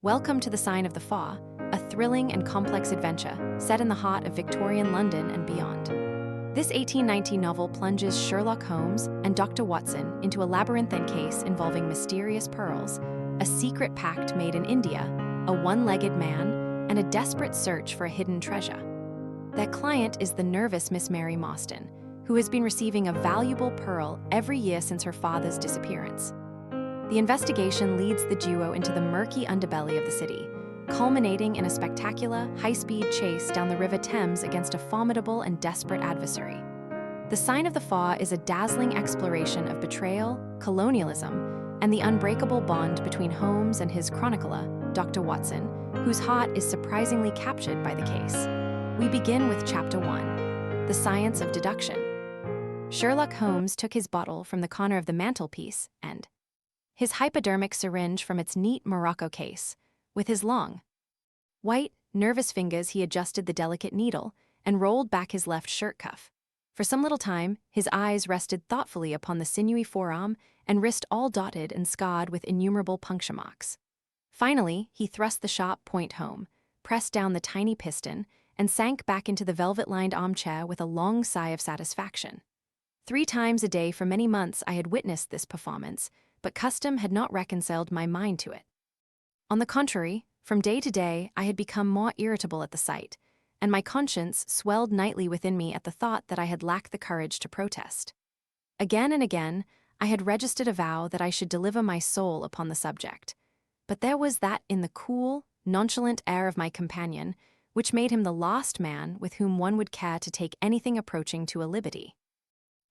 Welcome to The Sign of the Four, a thrilling and complex adventure set in the heart of Victorian London and beyond. This 1890 novel plunges Sherlock Holmes and Dr. Watson into a labyrinthine case involving mysterious pearls, a secret pact made in India, a one-legged man, and a desperate search for a hidden treasure. Their client is the nervous Miss Mary Morstan, who has been receiving a valuable pearl every year since her father's disappearance. The investigation leads the duo into the murky underbelly of the city, culminating in a spectacular, high-speed chase down the River Thames against a formidable and desperate adversary. The Sign of the Four is a dazzling exploration of betrayal, colonialism, and the unbreakable bond between Holmes and his chronicler, Dr. Watson, whose heart is surprisingly captured by the case. We begin with Chapter 1, The Science of Deduction. Sherlock Holmes took his bottle from the corner of the mantelpiece and his hypodermic syringe from its neat Morocco case. With his long, white, nervous fingers he adjusted the delicate needle and rolled back his left shirt cuff. For some little time, his eyes rested thoughtfully upon the sinewy forearm and wrist all dotted and scarred with innumerable puncture marks. Finally, he thrust the sharp point home, pressed down the tiny piston, and sank back into the velvet-lined armchair with a long sigh of satisfaction. 3 times a day for many months I had witnessed this performance, but custom had not reconciled my mind to it. On the contrary, from day to day I had become more irritable at the sight, and my conscience swelled nightly within me at the thought that I had lacked the courage to protest. Again and again, I had registered a vow that I should deliver my soul upon the subject, but there was that in the cool, nonchalant air of my companion which made him the last man with whom one would care to take anything approaching to a liberty.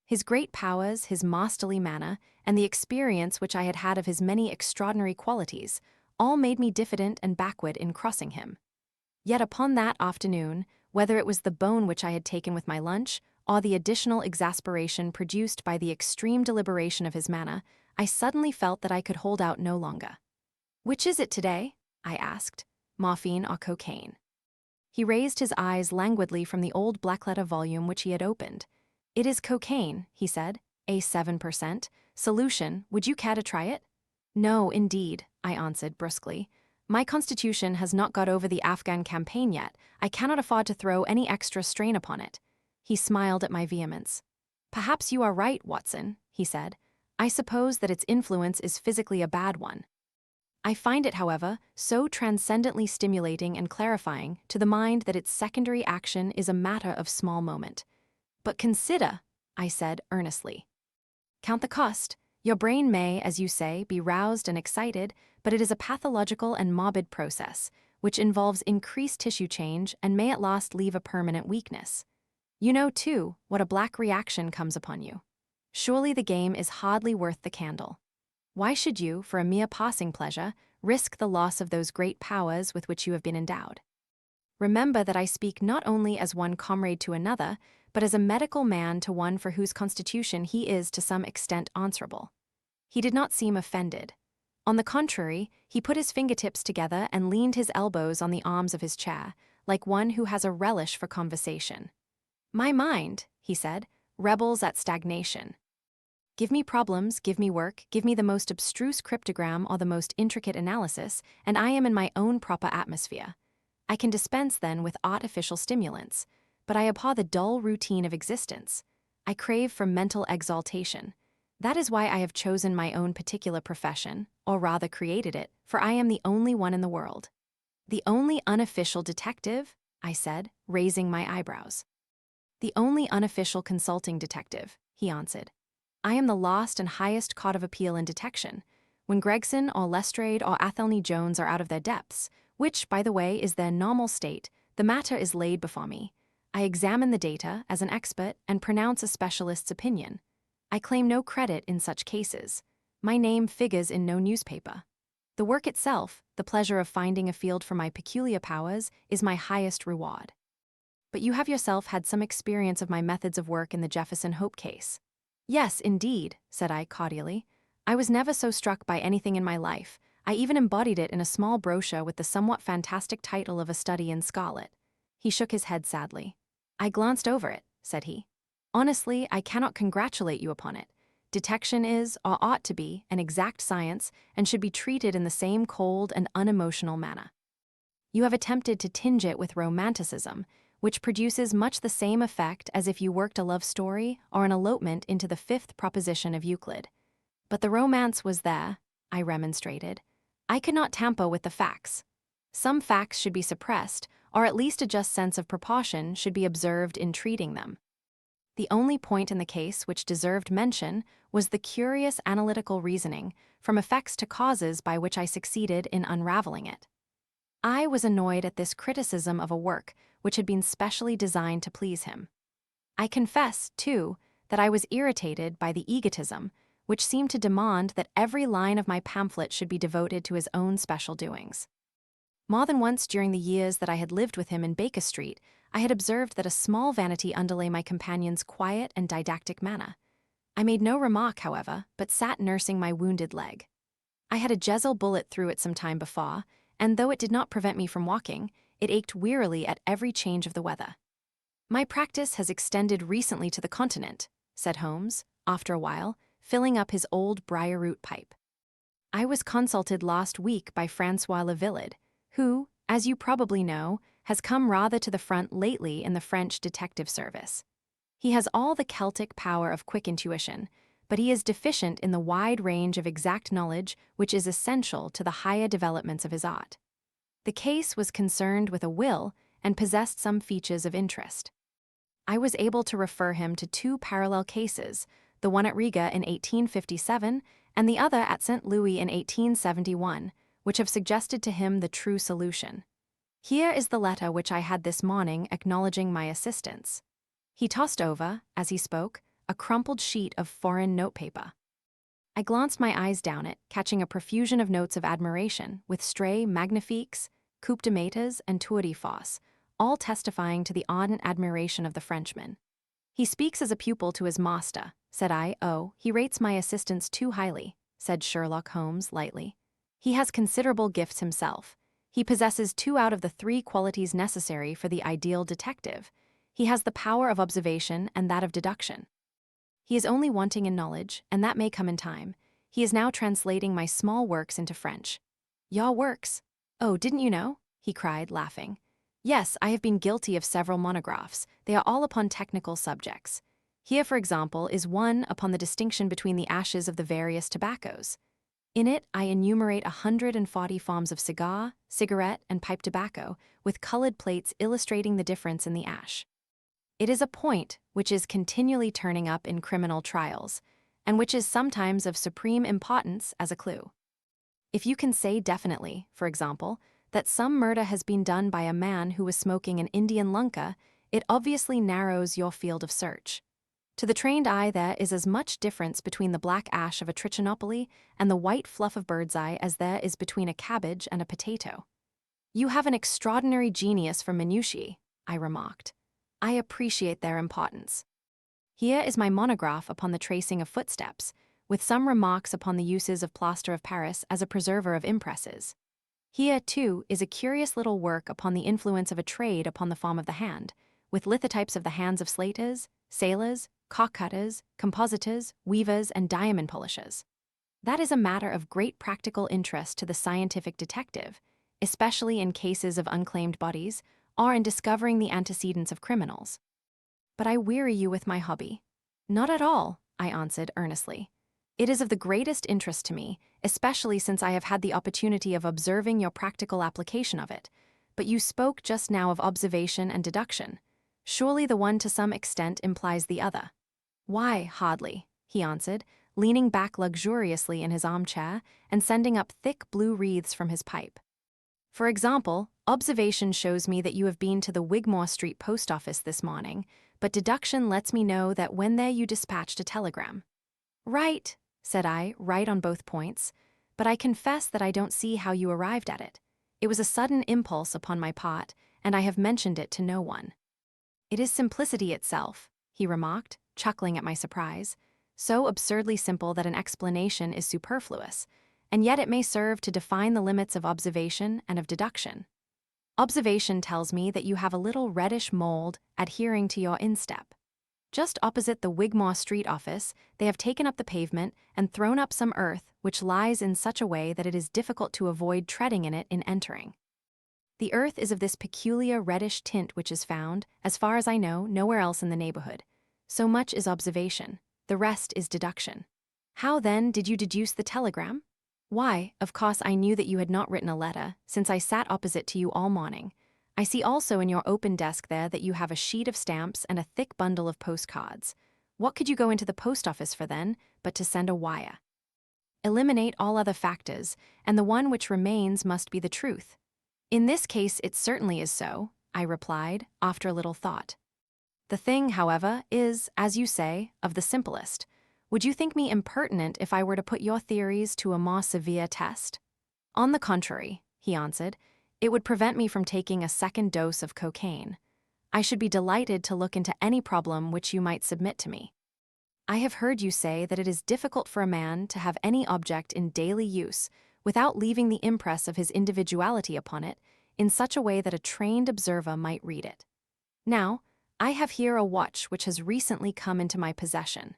His great powers, his masterly manner, and the experience which I had had of his many extraordinary qualities all made me diffident and backward in crossing him. Yet upon that afternoon, whether it was the bone which I had taken with my lunch, or the additional exasperation produced by the extreme deliberation of his manner, I suddenly felt that I could hold out no longer. "Which is it today?" I asked, "morphine or cocaine?" He raised his eyes languidly from the old black-letter volume which he had opened. "It is cocaine," he said, "a 7% solution. Would you care to try it?" "No, indeed," I answered brusquely. "My constitution has not got over the Afghan campaign yet. I cannot afford to throw any extra strain upon it." He smiled at my vehemence. "Perhaps you are right, Watson," he said. "I suppose that its influence is physically a bad one. I find it, however, so transcendently stimulating and clarifying to the mind that its secondary action is a matter of small moment. But consider," I said earnestly. "Count the cost. Your brain may, as you say, be roused and excited, but it is a pathological and morbid process, which involves increased tissue change and may at last leave a permanent weakness. You know, too, what a black reaction comes upon you. Surely the game is hardly worth the candle. Why should you, for a mere passing pleasure, risk the loss of those great powers with which you have been endowed? Remember that I speak not only as one comrade to another, but as a medical man to one for whose constitution he is to some extent answerable." He did not seem offended. On the contrary, he put his fingertips together and leaned his elbows on the arms of his chair, like one who has a relish for conversation. "My mind," he said, "rebels at stagnation. Give me problems, give me work, give me the most abstruse cryptogram or the most intricate analysis, and I am in my own proper atmosphere. I can dispense then with artificial stimulants, but I abhor the dull routine of existence. I crave for mental exaltation. That is why I have chosen my own particular profession, or rather created it, for I am the only one in the world." "The only unofficial detective?" I said, raising my eyebrows. "The only unofficial consulting detective," he answered. "I am the last and highest court of appeal in detection. When Gregson or Lestrade or Athelney Jones are out of their depths, which, by the way, is their normal state, the matter is laid before me. I examine the data as an expert and pronounce a specialist's opinion. I claim no credit in such cases. My name figures in no newspaper. The work itself, the pleasure of finding a field for my peculiar powers, is my highest reward. But you have yourself had some experience of my methods of work in the Jefferson Hope case." "Yes, indeed," said I cordially. "I was never so struck by anything in my life. I even embodied it in a small brochure with the somewhat fantastic title of a study in scarlet." He shook his head sadly. "I glanced over it," said he. "Honestly, I cannot congratulate you upon it. Detection is, or ought to be, an exact science and should be treated in the same cold and unemotional manner. You have attempted to tinge it with romanticism, which produces much the same effect as if you worked a love story or an elopement into the fifth proposition of Euclid. But the romance was there, I remonstrated. I could not tamper with the facts. Some facts should be suppressed, or at least a just sense of proportion should be observed in treating them. The only point in the case which deserved mention was the curious analytical reasoning from effects to causes by which I succeeded in unraveling it. I was annoyed at this criticism of a work which had been specially designed to please him. I confess, too, that I was irritated by the egotism which seemed to demand that every line of my pamphlet should be devoted to his own special doings. More than once during the years that I had lived with him in Baker Street, I had observed that a small vanity underlay my companion's quiet and didactic manner. I made no remark, however, but sat nursing my wounded leg. I had a Jezel bullet through it some time before, and though it did not prevent me from walking, it ached wearily at every change of the weather. "My practice has extended recently to the continent," said Holmes, after a while, filling up his old briar-root pipe. "I was consulted last week by Francois Levillard, who, as you probably know, has come rather to the front lately in the French detective service. He has all the Celtic power of quick intuition, but he is deficient in the wide range of exact knowledge which is essential to the higher developments of his art. The case was concerned with a will and possessed some features of interest. I was able to refer him to two parallel cases, the one at Riga in 1857 and the other at St. Louis in 1871, which have suggested to him the true solution. Here is the letter which I had this morning acknowledging my assistance." He tossed over, as he spoke, a crumpled sheet of foreign notepaper. I glanced my eyes down it, catching a profusion of notes of admiration, with stray magnifiques, coupe de matas, and tour de force, all testifying to the ardent admiration of the Frenchman. "He speaks as a pupil to his master," said I. "Oh, he rates my assistance too highly," said Sherlock Holmes lightly. "He has considerable gifts himself. He possesses 2 out of the 3 qualities necessary for the ideal detective. He has the power of observation and that of deduction. He is only wanting in knowledge, and that may come in time. He is now translating my small works into French." "Your works? Oh, didn't you know?" he cried, laughing. "Yes, I have been guilty of several monographs. They are all upon technical subjects. Here, for example, is one upon the distinction between the ashes of the various tobaccos. In it, I enumerate 140 forms of cigar, cigarette, and pipe tobacco, with colored plates illustrating the difference in the ash. It is a point which is continually turning up in criminal trials, and which is sometimes of supreme importance as a clue. If you can say definitely, for example, that some murder has been done by a man who was smoking an Indian lunka, it obviously narrows your field of search. To the trained eye, there is as much difference between the black ash of a trichinopoly and the white fluff of bird's eye as there is between a cabbage and a potato. "You have an extraordinary genius for minutiae," I remarked. "I appreciate their importance. Here is my monograph upon the tracing of footsteps, with some remarks upon the uses of plaster of Paris as a preserver of impresses. Here, too, is a curious little work upon the influence of a trade upon the form of the hand, with lithotypes of the hands of slaters, sailors, cock-cutters, compositors, weavers, and diamond polishers. That is a matter of great practical interest to the scientific detective, especially in cases of unclaimed bodies or in discovering the antecedents of criminals. But I weary you with my hobby." "Not at all," I answered earnestly. "It is of the greatest interest to me, especially since I have had the opportunity of observing your practical application of it. But you spoke just now of observation and deduction. Surely the one to some extent implies the other." "Why, hardly," he answered, leaning back luxuriously in his armchair and sending up thick blue wreaths from his pipe. "For example, observation shows me that you have been to the Wigmore Street post office this morning, but deduction lets me know that when there you dispatched a telegram." "Right," said I, "right on both points, but I confess that I don't see how you arrived at it. It was a sudden impulse upon my part, and I have mentioned it to no one." "It is simplicity itself," he remarked, chuckling at my surprise, "so absurdly simple that an explanation is superfluous, and yet it may serve to define the limits of observation and of deduction. Observation tells me that you have a little reddish mold adhering to your instep. Just opposite the Wigmore Street office, they have taken up the pavement and thrown up some earth which lies in such a way that it is difficult to avoid treading in it in entering. The earth is of this peculiar reddish tint which is found, as far as I know, nowhere else in the neighborhood. So much is observation, the rest is deduction. How, then, did you deduce the telegram? Why, of course I knew that you had not written a letter, since I sat opposite to you all morning. I see also in your open desk there that you have a sheet of stamps and a thick bundle of postcards. What could you go into the post office for then, but to send a wire? Eliminate all other factors, and the one which remains must be the truth. In this case it certainly is so, I replied, after a little thought. The thing, however, is, as you say, of the simplest. Would you think me impertinent if I were to put your theories to a more severe test? On the contrary, he answered, it would prevent me from taking a second dose of cocaine. I should be delighted to look into any problem which you might submit to me. I have heard you say that it is difficult for a man to have any object in daily use without leaving the impress of his individuality upon it in such a way that a trained observer might read it. Now, I have here a watch which has recently come into my possession.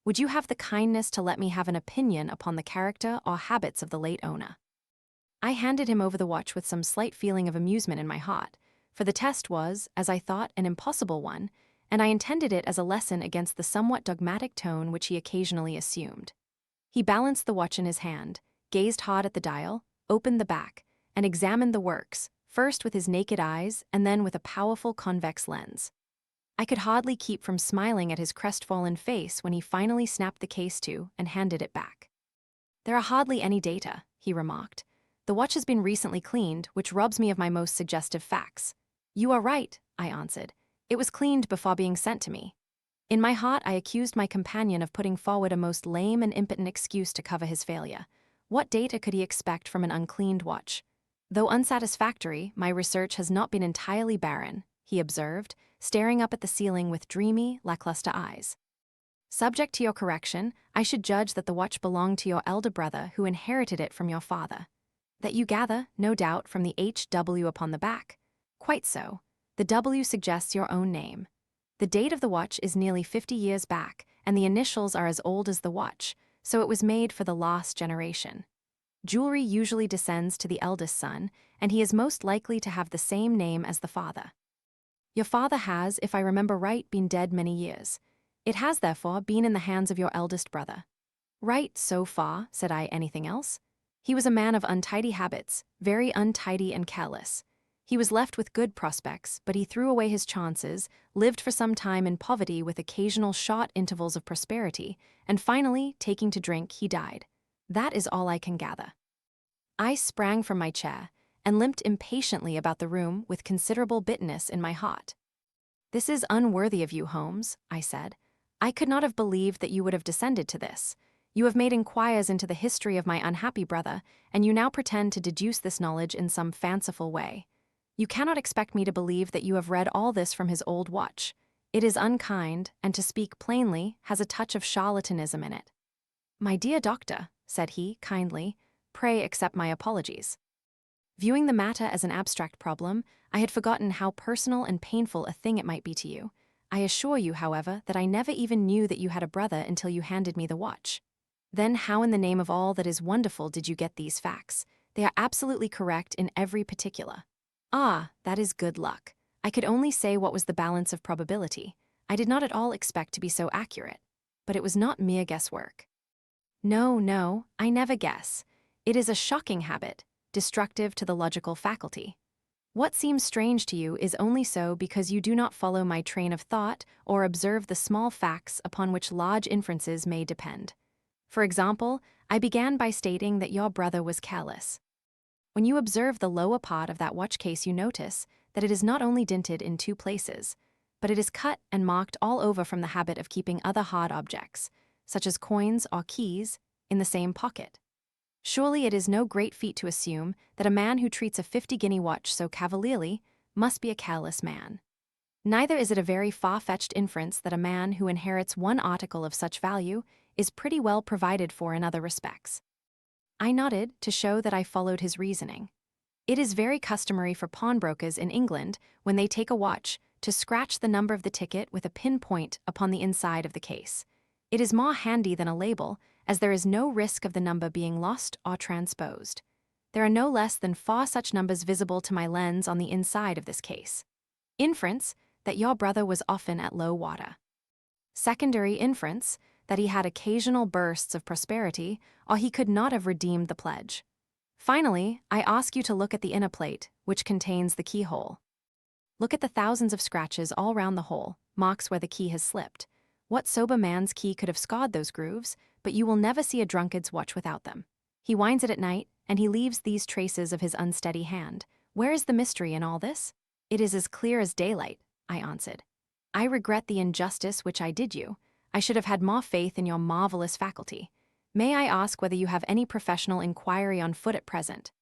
Would you have the kindness to let me have an opinion upon the character or habits of the late owner? I handed him over the watch with some slight feeling of amusement in my heart, for the test was, as I thought, an impossible one, and I intended it as a lesson against the somewhat dogmatic tone which he occasionally assumed. He balanced the watch in his hand, gazed hard at the dial, opened the back, and examined the works, first with his naked eyes and then with a powerful convex lens. I could hardly keep from smiling at his crestfallen face when he finally snapped the case to and handed it back. There are hardly any data, he remarked. The watch has been recently cleaned, which robs me of my most suggestive facts. You are right, I answered. It was cleaned before being sent to me. In my heart, I accused my companion of putting forward a most lame and impotent excuse to cover his failure. What data could he expect from an uncleaned watch? Though unsatisfactory, my research has not been entirely barren, he observed, staring up at the ceiling with dreamy, lackluster eyes. Subject to your correction, I should judge that the watch belonged to your elder brother who inherited it from your father. That you gather, no doubt, from the HW upon the back. Quite so. The W suggests your own name. The date of the watch is nearly 50 years back, and the initials are as old as the watch, so it was made for the last generation. Jewelry usually descends to the eldest son, and he is most likely to have the same name as the father. Your father has, if I remember right, been dead many years. It has, therefore, been in the hands of your eldest brother. Right, so far, said I. Anything else? He was a man of untidy habits, very untidy and careless. He was left with good prospects, but he threw away his chances, lived for some time in poverty with occasional short intervals of prosperity, and finally, taking to drink, he died. That is all I can gather. I sprang from my chair and limped impatiently about the room with considerable bitterness in my heart. This is unworthy of you, Holmes, I said. I could not have believed that you would have descended to this. You have made inquiries into the history of my unhappy brother, and you now pretend to deduce this knowledge in some fanciful way. You cannot expect me to believe that you have read all this from his old watch. It is unkind, and to speak plainly, has a touch of charlatanism in it. My dear doctor, said he, kindly, pray accept my apologies. Viewing the matter as an abstract problem, I had forgotten how personal and painful a thing it might be to you. I assure you, however, that I never even knew that you had a brother until you handed me the watch. Then how in the name of all that is wonderful did you get these facts? They are absolutely correct in every particular. Ah, that is good luck. I could only say what was the balance of probability. I did not at all expect to be so accurate. But it was not mere guesswork. No, I never guess. It is a shocking habit, destructive to the logical faculty. What seems strange to you is only so because you do not follow my train of thought or observe the small facts upon which large inferences may depend. For example, I began by stating that your brother was careless. When you observe the lower part of that watch case, you notice that it is not only dinted in 2 places, but it is cut and marked all over from the habit of keeping other hard objects, such as coins or keys, in the same pocket. Surely it is no great feat to assume that a man who treats a 50-guinea watch so cavalierly must be a careless man. Neither is it a very far-fetched inference that a man who inherits one article of such value is pretty well provided for in other respects. I nodded to show that I followed his reasoning. It is very customary for pawnbrokers in England, when they take a watch, to scratch the number of the ticket with a pinpoint upon the inside of the case. It is more handy than a label, as there is no risk of the number being lost or transposed. There are no less than 4 such numbers visible to my lens on the inside of this case. Inference, that your brother was often at low water. Secondary inference, that he had occasional bursts of prosperity, or he could not have redeemed the pledge. Finally, I ask you to look at the inner plate, which contains the keyhole. Look at the thousands of scratches all round the hole, marks where the key has slipped. What sober man's key could have scarred those grooves, but you will never see a drunkard's watch without them. He winds it at night, and he leaves these traces of his unsteady hand. Where is the mystery in all this? It is as clear as daylight, I answered. I regret the injustice which I did you. I should have had more faith in your marvelous faculty. May I ask whether you have any professional inquiry on foot at present?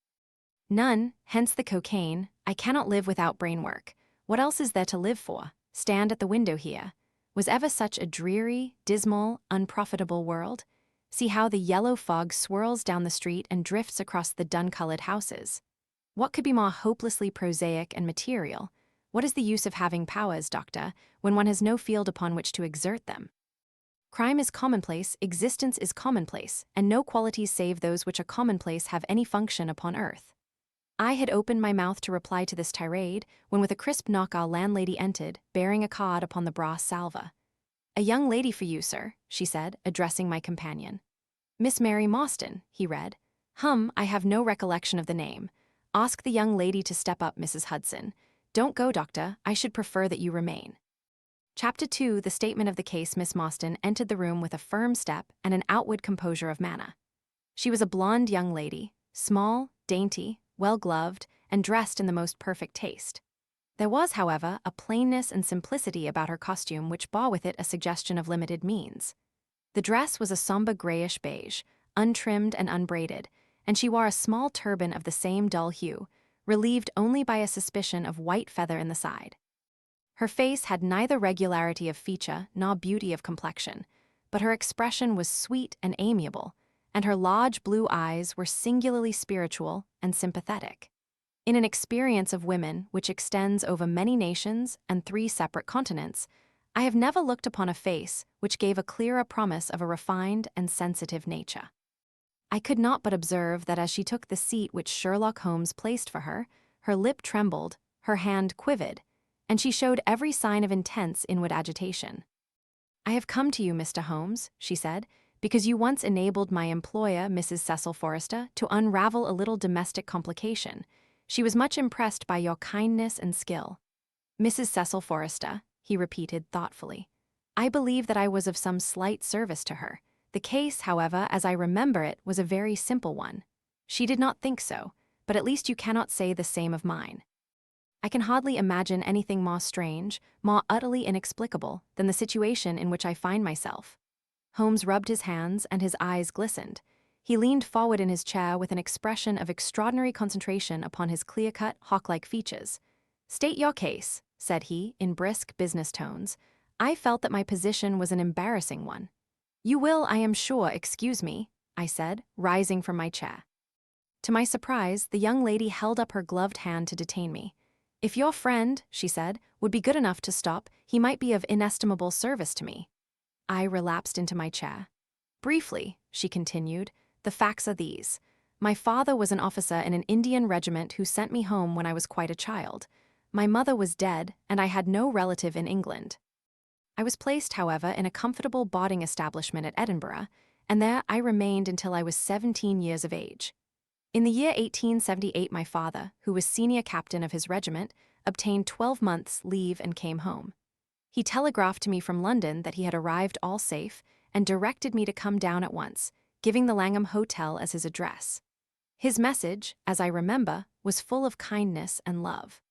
None, hence the cocaine. I cannot live without brain work. What else is there to live for? Stand at the window here. Was ever such a dreary, dismal, unprofitable world? See how the yellow fog swirls down the street and drifts across the dun-colored houses. What could be more hopelessly prosaic and material? What is the use of having powers, Doctor, when one has no field upon which to exert them? Crime is commonplace, existence is commonplace, and no qualities save those which are commonplace have any function upon earth. I had opened my mouth to reply to this tirade, when with a crisp knock our landlady entered, bearing a card upon the brass salver. "A young lady for you, sir," she said, addressing my companion. "Miss Mary Morstan," he read. I have no recollection of the name. Ask the young lady to step up, Mrs. Hudson. Don't go, Doctor. I should prefer that you remain. Chapter 2, the statement of the case. Miss Morstan entered the room with a firm step and an outward composure of manner. She was a blonde young lady, small, dainty, well-gloved, and dressed in the most perfect taste. There was, however, a plainness and simplicity about her costume which bore with it a suggestion of limited means. The dress was a somber grayish beige, untrimmed and unbraided, and she wore a small turban of the same dull hue, relieved only by a suspicion of white feather in the side. Her face had neither regularity of feature nor beauty of complexion, but her expression was sweet and amiable, and her large blue eyes were singularly spiritual and sympathetic. In an experience of women which extends over many nations and 3 separate continents, I have never looked upon a face which gave a clearer promise of a refined and sensitive nature. I could not but observe that as she took the seat which Sherlock Holmes placed for her, her lip trembled, her hand quivered, and she showed every sign of intense inward agitation. "I have come to you, Mr. Holmes," she said, "because you once enabled my employer, Mrs. Cecil Forrester, to unravel a little domestic complication. She was much impressed by your kindness and skill." "Mrs. Cecil Forrester," he repeated thoughtfully. "I believe that I was of some slight service to her. The case, however, as I remember it, was a very simple one. She did not think so, but at least you cannot say the same of mine. I can hardly imagine anything more strange, more utterly inexplicable, than the situation in which I find myself." Holmes rubbed his hands and his eyes glistened. He leaned forward in his chair with an expression of extraordinary concentration upon his clear-cut, hawk-like features. "State your case," said he, in brisk business tones. I felt that my position was an embarrassing one. "You will, I am sure, excuse me," I said, rising from my chair. To my surprise, the young lady held up her gloved hand to detain me. "If your friend," she said, "would be good enough to stop, he might be of inestimable service to me." I relapsed into my chair. "Briefly," she continued, "the facts are these. My father was an officer in an Indian regiment who sent me home when I was quite a child. My mother was dead, and I had no relative in England. I was placed, however, in a comfortable boarding establishment at Edinburgh, and there I remained until I was 17 years of age. In the year 1878, my father, who was senior captain of his regiment, obtained 12 months' leave and came home. He telegraphed to me from London that he had arrived all safe and directed me to come down at once, giving the Langham Hotel as his address. His message, as I remember, was full of kindness and love.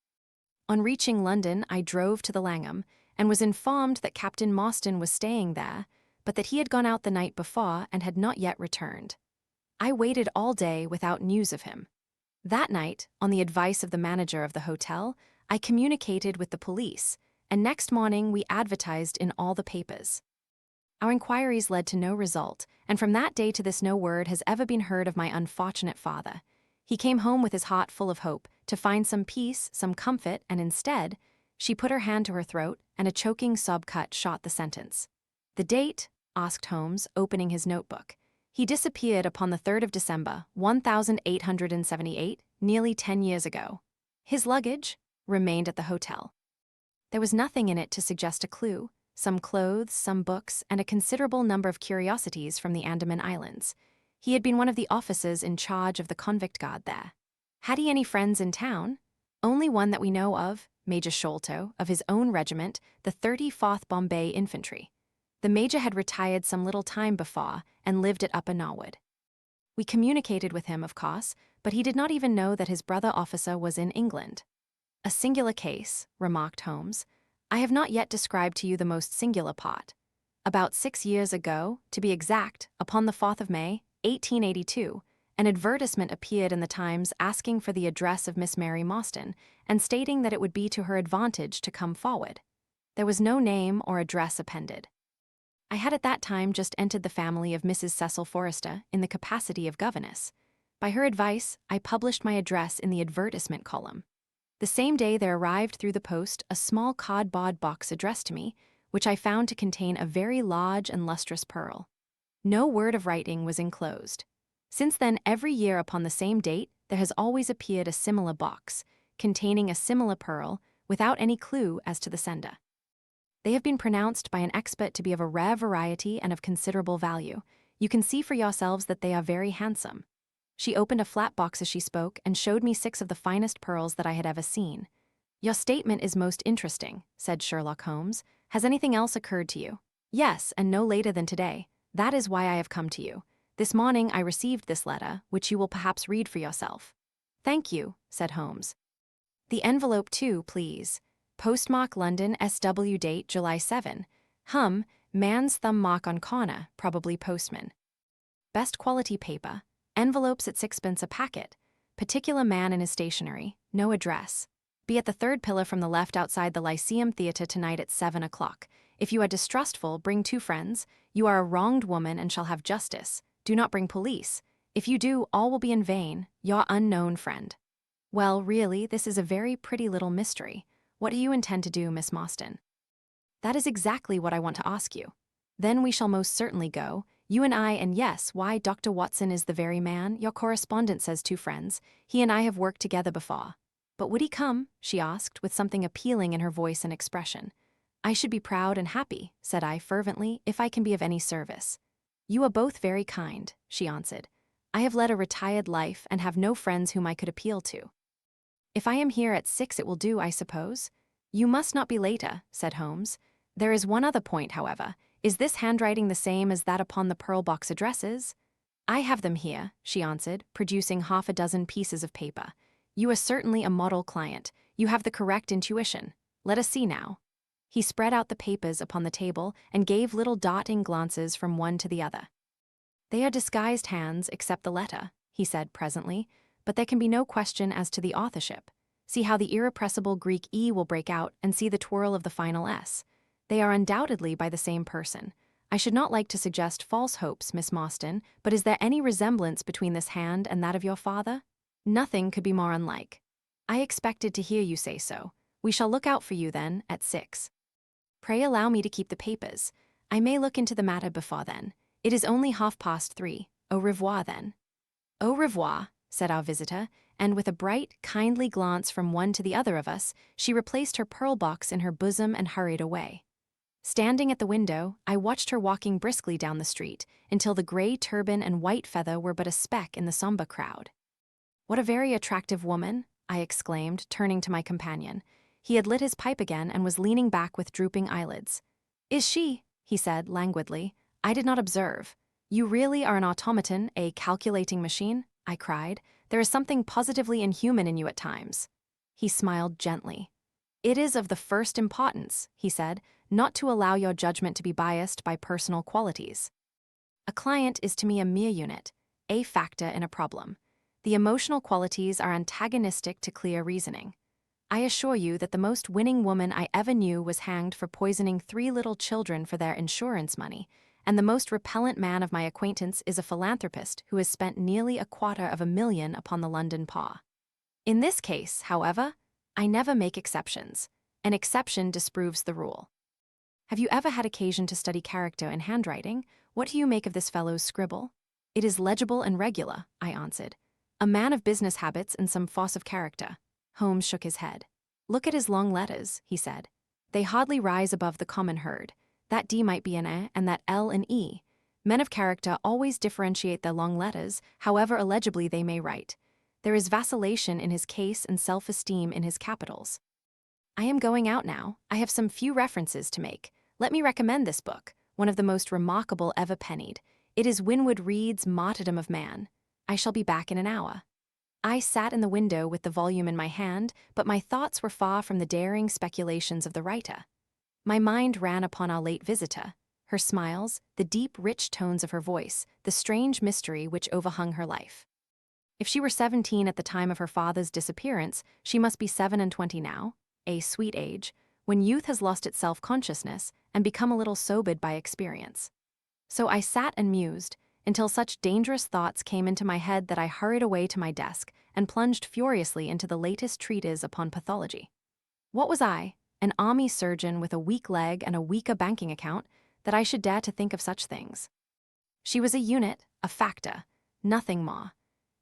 On reaching London, I drove to the Langham and was informed that Captain Morstan was staying there, but that he had gone out the night before and had not yet returned. I waited all day without news of him. That night, on the advice of the manager of the hotel, I communicated with the police, and next morning we advertised in all the papers. Our inquiries led to no result, and from that day to this no word has ever been heard of my unfortunate father. He came home with his heart full of hope, to find some peace, some comfort, and instead, She put her hand to her throat, and a choking sob cut shot the sentence. "The date?" asked Holmes, opening his notebook. "He disappeared upon the 3rd of December, 1878, nearly 10 years ago. His luggage remained at the hotel." There was nothing in it to suggest a clue: some clothes, some books, and a considerable number of curiosities from the Andaman Islands. He had been one of the officers in charge of the convict guard there. Had he any friends in town? Only one that we know of, Major Sholto, of his own regiment, the 34th Bombay Infantry. The major had retired some little time before and lived at Upper Norwood. We communicated with him, of course, but he did not even know that his brother officer was in England. "A singular case," remarked Holmes. "I have not yet described to you the most singular part. About 6 years ago, to be exact, upon the 4th of May, 1882, an advertisement appeared in the Times asking for the address of Miss Mary Morstan and stating that it would be to her advantage to come forward. There was no name or address appended. I had at that time just entered the family of Mrs. Cecil Forrester in the capacity of governess. By her advice, I published my address in the advertisement column. The same day there arrived through the post a small cardboard box addressed to me, which I found to contain a very large and lustrous pearl. No word of writing was enclosed. Since then, every year upon the same date, there has always appeared a similar box, containing a similar pearl, without any clue as to the sender. They have been pronounced by an expert to be of a rare variety and of considerable value. You can see for yourselves that they are very handsome." She opened a flat box as she spoke and showed me 6 of the finest pearls that I had ever seen. "Your statement is most interesting," said Sherlock Holmes. "Has anything else occurred to you?" "Yes, and no later than today. That is why I have come to you. This morning I received this letter, which you will perhaps read for yourself." "Thank you," said Holmes. "The envelope too, please. Postmark London, SW date July 7. Man's thumb mark on corner, probably postman. Best quality paper. Envelopes at 6 pence a packet. Particular man in his stationery. No address. Be at the 3rd pillar from the left outside the Lyceum Theatre tonight at 7 o'clock. If you are distrustful, bring 2 friends. You are a wronged woman and shall have justice. Do not bring police. If you do, all will be in vain. Your unknown friend." "Well, really, this is a very pretty little mystery. What do you intend to do, Miss Morstan?" "That is exactly what I want to ask you." "Then we shall most certainly go. You and I, and yes, why, Dr. Watson is the very man. Your correspondent says 2 friends. He and I have worked together before." "But would he come?" she asked, with something appealing in her voice and expression. "I should be proud and happy," said I fervently, "if I can be of any service." "You are both very kind," she answered. "I have led a retired life and have no friends whom I could appeal to. If I am here at 6 it will do, I suppose?" "You must not be later," said Holmes. "There is one other point, however. Is this handwriting the same as that upon the pearl box addresses?" "I have them here," she answered, producing half a dozen pieces of paper. "You are certainly a model client. You have the correct intuition. Let us see now." He spread out the papers upon the table and gave little darting glances from one to the other. "They are disguised hands except the letter," he said presently, "but there can be no question as to the authorship. See how the irrepressible Greek E will break out, and see the twirl of the final S. They are undoubtedly by the same person. I should not like to suggest false hopes, Miss Morstan, but is there any resemblance between this hand and that of your father? Nothing could be more unlike. I expected to hear you say so. We shall look out for you, then, at 6. Pray allow me to keep the papers. I may look into the matter before then. It is only 3:30. Au revoir, then." "Au revoir," said our visitor, and with a bright, kindly glance from one to the other of us, she replaced her pearl box in her bosom and hurried away. Standing at the window, I watched her walking briskly down the street until the gray turban and white feather were but a speck in the somber crowd. "What a very attractive woman," I exclaimed, turning to my companion. He had lit his pipe again and was leaning back with drooping eyelids. "Is she?" he said languidly. "I did not observe." "You really are an automaton, a calculating machine?" I cried. "There is something positively inhuman in you at times." He smiled gently. "It is of the first importance," he said, "not to allow your judgment to be biased by personal qualities. A client is to me a mere unit, a factor in a problem. The emotional qualities are antagonistic to clear reasoning. I assure you that the most winning woman I ever knew was hanged for poisoning 3 little children for their insurance money, and the most repellent man of my acquaintance is a philanthropist who has spent nearly $250,000 upon the London paw. In this case, however, I never make exceptions, An exception disproves the rule. Have you ever had occasion to study character in handwriting? What do you make of this fellow's scribble? It is legible and regular, I answered. A man of business habits and some force of character. Holmes shook his head. Look at his long letters, he said. They hardly rise above the common herd. That D might be an E and that L an E. Men of character always differentiate their long letters, however illegibly they may write. There is vacillation in his case and self-esteem in his capitals. I am going out now. I have some few references to make. Let me recommend this book, one of the most remarkable ever pennied. It is Winwood Reade's Martyrdom of Man. I shall be back in an hour. I sat in the window with the volume in my hand, but my thoughts were far from the daring speculations of the writer. My mind ran upon our late visitor, her smiles, the deep, rich tones of her voice, the strange mystery which overhung her life. If she were 17 at the time of her father's disappearance, she must be 27 now, a sweet age, when youth has lost its self-consciousness and become a little sobered by experience. So I sat and mused, until such dangerous thoughts came into my head that I hurried away to my desk and plunged furiously into the latest treatise upon pathology. What was I, an army surgeon with a weak leg and a weaker banking account, that I should dare to think of such things? She was a unit, a factor, nothing more.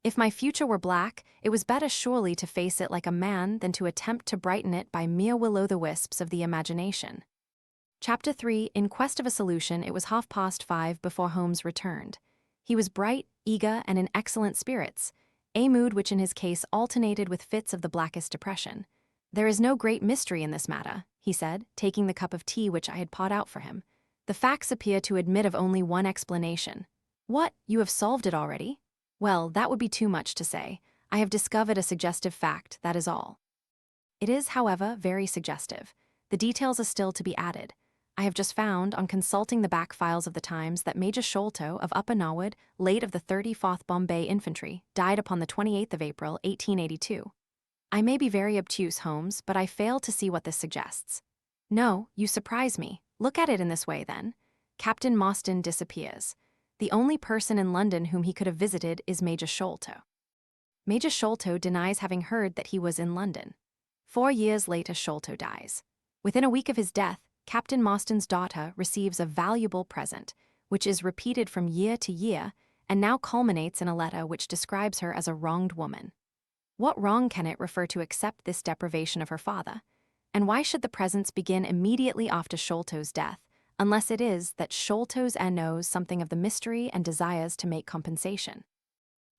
If my future were black, it was better surely to face it like a man than to attempt to brighten it by mere will-o'-the-wisps of the imagination. Chapter 3. In quest of a solution, it was 5:30 before Holmes returned. He was bright, eager, and in excellent spirits, a mood which in his case alternated with fits of the blackest depression. There is no great mystery in this matter, he said, taking the cup of tea which I had poured out for him. The facts appear to admit of only one explanation. What, you have solved it already? Well, that would be too much to say. I have discovered a suggestive fact, that is all. It is, however, very suggestive. The details are still to be added. I have just found, on consulting the back files of the Times, that Major Sholto of Upper Norwood, late of the 34th Bombay Infantry, died upon the 28th of April, 1882. I may be very obtuse, Holmes, but I fail to see what this suggests. No, you surprise me. Look at it in this way, then. Captain Morstan disappears. The only person in London whom he could have visited is Major Sholto. Major Sholto denies having heard that he was in London. 4 years later, Sholto dies. Within a week of his death, Captain Morstan's daughter receives a valuable present, which is repeated from year to year, and now culminates in a letter which describes her as a wronged woman. What wrong can it refer to except this deprivation of her father? And why should the presents begin immediately after Sholto's death, unless it is that Sholto's heir knows something of the mystery and desires to make compensation?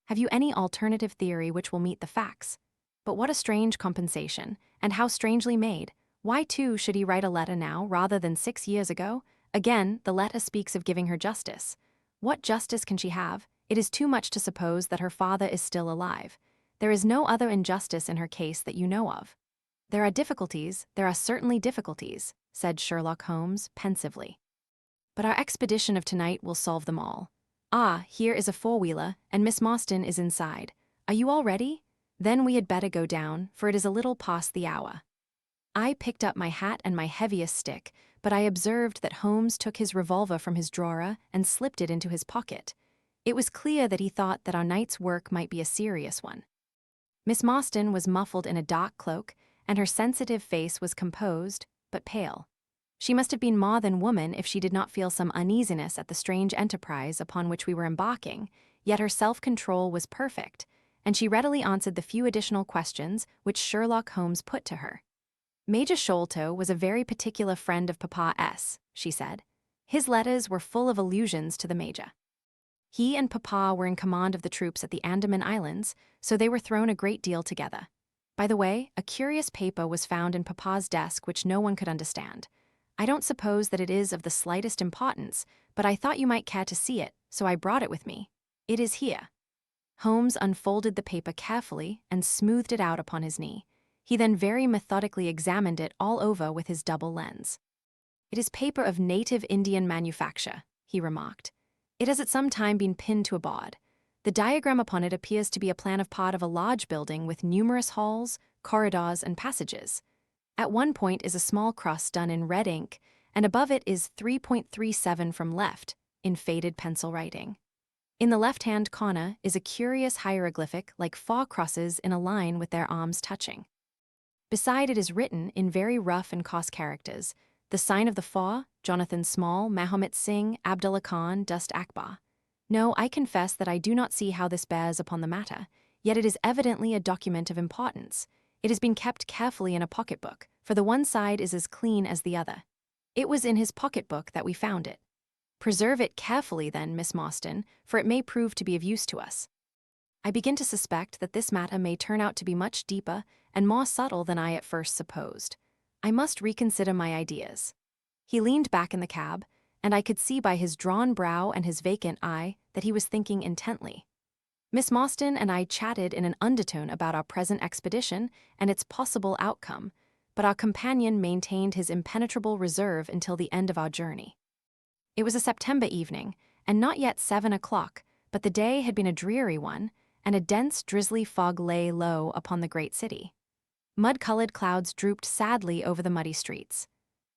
Have you any alternative theory which will meet the facts? But what a strange compensation, and how strangely made. Why, too, should he write a letter now rather than 6 years ago? Again, the letter speaks of giving her justice. What justice can she have? It is too much to suppose that her father is still alive. There is no other injustice in her case that you know of. There are certainly difficulties, said Sherlock Holmes pensively. But our expedition of tonight will solve them all. Ah, here is a four-wheeler, and Miss Morstan is inside. Are you all ready? Then we had better go down, for it is a little past the hour. I picked up my hat and my heaviest stick, but I observed that Holmes took his revolver from his drawer and slipped it into his pocket. It was clear that he thought that our night's work might be a serious one. Miss Morstan was muffled in a dark cloak, and her sensitive face was composed, but pale. She must have been more than woman if she did not feel some uneasiness at the strange enterprise upon which we were embarking, yet her self-control was perfect, and she readily answered the few additional questions which Sherlock Holmes put to her. Major Sholto was a very particular friend of Papa S., she said. His letters were full of allusions to the Major. He and Papa were in command of the troops at the Andaman Islands, so they were thrown a great deal together. By the way, a curious paper was found in Papa's desk which no one could understand. I don't suppose that it is of the slightest importance, but I thought you might care to see it, so I brought it with me. It is here. Holmes unfolded the paper carefully and smoothed it out upon his knee. He then very methodically examined it all over with his double lens. It is paper of native Indian manufacture, he remarked. It has at some time been pinned to a board. The diagram upon it appears to be a plan of part of a large building with numerous halls, corridors, and passages. At one point is a small cross done in red ink, and above it is 3.37 from left, in faded pencil writing. In the left-hand corner is a curious hieroglyphic like 4 crosses in a line with their arms touching. Beside it is written, in very rough and coarse characters, the sign of the Faw, Jonathan Small, Mahomet Singh, Abdullah Khan, Dust Akbar. No, I confess that I do not see how this bears upon the matter, yet it is evidently a document of importance. It has been kept carefully in a pocketbook, for the one side is as clean as the other. It was in his pocketbook that we found it. Preserve it carefully then, Miss Morstan, for it may prove to be of use to us. I begin to suspect that this matter may turn out to be much deeper and more subtle than I at first supposed. I must reconsider my ideas. He leaned back in the cab, and I could see by his drawn brow and his vacant eye that he was thinking intently. Miss Morstan and I chatted in an undertone about our present expedition and its possible outcome, but our companion maintained his impenetrable reserve until the end of our journey. It was a September evening, and not yet 7 o'clock, but the day had been a dreary one, and a dense, drizzly fog lay low upon the great city. Mud-colored clouds drooped sadly over the muddy streets.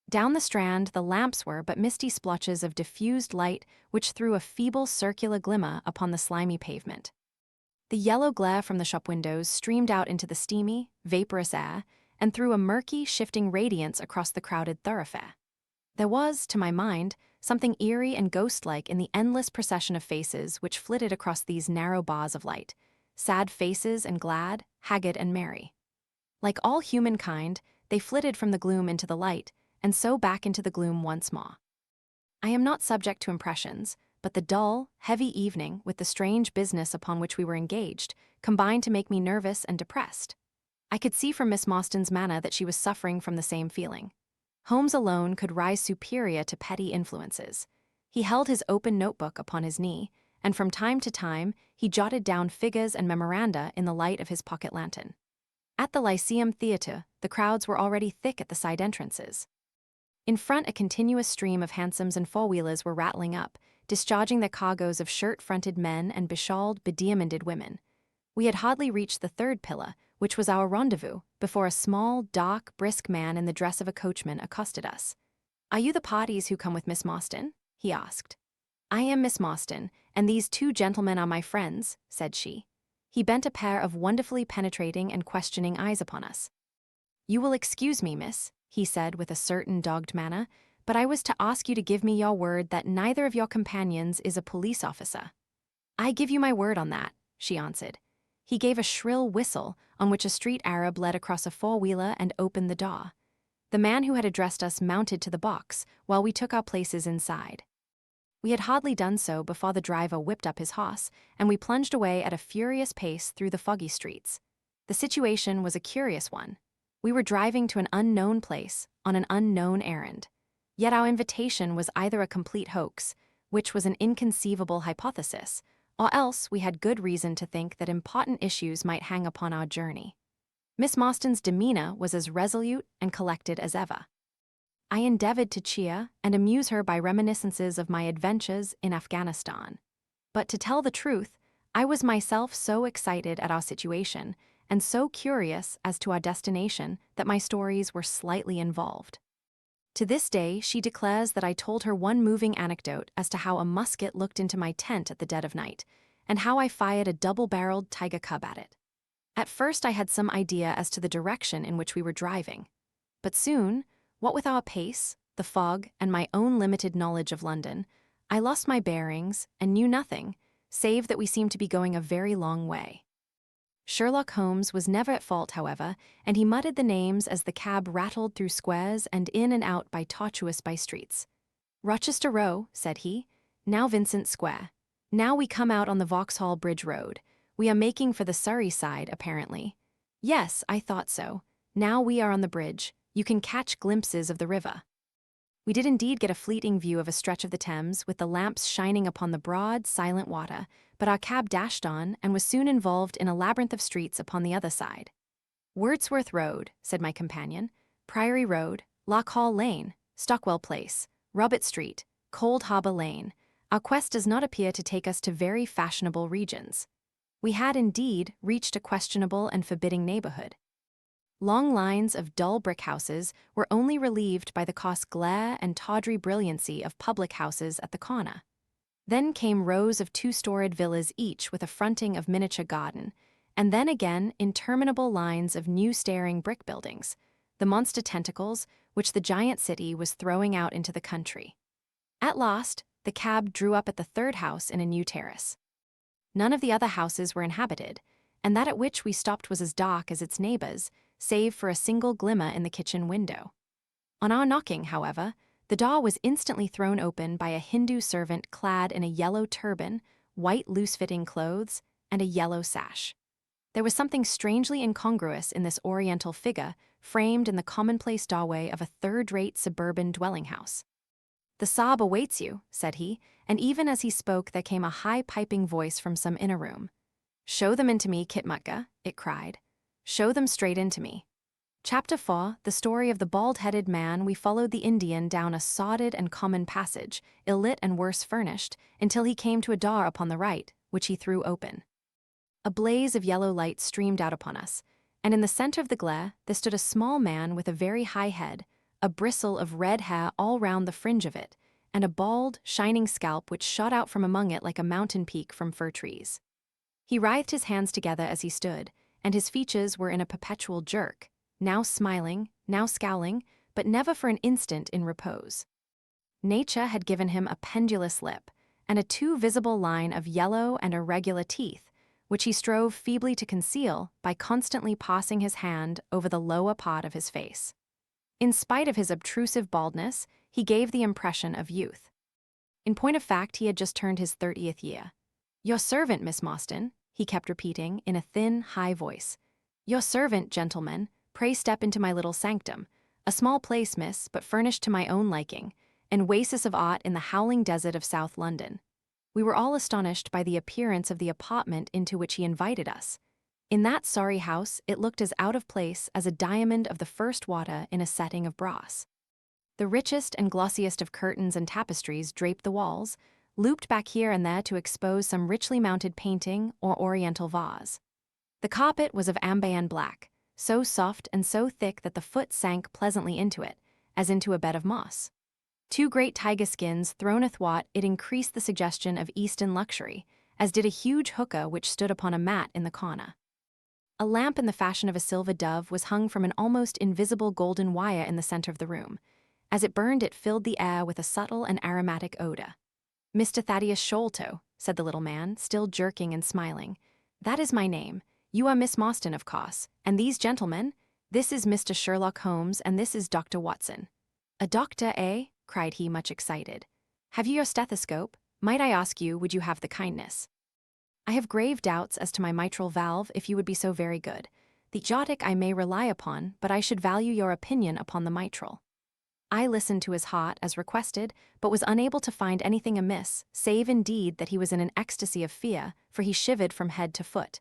Down the Strand the lamps were but misty splotches of diffused light which threw a feeble circular glimmer upon the slimy pavement. The yellow glare from the shop windows streamed out into the steamy, vaporous air and threw a murky, shifting radiance across the crowded thoroughfare. There was, to my mind, something eerie and ghost-like in the endless procession of faces which flitted across these narrow bars of light, sad faces and glad, haggard and merry. Like all humankind, they flitted from the gloom into the light, and so back into the gloom once more. I am not subject to impressions, but the dull, heavy evening with the strange business upon which we were engaged combined to make me nervous and depressed. I could see from Miss Morstan's manner that she was suffering from the same feeling. Holmes alone could rise superior to petty influences. He held his open notebook upon his knee, and from time to time he jotted down figures and memoranda in the light of his pocket lantern. At the Lyceum Theatre, the crowds were already thick at the side entrances. In front, a continuous stream of hansoms and four-wheelers were rattling up, discharging their cargoes of shirt-fronted men and beshawled, bediamonded women. We had hardly reached the third pillar, which was our rendezvous, before a small, dark, brisk man in the dress of a coachman accosted us. "Are you the parties who come with Miss Morstan?" he asked. "I am Miss Morstan, and these two gentlemen are my friends," said she. He bent a pair of wonderfully penetrating and questioning eyes upon us. "You will excuse me, miss," he said with a certain dogged manner, "but I was to ask you to give me your word that neither of your companions is a police officer." "I give you my word on that," she answered. He gave a shrill whistle, on which a street Arab led across a four-wheeler and opened the door. The man who had addressed us mounted to the box, while we took our places inside. We had hardly done so before the driver whipped up his horse, and we plunged away at a furious pace through the foggy streets. The situation was a curious one. We were driving to an unknown place, on an unknown errand. Yet our invitation was either a complete hoax, which was an inconceivable hypothesis, or else we had good reason to think that important issues might hang upon our journey. Miss Morstan's demeanor was as resolute and collected as ever. I endeavored to cheer and amuse her by reminiscences of my adventures in Afghanistan. But to tell the truth, I was myself so excited at our situation and so curious as to our destination that my stories were slightly involved. To this day, she declares that I told her one moving anecdote as to how a musket looked into my tent at the dead of night, and how I fired a double-barreled tiger cub at it. At first I had some idea as to the direction in which we were driving. But soon, what with our pace, the fog, and my own limited knowledge of London, I lost my bearings and knew nothing, save that we seemed to be going a very long way. Sherlock Holmes was never at fault, however, and he muttered the names as the cab rattled through squares and in and out by tortuous by-streets. "Rochester Row," said he. "Now Vincent Square. Now we come out on the Vauxhall Bridge Road. We are making for the Surrey side, apparently. Yes, I thought so. Now we are on the bridge. You can catch glimpses of the river." We did indeed get a fleeting view of a stretch of the Thames with the lamps shining upon the broad, silent water, but our cab dashed on and was soon involved in a labyrinth of streets upon the other side. "Wordsworth Road," said my companion, "Priory Road, Lock Hall Lane, Stockwell Place, Robert Street, Cold Harbour Lane. Our quest does not appear to take us to very fashionable regions." We had indeed reached a questionable and forbidding neighborhood. Long lines of dull brick houses were only relieved by the coarse glare and tawdry brilliancy of public houses at the corner. Then came rows of two-storied villas each with a fronting of miniature garden, and then again interminable lines of new staring brick buildings, the monster tentacles which the giant city was throwing out into the country. At last, the cab drew up at the third house in a new terrace. None of the other houses were inhabited, and that at which we stopped was as dark as its neighbors, save for a single glimmer in the kitchen window. On our knocking, however, the door was instantly thrown open by a Hindu servant clad in a yellow turban, white loose-fitting clothes, and a yellow sash. There was something strangely incongruous in this oriental figure framed in the commonplace doorway of a third-rate suburban dwelling house. "The Saab awaits you," said he, and even as he spoke there came a high piping voice from some inner room. "Show them into me, Kitmutka," it cried. "Show them straight into me." Chapter 4, the story of the bald-headed man. We followed the Indian down a sodded and common passage, ill-lit and worse furnished, until he came to a door upon the right, which he threw open. A blaze of yellow light streamed out upon us, and in the center of the glare there stood a small man with a very high head, a bristle of red hair all round the fringe of it, and a bald, shining scalp which shot out from among it like a mountain peak from fir trees. He writhed his hands together as he stood, and his features were in a perpetual jerk, now smiling, now scowling, but never for an instant in repose. Nature had given him a pendulous lip, and a too visible line of yellow and irregular teeth, which he strove feebly to conceal by constantly passing his hand over the lower part of his face. In spite of his obtrusive baldness, he gave the impression of youth. In point of fact, he had just turned his 30th year. "Your servant, Miss Morstan," he kept repeating in a thin, high voice. "Your servant, gentlemen, pray step into my little sanctum, a small place, miss, but furnished to my own liking, an oasis of art in the howling desert of South London." We were all astonished by the appearance of the apartment into which he invited us. In that sorry house, it looked as out of place as a diamond of the first water in a setting of brass. The richest and glossiest of curtains and tapestries draped the walls, looped back here and there to expose some richly mounted painting or oriental vase. The carpet was of ambayan black, so soft and so thick that the foot sank pleasantly into it, as into a bed of moss. Two great tiger skins thrown athwart it increased the suggestion of Eastern luxury, as did a huge hookah which stood upon a mat in the corner. A lamp in the fashion of a silver dove was hung from an almost invisible golden wire in the center of the room. As it burned, it filled the air with a subtle and aromatic odor. "Mr. Thaddeus Sholto," said the little man, still jerking and smiling. "That is my name. You are Miss Morstan, of course, and these gentlemen, this is Mr. Sherlock Holmes and this is Dr. Watson." "A doctor, eh?" cried he, much excited. "Have you your stethoscope? Might I ask you, would you have the kindness? I have grave doubts as to my mitral valve, if you would be so very good. The aortic I may rely upon, but I should value your opinion upon the mitral." I listened to his heart as requested, but was unable to find anything amiss, save indeed that he was in an ecstasy of fear, for he shivered from head to foot.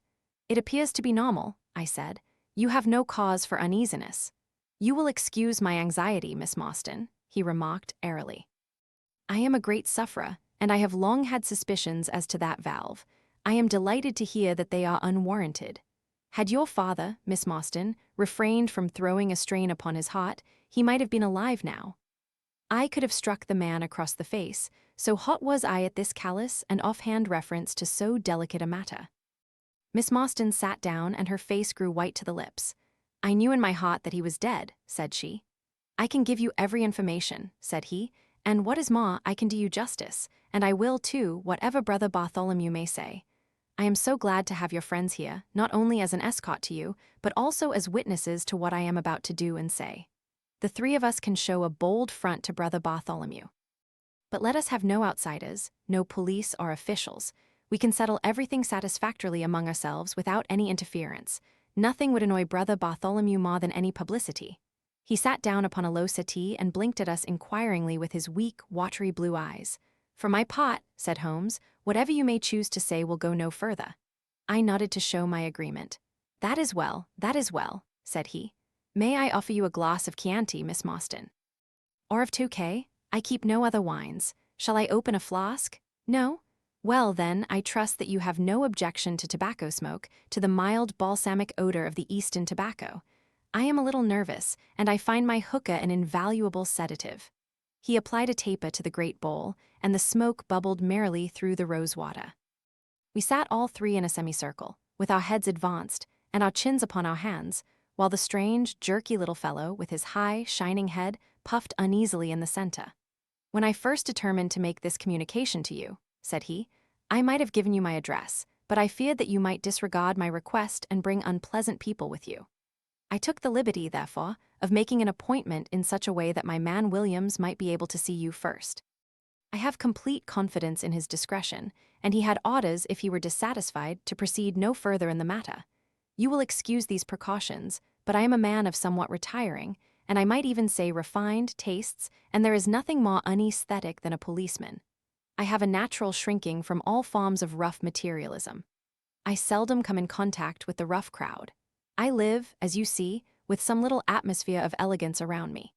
"It appears to be normal," I said. "You have no cause for uneasiness." "You will excuse my anxiety, Miss Morstan," he remarked airily. "I am a great sufferer, and I have long had suspicions as to that valve. I am delighted to hear that they are unwarranted. Had your father, Miss Morstan, refrained from throwing a strain upon his heart, he might have been alive now." I could have struck the man across the face, so hot was I at this callous and offhand reference to so delicate a matter. Miss Morstan sat down, and her face grew white to the lips. "I knew in my heart that he was dead," said she. "I can give you every information," said he, "and what is more, I can do you justice, and I will too, whatever brother Bartholomew may say. I am so glad to have your friends here, not only as an escort to you, but also as witnesses to what I am about to do and say. The three of us can show a bold front to brother Bartholomew. But let us have no outsiders, no police or officials. We can settle everything satisfactorily among ourselves without any interference. Nothing would annoy brother Bartholomew more than any publicity." He sat down upon a low settee and blinked at us inquiringly with his weak, watery blue eyes. "For my part," said Holmes, "whatever you may choose to say will go no further." I nodded to show my agreement. That is well," said he. "May I offer you a glass of Chianti, Miss Morstan?" "Or of Tokay? I keep no other wines. Shall I open a flask? No? Well, then, I trust that you have no objection to tobacco smoke, to the mild balsamic odor of the Eastern tobacco. I am a little nervous, and I find my hookah an invaluable sedative." He applied a taper to the great bowl, and the smoke bubbled merrily through the rose water. We sat all three in a semicircle, with our heads advanced and our chins upon our hands, while the strange, jerky little fellow, with his high, shining head, puffed uneasily in the center. "When I first determined to make this communication to you," said he, "I might have given you my address, but I feared that you might disregard my request and bring unpleasant people with you. I took the liberty, therefore, of making an appointment in such a way that my man Williams might be able to see you first. I have complete confidence in his discretion, and he had orders, if he were dissatisfied, to proceed no further in the matter. You will excuse these precautions, but I am a man of somewhat retiring, and I might even say refined, tastes, and there is nothing more unaesthetic than a policeman. I have a natural shrinking from all forms of rough materialism. I seldom come in contact with the rough crowd. I live, as you see, with some little atmosphere of elegance around me.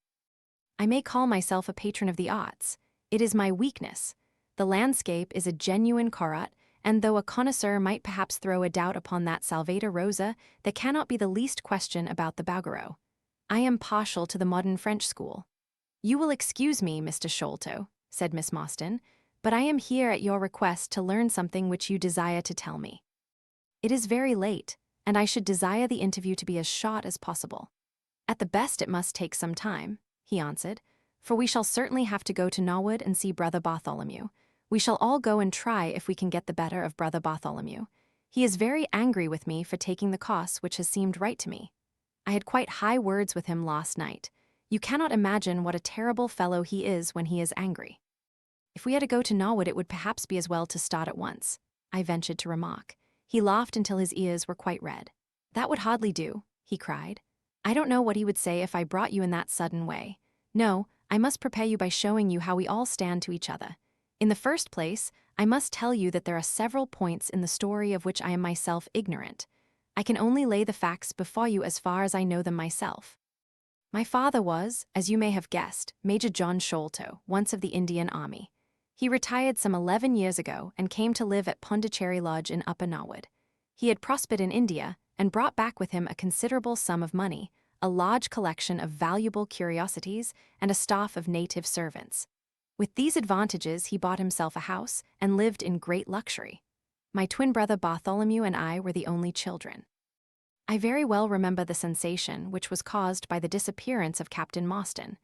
I may call myself a patron of the arts. It is my weakness. The landscape is a genuine corot, and though a connoisseur might perhaps throw a doubt upon that Salvator Rosa, there cannot be the least question about the Bouguereau. I am partial to the modern French school. You will excuse me, Mr. Sholto," said Miss Morstan, "but I am here at your request to learn something which you desire to tell me. It is very late, and I should desire the interview to be as short as possible. At the best it must take some time," he answered, "for we shall certainly have to go to Norwood and see Brother Bartholomew. We shall all go and try if we can get the better of Brother Bartholomew. He is very angry with me for taking the course which has seemed right to me. I had quite high words with him last night. You cannot imagine what a terrible fellow he is when he is angry. If we had to go to Norwood, it would perhaps be as well to start at once," I ventured to remark. He laughed until his ears were quite red. "That would hardly do," he cried. "I don't know what he would say if I brought you in that sudden way. No, I must prepare you by showing you how we all stand to each other. In the first place, I must tell you that there are several points in the story of which I am myself ignorant. I can only lay the facts before you as far as I know them myself. My father was, as you may have guessed, Major John Sholto, once of the Indian Army. He retired some 11 years ago and came to live at Pondicherry Lodge in Upper Norwood. He had prospered in India and brought back with him a considerable sum of money, a large collection of valuable curiosities, and a staff of native servants. With these advantages, he bought himself a house and lived in great luxury. My twin brother Bartholomew and I were the only children. I very well remember the sensation which was caused by the disappearance of Captain Morstan.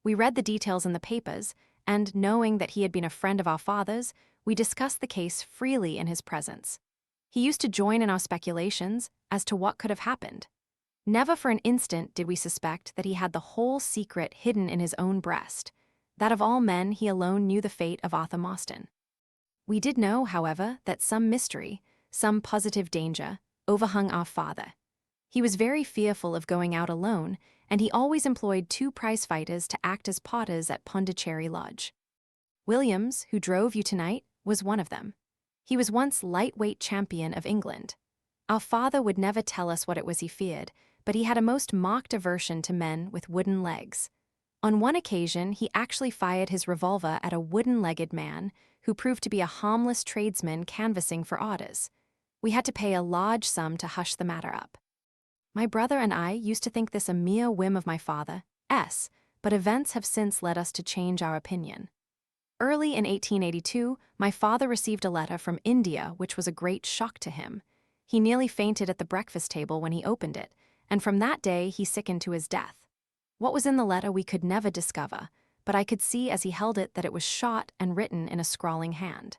We read the details in the papers, and knowing that he had been a friend of our father's, we discussed the case freely in his presence. He used to join in our speculations as to what could have happened. Never for an instant did we suspect that he had the whole secret hidden in his own breast, that of all men he alone knew the fate of Arthur Morstan. We did know, however, that some mystery, some positive danger, overhung our father. He was very fearful of going out alone, and he always employed 2 prize-fighters to act as porters at Pondicherry Lodge. Williams, who drove you tonight, was one of them. He was once lightweight champion of England. Our father would never tell us what it was he feared, but he had a most marked aversion to men with wooden legs. On one occasion, he actually fired his revolver at a wooden-legged man who proved to be a harmless tradesman canvassing for orders. We had to pay a large sum to hush the matter up. My brother and I used to think this a mere whim of my father's, but events have since led us to change our opinion. Early in 1882, my father received a letter from India which was a great shock to him. He nearly fainted at the breakfast table when he opened it, and from that day he sickened to his death. What was in the letter we could never discover, but I could see as he held it that it was shot and written in a scrawling hand.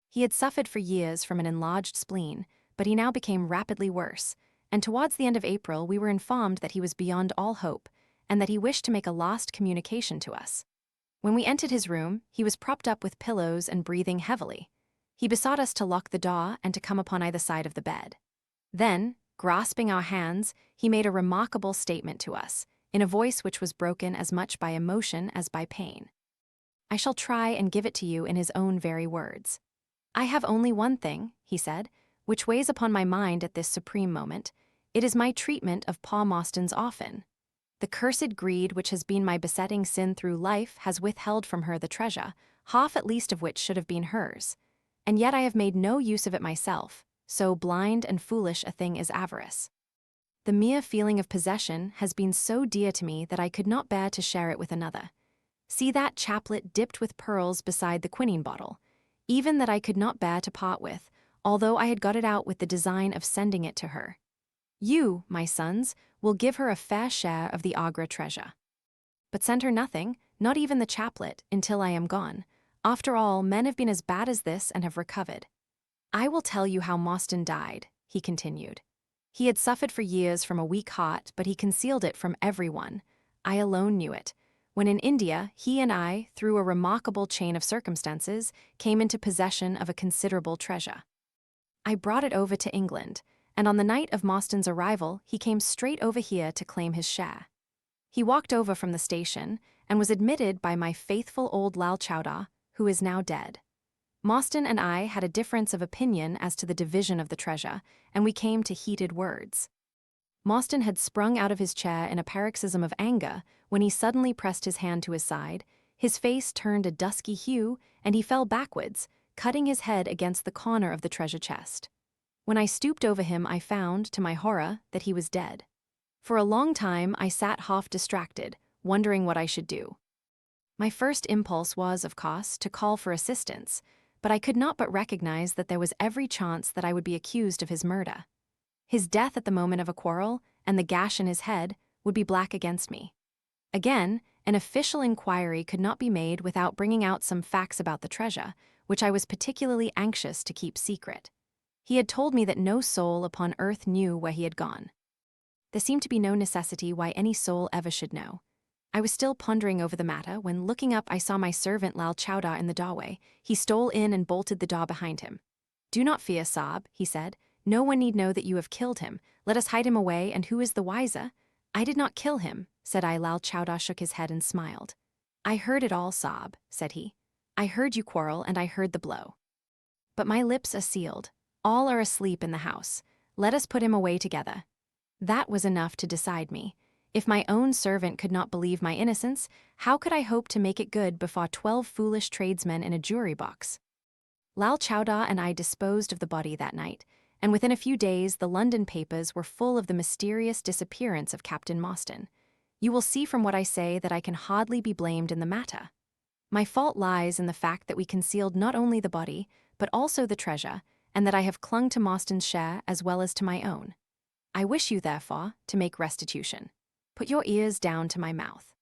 He had suffered for years from an enlarged spleen, but he now became rapidly worse, and towards the end of April we were informed that he was beyond all hope, and that he wished to make a last communication to us. When we entered his room, he was propped up with pillows and breathing heavily. He besought us to lock the door and to come upon either side of the bed. Then, grasping our hands, he made a remarkable statement to us, in a voice which was broken as much by emotion as by pain. I shall try and give it to you in his own very words. "I have only one thing," he said, "which weighs upon my mind at this supreme moment. It is my treatment of Paul Morstan's orphan. The cursed greed which has been my besetting sin through life has withheld from her the treasure, half at least of which should have been hers. And yet I have made no use of it myself, so blind and foolish a thing is avarice. The mere feeling of possession has been so dear to me that I could not bear to share it with another. See that chaplet dipped with pearls beside the quinine bottle, even that I could not bear to part with, although I had got it out with the design of sending it to her. You, my sons, will give her a fair share of the Agra treasure. But send her nothing, not even the chaplet, until I am gone. After all, men have been as bad as this and have recovered. I will tell you how Morstan died, he continued. He had suffered for years from a weak heart, but he concealed it from everyone. I alone knew it. When in India, he and I, through a remarkable chain of circumstances, came into possession of a considerable treasure. I brought it over to England, and on the night of Morstan's arrival, he came straight over here to claim his share. He walked over from the station and was admitted by my faithful old Lal Chowdhury, who is now dead. Morstan and I had a difference of opinion as to the division of the treasure, and we came to heated words. Morstan had sprung out of his chair in a paroxysm of anger when he suddenly pressed his hand to his side. His face turned a dusky hue, and he fell backwards, cutting his head against the corner of the treasure chest. When I stooped over him, I found, to my horror, that he was dead. For a long time, I sat half distracted, wondering what I should do. My first impulse was, of course, to call for assistance, but I could not but recognize that there was every chance that I would be accused of his murder. His death at the moment of a quarrel, and the gash in his head, would be black against me. Again, an official inquiry could not be made without bringing out some facts about the treasure, which I was particularly anxious to keep secret. He had told me that no soul upon earth knew where he had gone. There seemed to be no necessity why any soul ever should know. I was still pondering over the matter when, looking up, I saw my servant Lal Chowdhury in the doorway. He stole in and bolted the door behind him. "Do not fear, Saab," he said. "No one need know that you have killed him. Let us hide him away, and who is the wiser?" "I did not kill him," said I. Lal Chowdhury shook his head and smiled. "I heard it all, Saab," said he. "I heard you quarrel, and I heard the blow. But my lips are sealed. All are asleep in the house. Let us put him away together." That was enough to decide me. If my own servant could not believe my innocence, how could I hope to make it good before 12 foolish tradesmen in a jury box? Lal Chowdhury and I disposed of the body that night, and within a few days the London papers were full of the mysterious disappearance of Captain Morstan. You will see from what I say that I can hardly be blamed in the matter. My fault lies in the fact that we concealed not only the body, but also the treasure, and that I have clung to Morstan's share as well as to my own. I wish you, therefore, to make restitution. Put your ears down to my mouth.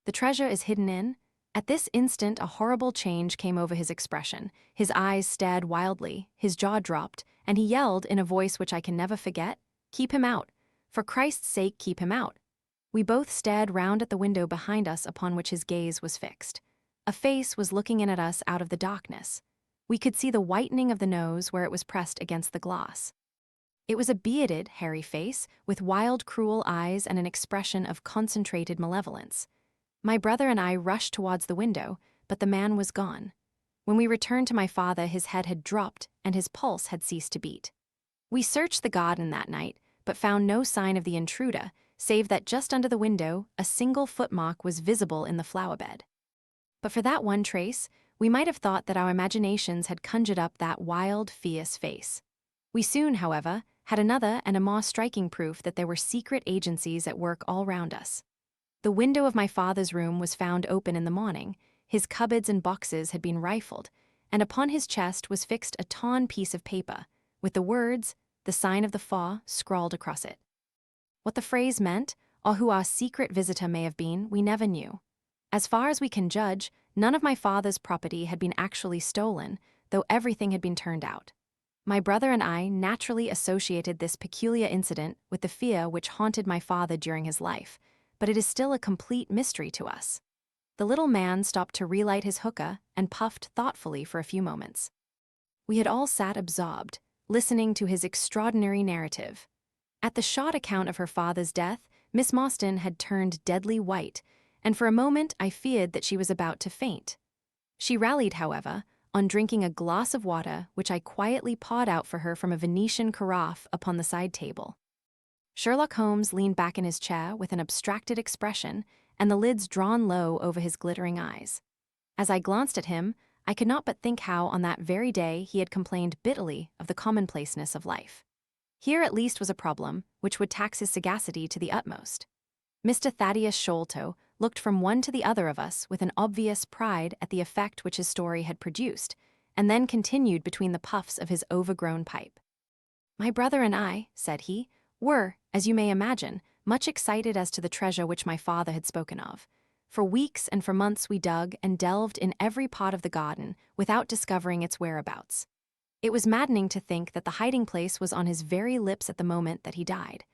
The treasure is hidden in. At this instant, a horrible change came over his expression. His eyes stared wildly, his jaw dropped, and he yelled in a voice which I can never forget, "Keep him out! For Christ's sake, keep him out!" We both stared round at the window behind us upon which his gaze was fixed. A face was looking in at us out of the darkness. We could see the whitening of the nose where it was pressed against the glass. It was a bearded, hairy face, with wild, cruel eyes and an expression of concentrated malevolence. My brother and I rushed towards the window, but the man was gone. When we returned to my father, his head had dropped and his pulse had ceased to beat. We searched the garden that night, but found no sign of the intruder, save that just under the window, a single footmark was visible in the flower bed. But for that one trace, we might have thought that our imaginations had conjured up that wild, fierce face. We soon, however, had another and a more striking proof that there were secret agencies at work all round us. The window of my father's room was found open in the morning, his cupboards and boxes had been rifled, and upon his chest was fixed a torn piece of paper, with the words, "The sign of the Faw," scrawled across it. What the phrase meant, or who our secret visitor may have been, we never knew. As far as we can judge, none of my father's property had been actually stolen, though everything had been turned out. My brother and I naturally associated this peculiar incident with the fear which haunted my father during his life, but it is still a complete mystery to us. The little man stopped to relight his hookah and puffed thoughtfully for a few moments. We had all sat absorbed, listening to his extraordinary narrative. At the short account of her father's death, Miss Morstan had turned deadly white, and for a moment I feared that she was about to faint. She rallied, however, on drinking a glass of water which I quietly poured out for her from a Venetian carafe upon the side table. Sherlock Holmes leaned back in his chair with an abstracted expression and the lids drawn low over his glittering eyes. As I glanced at him, I could not but think how on that very day he had complained bitterly of the commonplaceness of life. Here at least was a problem which would tax his sagacity to the utmost. Mr. Thaddeus Sholto looked from one to the other of us with an obvious pride at the effect which his story had produced, and then continued between the puffs of his overgrown pipe. "My brother and I," said he, "were, as you may imagine, much excited as to the treasure which my father had spoken of. For weeks and for months we dug and delved in every part of the garden without discovering its whereabouts. It was maddening to think that the hiding place was on his very lips at the moment that he died.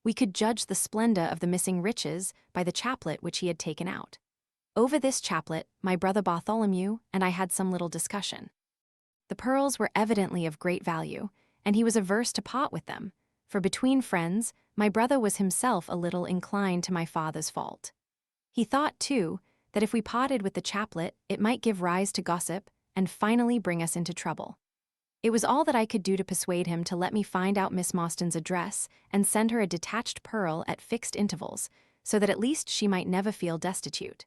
We could judge the splendor of the missing riches by the chaplet which he had taken out. Over this chaplet, my brother Bartholomew and I had some little discussion. The pearls were evidently of great value, and he was averse to part with them, for between friends, my brother was himself a little inclined to my father's fault. He thought, too, that if we parted with the chaplet, it might give rise to gossip and finally bring us into trouble. It was all that I could do to persuade him to let me find out Miss Morstan's address and send her a detached pearl at fixed intervals, so that at least she might never feel destitute."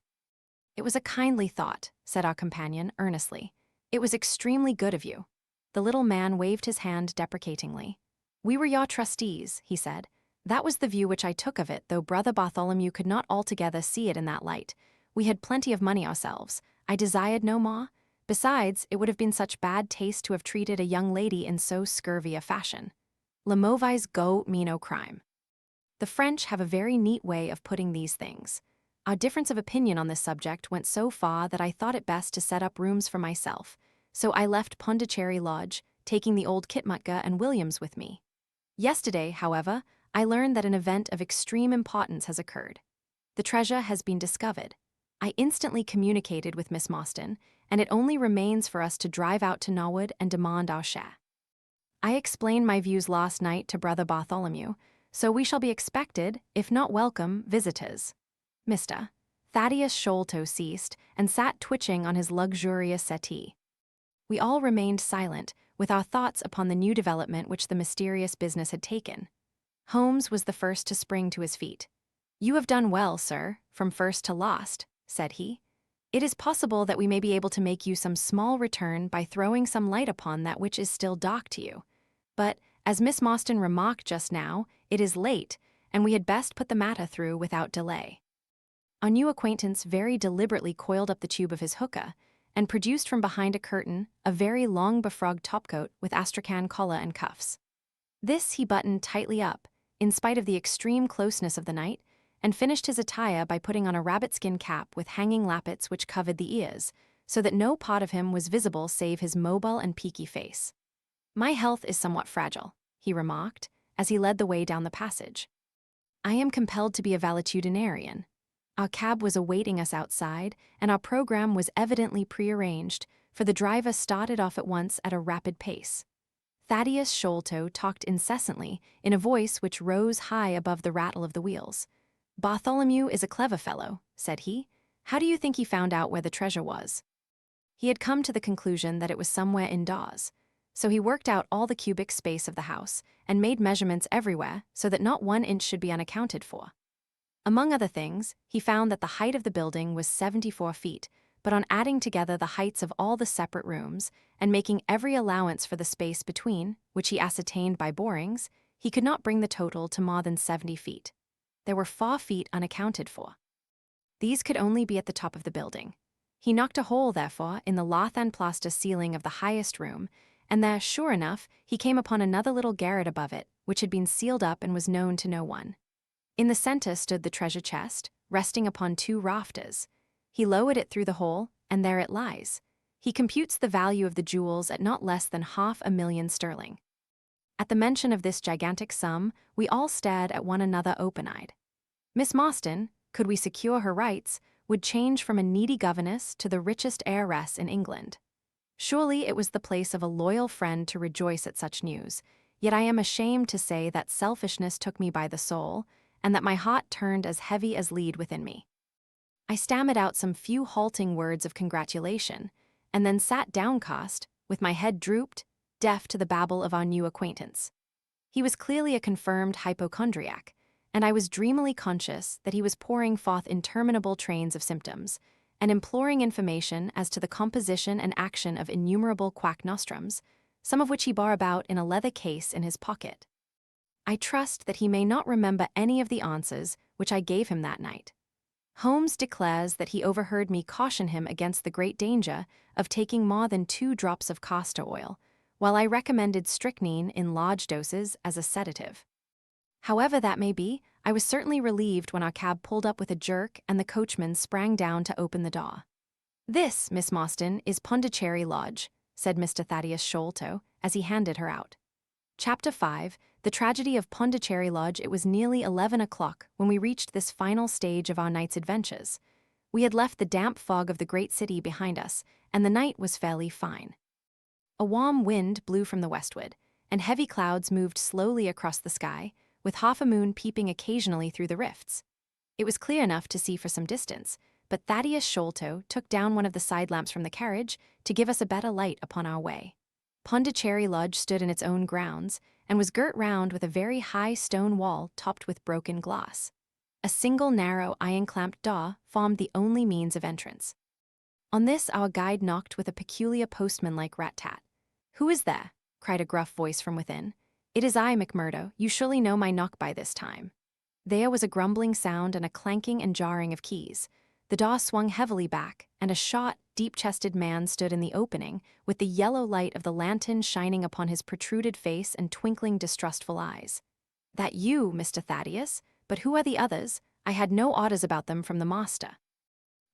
"It was a kindly thought," said our companion earnestly. "It was extremely good of you." The little man waved his hand deprecatingly. "We were your trustees," he said. "That was the view which I took of it, though brother Bartholomew could not altogether see it in that light. We had plenty of money ourselves. I desired no more. Besides, it would have been such bad taste to have treated a young lady in so scurvy a fashion. Le mauvais goût me no crime." The French have a very neat way of putting these things. Our difference of opinion on this subject went so far that I thought it best to set up rooms for myself, so I left Pondicherry Lodge, taking the old Kitmutka and Williams with me. Yesterday, however, I learned that an event of extreme importance has occurred. The treasure has been discovered. I instantly communicated with Miss Morstan, and it only remains for us to drive out to Norwood and demand our share. I explained my views last night to brother Bartholomew, so we shall be expected, if not welcome, visitors. Mr. Thaddeus Sholto ceased and sat twitching on his luxurious settee. We all remained silent, with our thoughts upon the new development which the mysterious business had taken. Holmes was the first to spring to his feet. "You have done well, sir, from first to last," said he. "It is possible that we may be able to make you some small return by throwing some light upon that which is still dark to you. But, as Miss Morstan remarked just now, it is late, and we had best put the matter through without delay." Our new acquaintance very deliberately coiled up the tube of his hookah, and produced from behind a curtain a very long befrogged topcoat with astrakhan collar and cuffs. This he buttoned tightly up, in spite of the extreme closeness of the night, and finished his attire by putting on a rabbit-skin cap with hanging lappets which covered the ears, so that no part of him was visible save his mobile and peaky face. "My health is somewhat fragile," he remarked, as he led the way down the passage. "I am compelled to be a valetudinarian." Our cab was awaiting us outside, and our program was evidently prearranged, for the driver started off at once at a rapid pace. Thaddeus Sholto talked incessantly, in a voice which rose high above the rattle of the wheels. "Bartholomew is a clever fellow," said he. "How do you think he found out where the treasure was?" He had come to the conclusion that it was somewhere in Dawes, so he worked out all the cubic space of the house and made measurements everywhere so that not 1 inch should be unaccounted for. Among other things, he found that the height of the building was 74 feet, but on adding together the heights of all the separate rooms and making every allowance for the space between, which he ascertained by borings, he could not bring the total to more than 70 feet. There were 4 feet unaccounted for. These could only be at the top of the building. He knocked a hole, therefore, in the lath and plaster ceiling of the highest room, and there, sure enough, he came upon another little garret above it, which had been sealed up and was known to no one. In the center stood the treasure chest, resting upon 2 rafters. He lowered it through the hole, and there it lies. He computes the value of the jewels at not less than £500,000 sterling. At the mention of this gigantic sum, we all stared at one another open-eyed. Miss Morstan, could we secure her rights, would change from a needy governess to the richest heiress in England. Surely it was the place of a loyal friend to rejoice at such news, yet I am ashamed to say that selfishness took me by the soul, and that my heart turned as heavy as lead within me. I stammered out some few halting words of congratulation, and then sat downcast, with my head drooped, deaf to the babble of our new acquaintance. He was clearly a confirmed hypochondriac, and I was dreamily conscious that he was pouring forth interminable trains of symptoms, and imploring information as to the composition and action of innumerable quack nostrums, some of which he bore about in a leather case in his pocket. I trust that he may not remember any of the answers which I gave him that night. Holmes declares that he overheard me caution him against the great danger of taking more than 2 drops of castor oil, while I recommended strychnine in large doses as a sedative. However that may be, I was certainly relieved when our cab pulled up with a jerk and the coachman sprang down to open the door. "This, Miss Morstan, is Pondicherry Lodge," said Mr. Thaddeus Sholto as he handed her out. Chapter 5, The Tragedy of Pondicherry Lodge. It was nearly 11 o'clock when we reached this final stage of our night's adventures. We had left the damp fog of the great city behind us, and the night was fairly fine. A warm wind blew from the westward, and heavy clouds moved slowly across the sky, with half a moon peeping occasionally through the rifts. It was clear enough to see for some distance, but Thaddeus Sholto took down one of the side lamps from the carriage to give us a better light upon our way. Pondicherry Lodge stood in its own grounds and was girt round with a very high stone wall topped with broken glass. A single narrow iron-clamped door formed the only means of entrance. On this our guide knocked with a peculiar postman-like rat-tat. "Who is there?" cried a gruff voice from within. "It is I, McMurdo. You surely know my knock by this time." There was a grumbling sound and a clanking and jarring of keys. The door swung heavily back, and a short, deep-chested man stood in the opening, with the yellow light of the lantern shining upon his protruded face and twinkling distrustful eyes. "That you, Mr. Thaddeus? But who are the others? I had no orders about them from the master."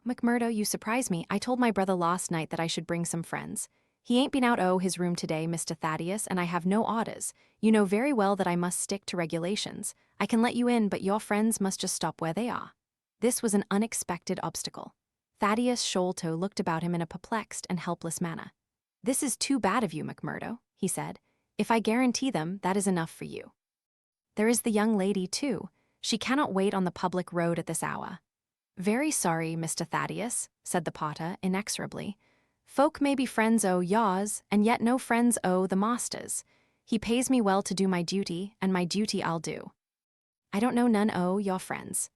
"McMurdo, you surprise me. I told my brother last night that I should bring some friends. He ain't been out his room today, Mr. Thaddeus, and I have no orders. You know very well that I must stick to regulations. I can let you in, but your friends must just stop where they are." This was an unexpected obstacle. Thaddeus Sholto looked about him in a perplexed and helpless manner. "This is too bad of you, McMurdo," he said. "If I guarantee them, that is enough for you. There is the young lady, too. She cannot wait on the public road at this hour." "Very sorry, Mr. Thaddeus," said the potter inexorably. "Folk may be friends yours, and yet no friends the master's. He pays me well to do my duty, and my duty I'll do." "I don't know none your friends."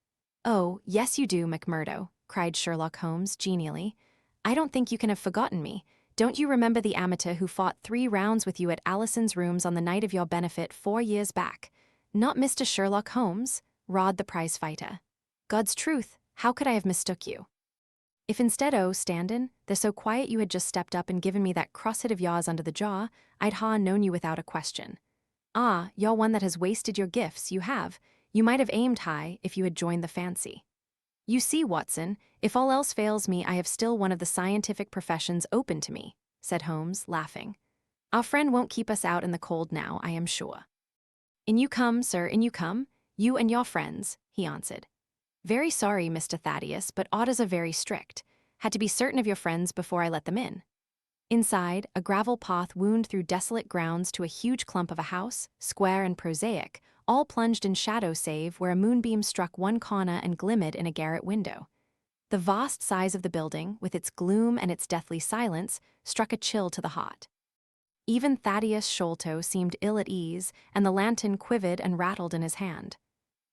"Oh, yes you do, McMurdo," cried Sherlock Holmes genially. "I don't think you can have forgotten me. Don't you remember the amateur who fought 3 rounds with you at Allison's rooms on the night of your benefit 4 years back? Not Mr. Sherlock Holmes?" roared the prize fighter. "God's truth, how could I have mistook you? If instead standin' there so quiet you had just stepped up and given me that cross-hit of yours under the jaw, I'd known you without a question. Ah, you're one that has wasted your gifts, you have. You might have aimed high if you had joined the fancy. You see, Watson, if all else fails me, I have still one of the scientific professions open to me," said Holmes, laughing. "Our friend won't keep us out in the cold now, I am sure." "In you come, sir, in you come, you and your friends," he answered. "Very sorry, Mr. Thaddeus, but orders are very strict. Had to be certain of your friends before I let them in." Inside, a gravel path wound through desolate grounds to a huge clump of a house, square and prosaic, all plunged in shadow save where a moonbeam struck one corner and glimmered in a garret window. The vast size of the building, with its gloom and its deathly silence, struck a chill to the heart. Even Thaddeus Sholto seemed ill at ease, and the lantern quivered and rattled in his hand.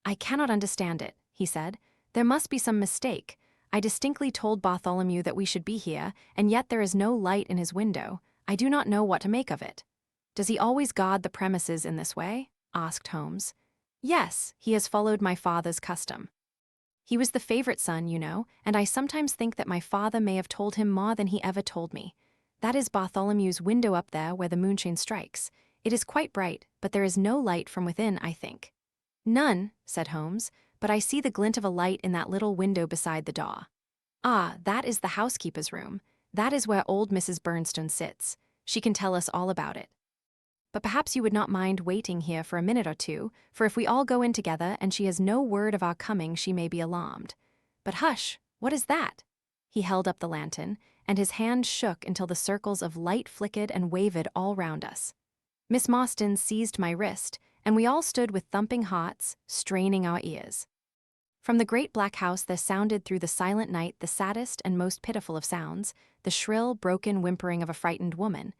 "I cannot understand it," he said. "There must be some mistake. I distinctly told Bartholomew that we should be here, and yet there is no light in his window. I do not know what to make of it." "Does he always guard the premises in this way?" asked Holmes. "Yes, he has followed my father's custom. He was the favorite son, you know, and I sometimes think that my father may have told him more than he ever told me. That is Bartholomew's window up there where the moonshine strikes. It is quite bright, but there is no light from within, I think." "None," said Holmes, "but I see the glint of a light in that little window beside the door." "Ah, that is the housekeeper's room. That is where old Mrs. Bernstone sits. She can tell us all about it. But perhaps you would not mind waiting here for a minute or two, for if we all go in together and she has no word of our coming, she may be alarmed. But hush, what is that?" He held up the lantern, and his hand shook until the circles of light flickered and wavered all round us. Miss Morstan seized my wrist, and we all stood with thumping hearts, straining our ears. From the great black house there sounded through the silent night the saddest and most pitiful of sounds, the shrill, broken whimpering of a frightened woman.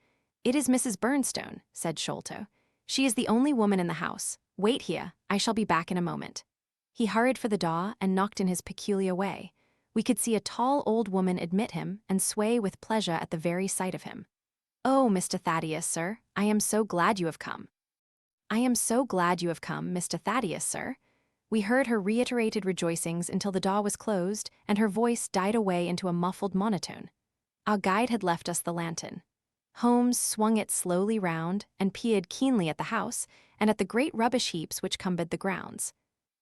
"It is Mrs. Bernstone," said Sholto. "She is the only woman in the house. Wait here, I shall be back in a moment." He hurried for the door and knocked in his peculiar way. We could see a tall old woman admit him and sway with pleasure at the very sight of him. "Oh, Mr. Thaddeus, sir, I am so glad you have come." "I am so glad you have come, Mr. Thaddeus, sir. We heard her reiterated rejoicings until the door was closed and her voice died away into a muffled monotone. Our guide had left us the lantern. Holmes swung it slowly round and peered keenly at the house and at the great rubbish heaps which cumbered the grounds.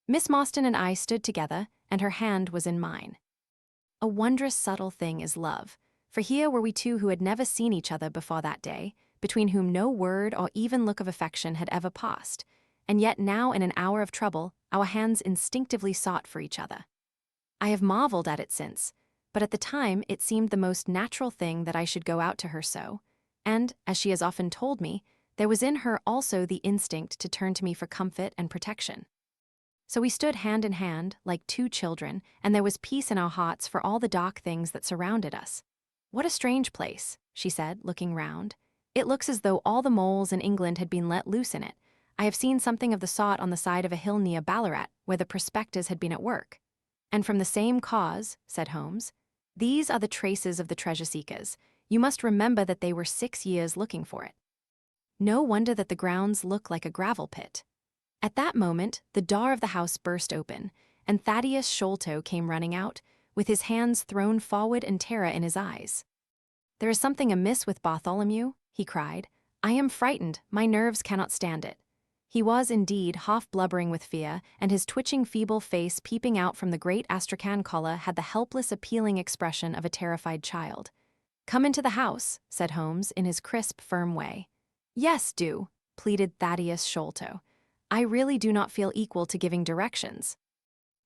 Miss Morstan and I stood together, and her hand was in mine. A wondrous subtle thing is love, for here were we two who had never seen each other before that day, between whom no word or even look of affection had ever passed, and yet now in an hour of trouble, our hands instinctively sought for each other. I have marveled at it since, but at the time it seemed the most natural thing that I should go out to her so, and, as she has often told me, there was in her also the instinct to turn to me for comfort and protection. So we stood hand in hand, like two children, and there was peace in our hearts for all the dark things that surrounded us. "What a strange place," she said, looking round. "It looks as though all the moles in England had been let loose in it. I have seen something of the sort on the side of a hill near Ballarat, where the prospectors had been at work." "And from the same cause," said Holmes. "These are the traces of the treasure-seekers. You must remember that they were 6 years looking for it. No wonder that the grounds look like a gravel pit." At that moment, the door of the house burst open, and Thaddeus Sholto came running out, with his hands thrown forward and terror in his eyes. "There is something amiss with Bartholomew," he cried. "I am frightened, my nerves cannot stand it." He was, indeed, half blubbering with fear, and his twitching feeble face peeping out from the great astrakhan collar had the helpless appealing expression of a terrified child. "Come into the house," said Holmes in his crisp, firm way. "Yes, do," pleaded Thaddeus Sholto. "I really do not feel equal to giving directions."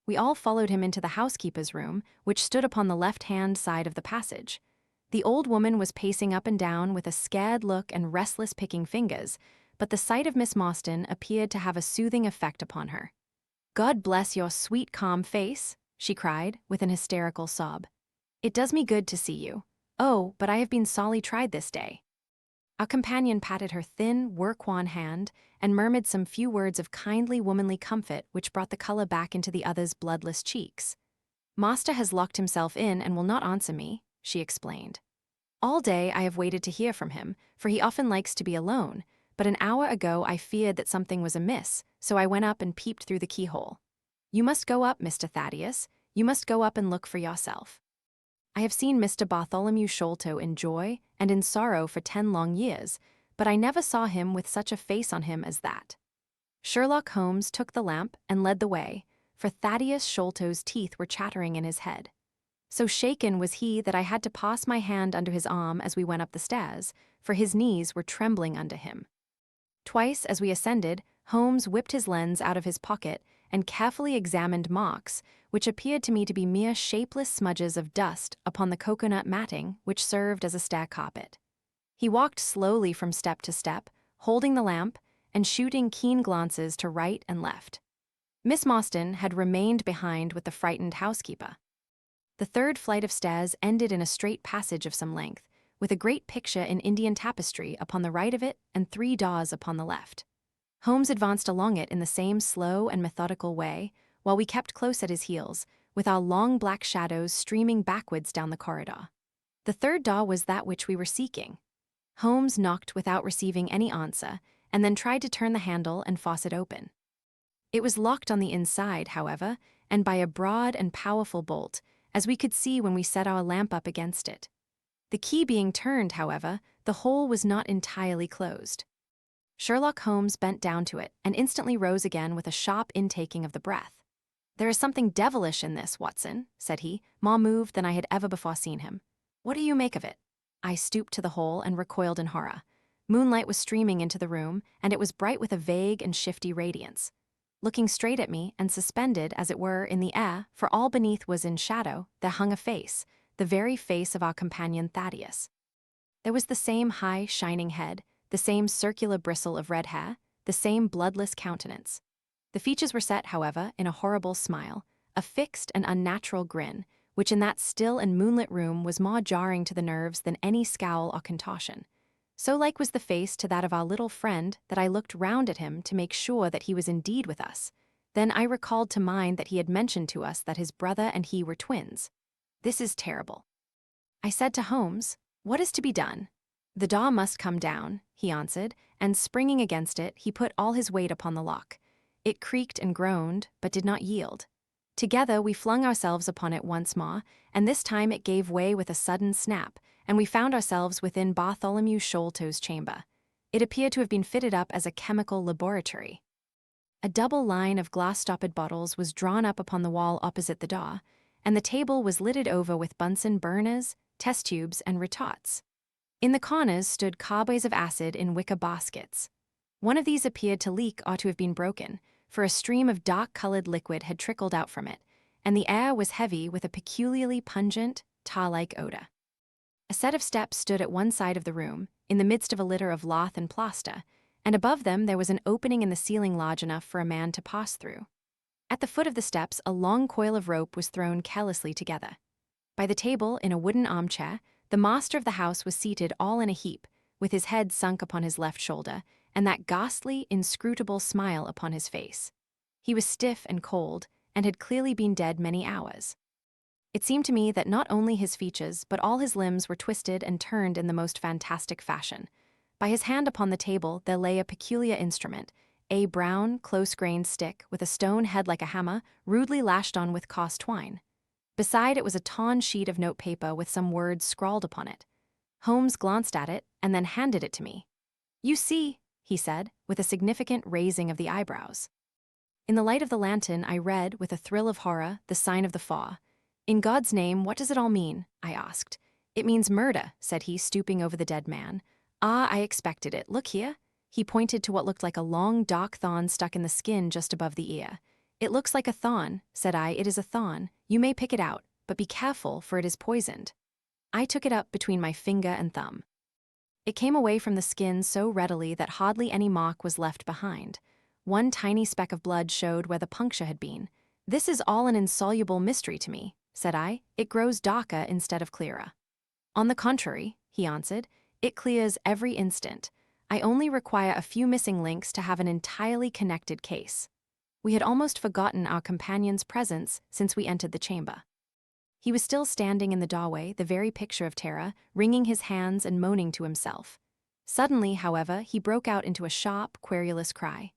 We all followed him into the housekeeper's room, which stood upon the left-hand side of the passage. The old woman was pacing up and down with a scared look and restless picking fingers, but the sight of Miss Morstan appeared to have a soothing effect upon her. "God bless your sweet, calm face," she cried, with an hysterical sob. "It does me good to see you. Oh, but I have been sorely tried this day." Our companion patted her thin, work-worn hand and murmured some few words of kindly, womanly comfort which brought the color back into the other's bloodless cheeks. "Master has locked himself in and will not answer me," she explained. "All day I have waited to hear from him, for he often likes to be alone, but an hour ago I feared that something was amiss, so I went up and peeped through the keyhole. You must go up, Mr. Thaddeus. You must go up and look for yourself. I have seen Mr. Bartholomew Sholto in joy and in sorrow for 10 long years, but I never saw him with such a face on him as that." Sherlock Holmes took the lamp and led the way, for Thaddeus Sholto's teeth were chattering in his head. So shaken was he that I had to pass my hand under his arm as we went up the stairs, for his knees were trembling under him. Twice as we ascended, Holmes whipped his lens out of his pocket and carefully examined marks, which appeared to me to be mere shapeless smudges of dust upon the coconut matting which served as a stair carpet. He walked slowly from step to step, holding the lamp and shooting keen glances to right and left. Miss Morstan had remained behind with the frightened housekeeper. The third flight of stairs ended in a straight passage of some length, with a great picture in Indian tapestry upon the right of it and 3 doors upon the left. Holmes advanced along it in the same slow and methodical way, while we kept close at his heels, with our long black shadows streaming backwards down the corridor. The third door was that which we were seeking. Holmes knocked without receiving any answer, and then tried to turn the handle and force it open. It was locked on the inside, however, and by a broad and powerful bolt, as we could see when we set our lamp up against it. The key being turned, however, the hole was not entirely closed. Sherlock Holmes bent down to it and instantly rose again with a sharp intaking of the breath. "There is something devilish in this, Watson," said he, more moved than I had ever before seen him. "What do you make of it?" I stooped to the hole and recoiled in horror. Moonlight was streaming into the room, and it was bright with a vague and shifty radiance. Looking straight at me, and suspended, as it were, in the air, for all beneath was in shadow, there hung a face, the very face of our companion Thaddeus. There was the same high, shining head, the same circular bristle of red hair, the same bloodless countenance. The features were set, however, in a horrible smile, a fixed and unnatural grin, which in that still and moonlit room was more jarring to the nerves than any scowl or contortion. So like was the face to that of our little friend that I looked round at him to make sure that he was indeed with us. Then I recalled to mind that he had mentioned to us that his brother and he were twins. "This is terrible." I said to Holmes, "What is to be done?" "The door must come down," he answered, and springing against it, he put all his weight upon the lock. It creaked and groaned, but did not yield. Together we flung ourselves upon it once more, and this time it gave way with a sudden snap, and we found ourselves within Bartholomew Sholto's chamber. It appeared to have been fitted up as a chemical laboratory. A double line of glass-stoppered bottles was drawn up upon the wall opposite the door, and the table was littered over with Bunsen burners, test tubes, and retorts. In the corners stood carboys of acid in wicker baskets. One of these appeared to leak or to have been broken, for a stream of dark-colored liquid had trickled out from it, and the air was heavy with a peculiarly pungent, tar-like odor. A set of steps stood at one side of the room, in the midst of a litter of lath and plaster, and above them there was an opening in the ceiling large enough for a man to pass through. At the foot of the steps, a long coil of rope was thrown carelessly together. By the table, in a wooden armchair, the master of the house was seated all in a heap, with his head sunk upon his left shoulder, and that ghastly, inscrutable smile upon his face. He was stiff and cold, and had clearly been dead many hours. It seemed to me that not only his features, but all his limbs were twisted and turned in the most fantastic fashion. By his hand upon the table there lay a peculiar instrument, a brown, close-grained stick with a stone head like a hammer, rudely lashed on with coarse twine. Beside it was a torn sheet of notepaper with some words scrawled upon it. Holmes glanced at it and then handed it to me. "You see," he said, with a significant raising of the eyebrows. In the light of the lantern I read, with a thrill of horror, the sign of the Faw. "In God's name, what does it all mean?" I asked. "It means murder," said he, stooping over the dead man. "Ah, I expected it. Look here." He pointed to what looked like a long, dark thorn stuck in the skin just above the ear. "It looks like a thorn," said I. "It is a thorn. You may pick it out, but be careful, for it is poisoned." I took it up between my finger and thumb. It came away from the skin so readily that hardly any mark was left behind. One tiny speck of blood showed where the puncture had been. "This is all an insoluble mystery to me," said I. "It grows darker instead of clearer." "On the contrary," he answered, "it clears every instant. I only require a few missing links to have an entirely connected case." We had almost forgotten our companion's presence since we entered the chamber. He was still standing in the doorway, the very picture of terror, wringing his hands and moaning to himself. Suddenly, however, he broke out into a sharp, querulous cry.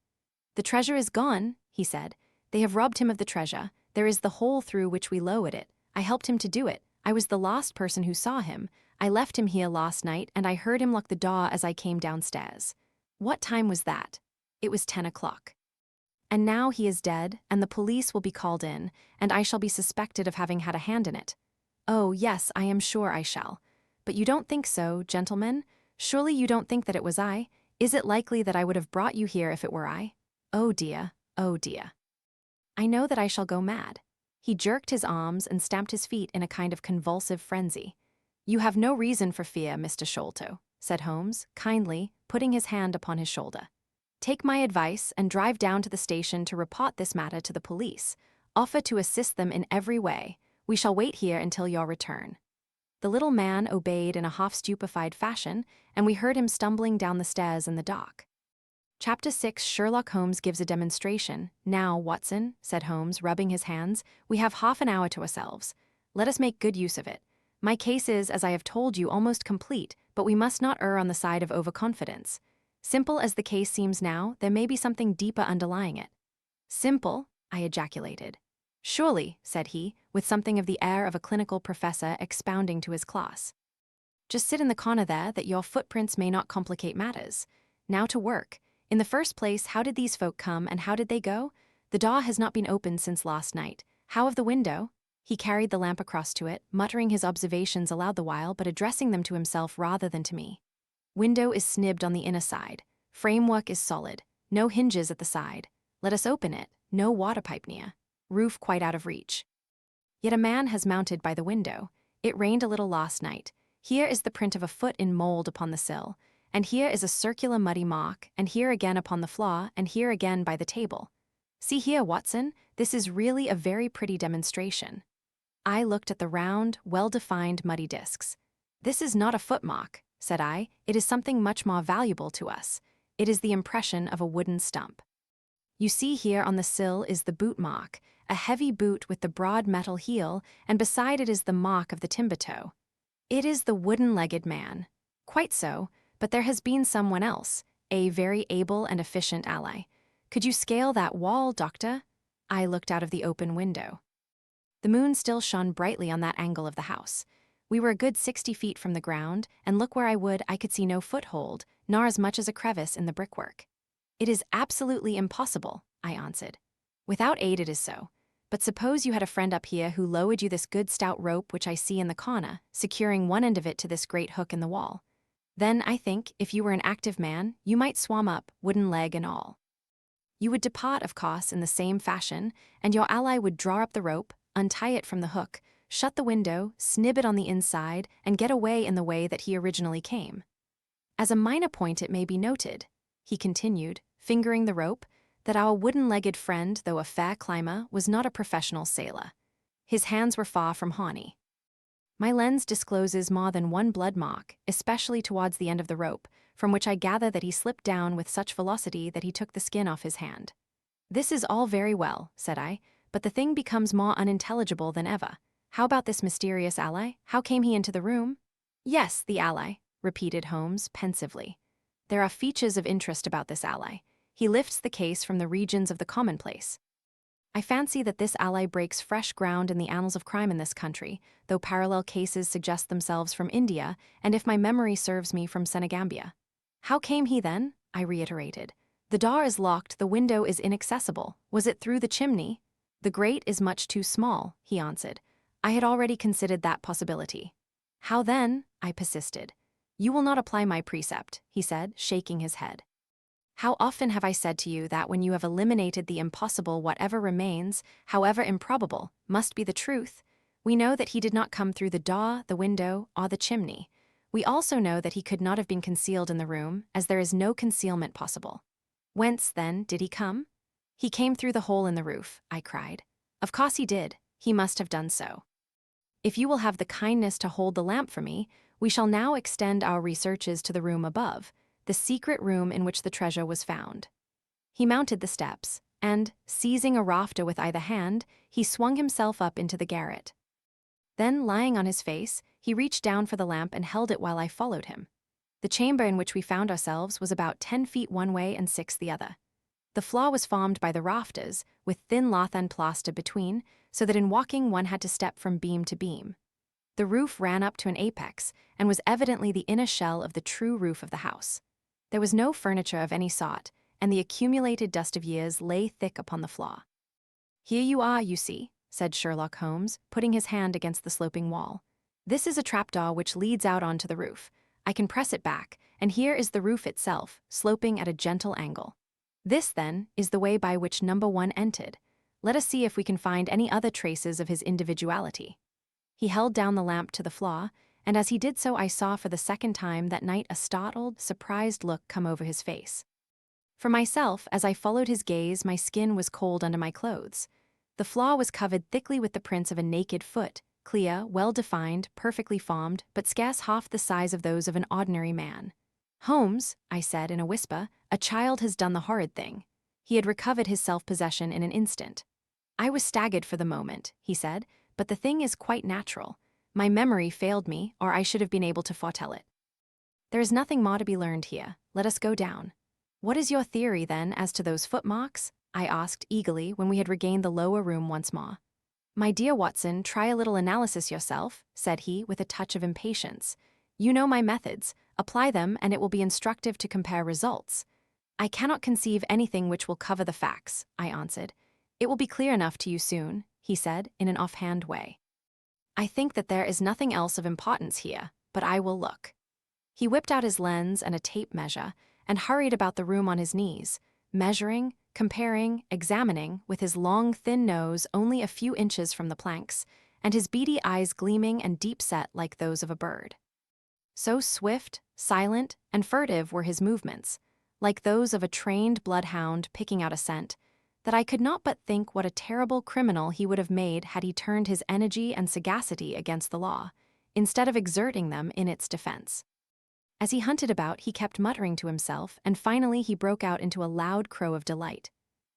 "The treasure is gone," he said. "They have robbed him of the treasure. There is the hole through which we lowered it. I helped him to do it. I was the last person who saw him. I left him here last night, and I heard him lock the door as I came downstairs." "What time was that?" "It was 10 o'clock. And now he is dead, and the police will be called in, and I shall be suspected of having had a hand in it." "Oh, yes, I am sure I shall. But you don't think so, gentlemen? Surely you don't think that it was I? Is it likely that I would have brought you here if it were I? Oh dear, oh dear. I know that I shall go mad." He jerked his arms and stamped his feet in a kind of convulsive frenzy. "You have no reason for fear, Mr. Sholto," said Holmes, kindly, putting his hand upon his shoulder. "Take my advice and drive down to the station to report this matter to the police. Offer to assist them in every way. We shall wait here until your return." The little man obeyed in a half-stupefied fashion, and we heard him stumbling down the stairs in the dark. Chapter 6. Sherlock Holmes gives a demonstration. "Now, Watson," said Holmes, rubbing his hands, "we have half an hour to ourselves. Let us make good use of it. My case is, as I have told you, almost complete, but we must not err on the side of overconfidence. Simple as the case seems now, there may be something deeper underlying it." "Simple?" I ejaculated. "Surely," said he, with something of the air of a clinical professor expounding to his class. "Just sit in the corner there, that your footprints may not complicate matters. Now to work. In the first place, how did these folk come, and how did they go? The door has not been opened since last night. How of the window?" He carried the lamp across to it, muttering his observations aloud the while, but addressing them to himself rather than to me. "Window is snibbed on the inner side. Framework is solid. No hinges at the side. Let us open it. No water pipe near. Roof quite out of reach. Yet a man has mounted by the window. It rained a little last night. Here is the print of a foot in mold upon the sill, and here is a circular muddy mark, and here again upon the floor, and here again by the table. See here, Watson, this is really a very pretty demonstration." I looked at the round, well-defined muddy discs. "This is not a footmark," said I. "It is something much more valuable to us. It is the impression of a wooden stump. You see here on the sill is the boot mark, a heavy boot with the broad metal heel, and beside it is the mark of the timber toe. It is the wooden-legged man. Quite so, but there has been someone else, a very able and efficient ally. Could you scale that wall, Doctor? I looked out of the open window. The moon still shone brightly on that angle of the house. We were a good 60 feet from the ground, and look where I would, I could see no foothold, nor as much as a crevice in the brickwork. It is absolutely impossible, I answered. Without aid it is so. But suppose you had a friend up here who lowered you this good stout rope which I see in the corner, securing one end of it to this great hook in the wall. Then, I think, if you were an active man, you might swam up, wooden leg and all. You would depart, of course, in the same fashion, and your ally would draw up the rope, untie it from the hook, shut the window, snib it on the inside, and get away in the way that he originally came. As a minor point it may be noted, he continued, fingering the rope, that our wooden-legged friend, though a fair climber, was not a professional sailor. His hands were far from horny. My lens discloses more than one blood mark, especially towards the end of the rope, from which I gather that he slipped down with such velocity that he took the skin off his hand. This is all very well, said I, but the thing becomes more unintelligible than ever. How about this mysterious ally? How came he into the room? Yes, the ally, repeated Holmes pensively. There are features of interest about this ally. He lifts the case from the regions of the commonplace. I fancy that this ally breaks fresh ground in the annals of crime in this country, though parallel cases suggest themselves from India, and if my memory serves me, from Senegambia. How came he then? I reiterated. The door is locked, the window is inaccessible. Was it through the chimney? The grate is much too small, he answered. I had already considered that possibility. How then? I persisted. You will not apply my precept, he said, shaking his head. How often have I said to you that when you have eliminated the impossible, whatever remains, however improbable, must be the truth? We know that he did not come through the door, the window, or the chimney. We also know that he could not have been concealed in the room, as there is no concealment possible. Whence, then, did he come? He came through the hole in the roof, I cried. Of course he did. He must have done so. If you will have the kindness to hold the lamp for me, we shall now extend our researches to the room above, the secret room in which the treasure was found. He mounted the steps, and, seizing a rafter with either hand, he swung himself up into the garret. Then, lying on his face, he reached down for the lamp and held it while I followed him. The chamber in which we found ourselves was about 10 feet one way and 6 the other. The floor was formed by the rafters, with thin lath and plaster between, so that in walking one had to step from beam to beam. The roof ran up to an apex, and was evidently the inner shell of the true roof of the house. There was no furniture of any sort, and the accumulated dust of years lay thick upon the floor. Here you are, you see, said Sherlock Holmes, putting his hand against the sloping wall. This is a trapdoor which leads out onto the roof. I can press it back, and here is the roof itself, sloping at a gentle angle. This, then, is the way by which number 1 entered. Let us see if we can find any other traces of his individuality. He held down the lamp to the floor, and as he did so I saw for the second time that night a startled, surprised look come over his face. For myself, as I followed his gaze, my skin was cold under my clothes. The floor was covered thickly with the prints of a naked foot, clear, well-defined, perfectly formed, but scarce half the size of those of an ordinary man. Holmes, I said in a whisper, a child has done the horrid thing. He had recovered his self-possession in an instant. I was staggered for the moment, he said, but the thing is quite natural. My memory failed me, or I should have been able to foretell it. There is nothing more to be learned here. Let us go down. What is your theory, then, as to those footmarks? I asked eagerly when we had regained the lower room once more. My dear Watson, try a little analysis yourself, said he with a touch of impatience. You know my methods. Apply them, and it will be instructive to compare results. I cannot conceive anything which will cover the facts, I answered. It will be clear enough to you soon, he said in an offhand way. I think that there is nothing else of importance here, but I will look. He whipped out his lens and a tape measure and hurried about the room on his knees, measuring, comparing, examining, with his long, thin nose only a few inches from the planks, and his beady eyes gleaming and deep-set like those of a bird. So swift, silent, and furtive were his movements, like those of a trained bloodhound picking out a scent, that I could not but think what a terrible criminal he would have made had he turned his energy and sagacity against the law, instead of exerting them in its defense. As he hunted about, he kept muttering to himself, and finally he broke out into a loud crow of delight.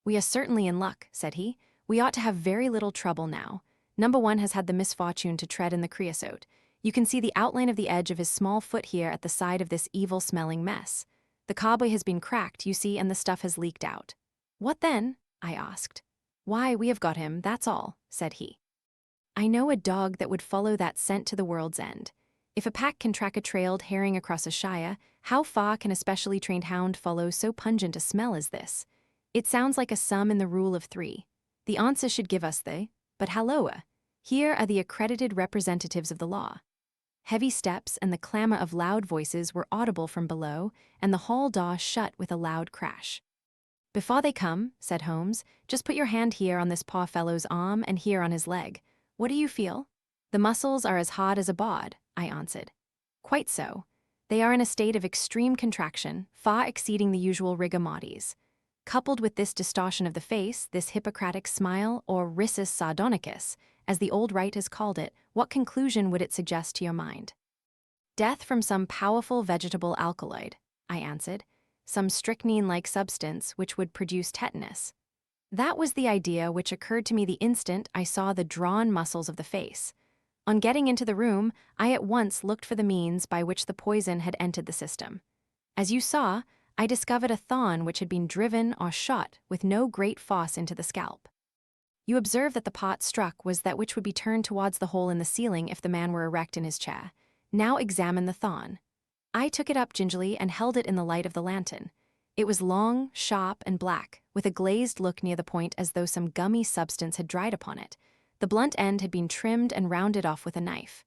We are certainly in luck, said he. We ought to have very little trouble now. Number 1 has had the misfortune to tread in the creosote. You can see the outline of the edge of his small foot here at the side of this evil-smelling mess. The cobway has been cracked, you see, and the stuff has leaked out. "What then?" I asked. "Why, we have got him, that's all," said he. "I know a dog that would follow that scent to the world's end. If a pack can track a trailed herring across a shire, how far can a specially trained hound follow so pungent a smell as this? It sounds like a sum in the rule of 3. The answer should give us but halloa! Here are the accredited representatives of the law." Heavy steps and the clamor of loud voices were audible from below, and the hall door shut with a loud crash. "Before they come," said Holmes, "just put your hand here on this poor fellow's arm and here on his leg. What do you feel?" "The muscles are as hard as a board," I answered. "Quite so. They are in a state of extreme contraction, far exceeding the usual rigor mortis. Coupled with this distortion of the face, this Hippocratic smile, or risus sardonicus, as the old writers called it, what conclusion would it suggest to your mind?" "Death from some powerful vegetable alkaloid," I answered, "some strychnine-like substance which would produce tetanus." That was the idea which occurred to me the instant I saw the drawn muscles of the face. On getting into the room, I at once looked for the means by which the poison had entered the system. As you saw, I discovered a thorn which had been driven or shot with no great force into the scalp. You observe that the part struck was that which would be turned towards the hole in the ceiling if the man were erect in his chair. Now examine the thorn. I took it up gingerly and held it in the light of the lantern. It was long, sharp, and black, with a glazed look near the point as though some gummy substance had dried upon it. The blunt end had been trimmed and rounded off with a knife.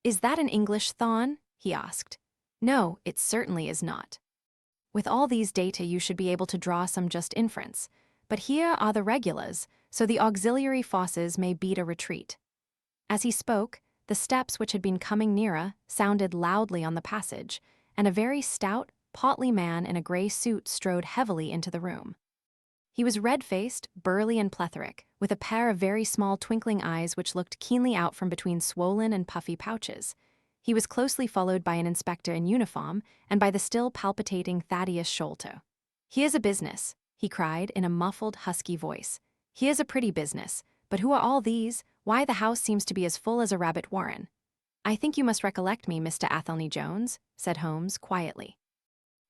"Is that an English thorn?" he asked. "No, it certainly is not." With all these data you should be able to draw some just inference. But here are the regulars, so the auxiliary forces may beat a retreat. As he spoke, the steps which had been coming nearer sounded loudly on the passage, and a very stout, portly man in a grey suit strode heavily into the room. He was red-faced, burly and plethoric, with a pair of very small twinkling eyes which looked keenly out from between swollen and puffy pouches. He was closely followed by an inspector in uniform and by the still palpitating Thaddeus Sholto. "Here's a business," he cried in a muffled, husky voice. "Here's a pretty business, but who are all these? Why, the house seems to be as full as a rabbit warren." "I think you must recollect me, Mr. Athelney Jones," said Holmes quietly.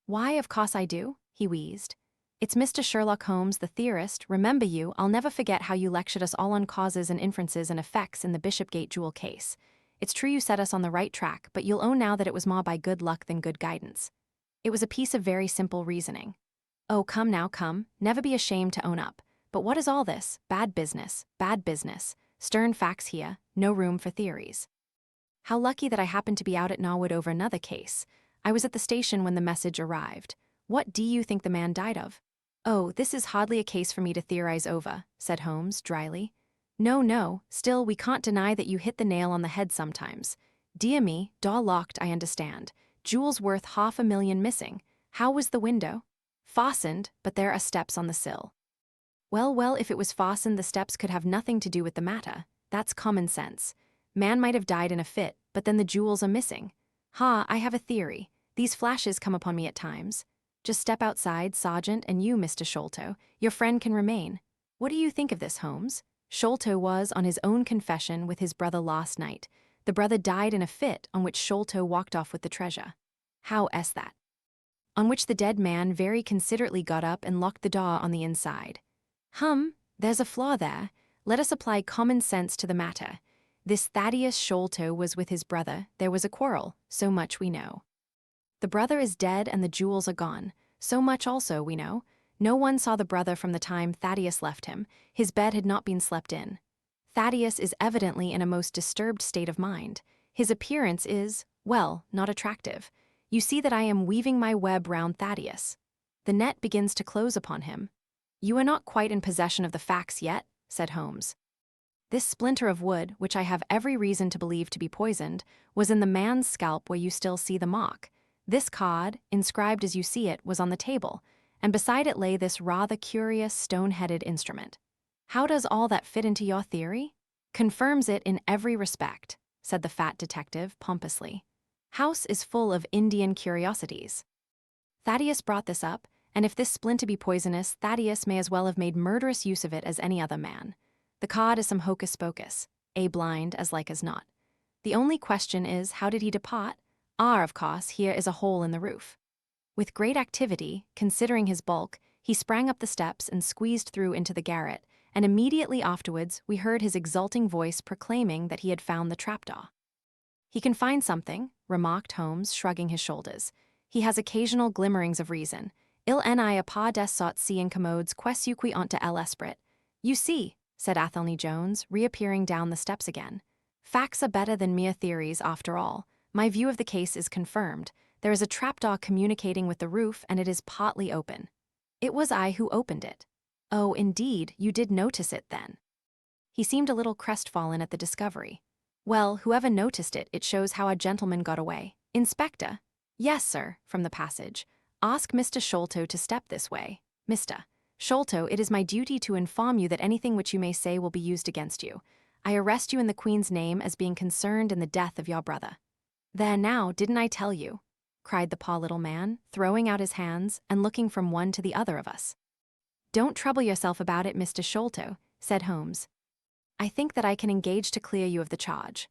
"Why, of course I do," he wheezed. "It's Mr. Sherlock Holmes, the theorist. Remember you, I'll never forget how you lectured us all on causes and inferences and effects in the Bishopgate jewel case. It's true you set us on the right track, but you'll own now that it was more by good luck than good guidance. It was a piece of very simple reasoning." "Oh, come now, come. Never be ashamed to own up. But what is all this? Bad business, bad business. Stern facts here, no room for theories." "How lucky that I happened to be out at Norwood over another case. I was at the station when the message arrived. What do you think the man died of?" "Oh, this is hardly a case for me to theorize over," said Holmes dryly. No, still we can't deny that you hit the nail on the head sometimes. Dear me, door locked, I understand. Jewels worth $500,000 missing. How was the window?" "Fastened, but there are steps on the sill." Well, if it was fastened, the steps could have nothing to do with the matter. That's common sense. Man might have died in a fit, but then the jewels are missing. I have a theory. These flashes come upon me at times. Just step outside, Sergeant, and you, Mr. Sholto, your friend can remain. What do you think of this, Holmes? Sholto was, on his own confession, with his brother last night. The brother died in a fit, on which Sholto walked off with the treasure. How is that? On which the dead man very considerately got up and locked the door on the inside. There's a flaw there. Let us apply common sense to the matter. This Thaddeus Sholto was with his brother. There was a quarrel. So much we know. The brother is dead and the jewels are gone. So much also we know. No one saw the brother from the time Thaddeus left him. His bed had not been slept in. Thaddeus is evidently in a most disturbed state of mind. His appearance is, well, not attractive. You see that I am weaving my web round Thaddeus. The net begins to close upon him. "You are not quite in possession of the facts yet," said Holmes. "This splinter of wood, which I have every reason to believe to be poisoned, was in the man's scalp where you still see the mark. This card, inscribed as you see it, was on the table, and beside it lay this rather curious stone-headed instrument. How does all that fit into your theory?" "Confirms it in every respect," said the fat detective pompously. "House is full of Indian curiosities. Thaddeus brought this up, and if this splinter be poisonous, Thaddeus may as well have made murderous use of it as any other man. The card is some hocus-pocus, blind as like as not. The only question is, how did he depart? Of course, here is a hole in the roof. With great activity, considering his bulk, He sprang up the steps and squeezed through into the garret, and immediately afterwards we heard his exulting voice proclaiming that he had found the trapdoor. "He can find something," remarked Holmes, shrugging his shoulders. "He has occasional glimmerings of reason. Il ni a pas des sorts si incommodes quesu qui ont de l'esprit." "You see," said Athelney Jones, reappearing down the steps again. "Facts are better than mere theories, after all. My view of the case is confirmed. There is a trapdoor communicating with the roof, and it is partly open. It was I who opened it." "Oh, indeed, you did notice it, then?" He seemed a little crestfallen at the discovery. "Well, whoever noticed it, it shows how our gentleman got away. Inspector?" "Yes, sir," from the passage. "Ask Mr. Sholto to step this way. Mr. Sholto, it is my duty to inform you that anything which you may say will be used against you. I arrest you in the Queen's name as being concerned in the death of your brother." "There now, didn't I tell you?" cried the poor little man, throwing out his hands and looking from one to the other of us. "Don't trouble yourself about it, Mr. Sholto," said Holmes. "I think that I can engage to clear you of the charge."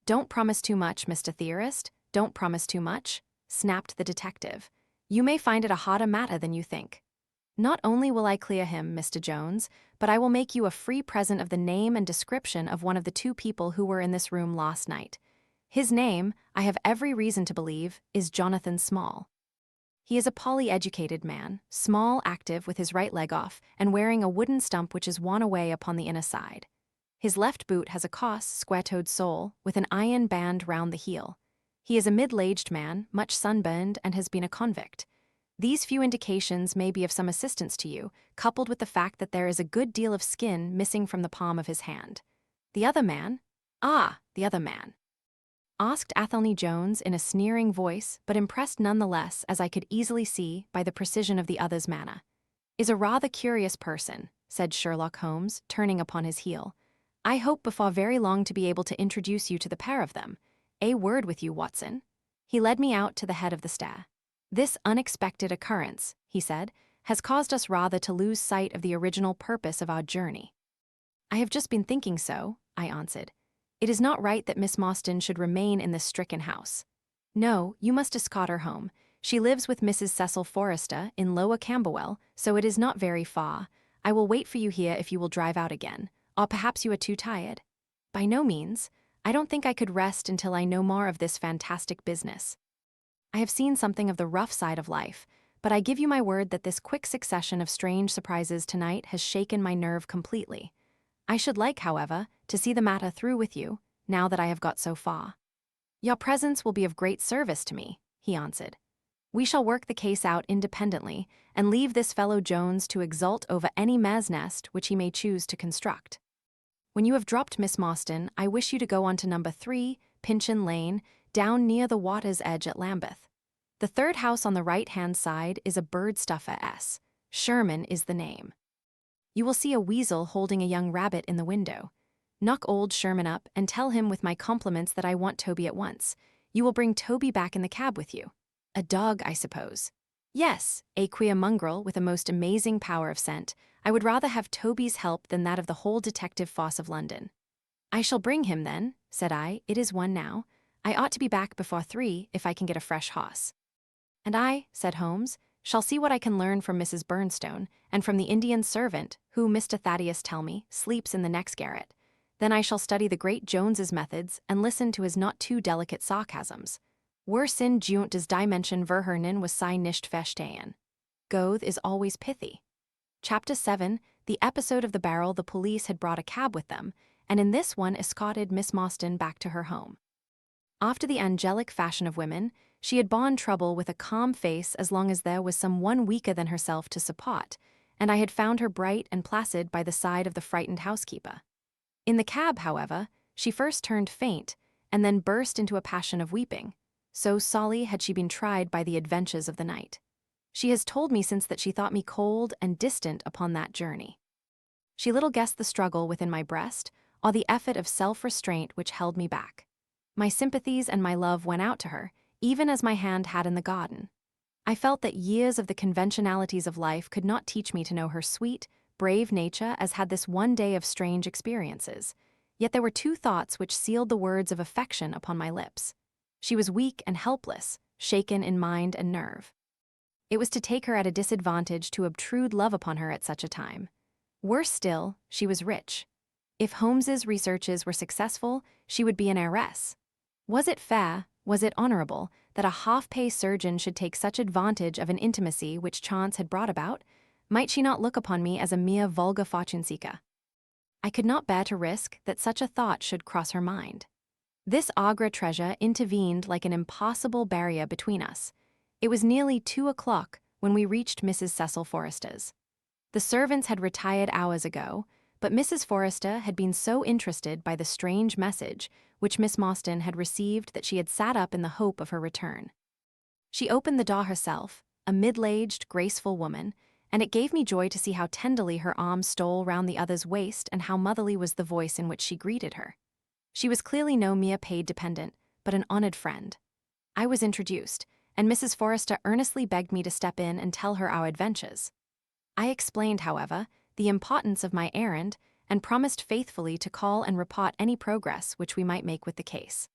"Don't promise too much, Mr. Theorist. Don't promise too much," snapped the detective. "You may find it a harder matter than you think. Not only will I clear him, Mr. Jones, but I will make you a free present of the name and description of one of the two people who were in this room last night. His name, I have every reason to believe, is Jonathan Small. He is a poly-educated man, small, active, with his right leg off, and wearing a wooden stump which is worn away upon the inner side. His left boot has a coarse, square-toed sole, with an iron band round the heel. He is a middle-aged man, much sunburned, and has been a convict. These few indications may be of some assistance to you, coupled with the fact that there is a good deal of skin missing from the palm of his hand. The other man?" "The other man?" asked Athelney Jones in a sneering voice, but impressed nonetheless, as I could easily see by the precision of the other's manner. "Is a rather curious person," said Sherlock Holmes, turning upon his heel. "I hope before very long to be able to introduce you to the pair of them. A word with you, Watson." He led me out to the head of the stair. "This unexpected occurrence," he said, "has caused us rather to lose sight of the original purpose of our journey." "I have just been thinking so," I answered. "It is not right that Miss Morstan should remain in this stricken house. No, you must escort her home. She lives with Mrs. Cecil Forrester in Lower Camberwell, so it is not very far. I will wait for you here if you will drive out again. Or perhaps you are too tired." "By no means. I don't think I could rest until I know more of this fantastic business. I have seen something of the rough side of life, but I give you my word that this quick succession of strange surprises tonight has shaken my nerve completely. I should like, however, to see the matter through with you, now that I have got so far." "Your presence will be of great service to me," he answered. "We shall work the case out independently, and leave this fellow Jones to exult over any mare's nest which he may choose to construct. When you have dropped Miss Morstan, I wish you to go on to number 3, Pinchin Lane, down near the water's edge at Lambeth. The third house on the right-hand side is a bird-stuffer S. Sherman is the name. You will see a weasel holding a young rabbit in the window. Knock old Sherman up and tell him with my compliments that I want Toby at once. You will bring Toby back in the cab with you. A dog, I suppose." "Yes, a queer mongrel with a most amazing power of scent. I would rather have Toby's help than that of the whole detective force of London." "I shall bring him, then," said I. "It is 1 now. I ought to be back before 3 if I can get a fresh horse." "And I," said Holmes, "shall see what I can learn from Mrs. Burnstone, and from the Indian servant, who, Mr. Thaddeus tell me, sleeps in the next garret. Then I shall study the great Jones's methods and listen to his not too delicate sarcasms. Worse in junt des dimension verhernen was sei nicht verstehen. Goethe is always pithy." Chapter 7, the episode of the barrel. The police had brought a cab with them, and in this one escorted Miss Morstan back to her home. After the angelic fashion of women, she had borne trouble with a calm face as long as there was some one weaker than herself to support, and I had found her bright and placid by the side of the frightened housekeeper. In the cab, however, she first turned faint, and then burst into a passion of weeping. So sorely had she been tried by the adventures of the night. She has told me since that she thought me cold and distant upon that journey. She little guessed the struggle within my breast, or the effort of self-restraint which held me back. My sympathies and my love went out to her, even as my hand had in the garden. I felt that years of the conventionalities of life could not teach me to know her sweet, brave nature as had this one day of strange experiences. Yet there were 2 thoughts which sealed the words of affection upon my lips. She was weak and helpless, shaken in mind and nerve. It was to take her at a disadvantage to obtrude love upon her at such a time. Worse still, she was rich. If Holmes's researches were successful, she would be an heiress. Was it fair, was it honorable, that a half-pay surgeon should take such advantage of an intimacy which chance had brought about? Might she not look upon me as a mere vulgar fortune-seeker? I could not bear to risk that such a thought should cross her mind. This Agra Treasure intervened like an impossible barrier between us. It was nearly 2 o'clock when we reached Mrs. Cecil Forrester's. The servants had retired hours ago, but Mrs. Forrester had been so interested by the strange message which Miss Morstan had received that she had sat up in the hope of her return. She opened the door herself, a middle-aged, graceful woman, and it gave me joy to see how tenderly her arm stole round the other's waist and how motherly was the voice in which she greeted her. She was clearly no mere paid dependent, but an honored friend. I was introduced, and Mrs. Forrester earnestly begged me to step in and tell her our adventures. I explained, however, the importance of my errand and promised faithfully to call and report any progress which we might make with the case.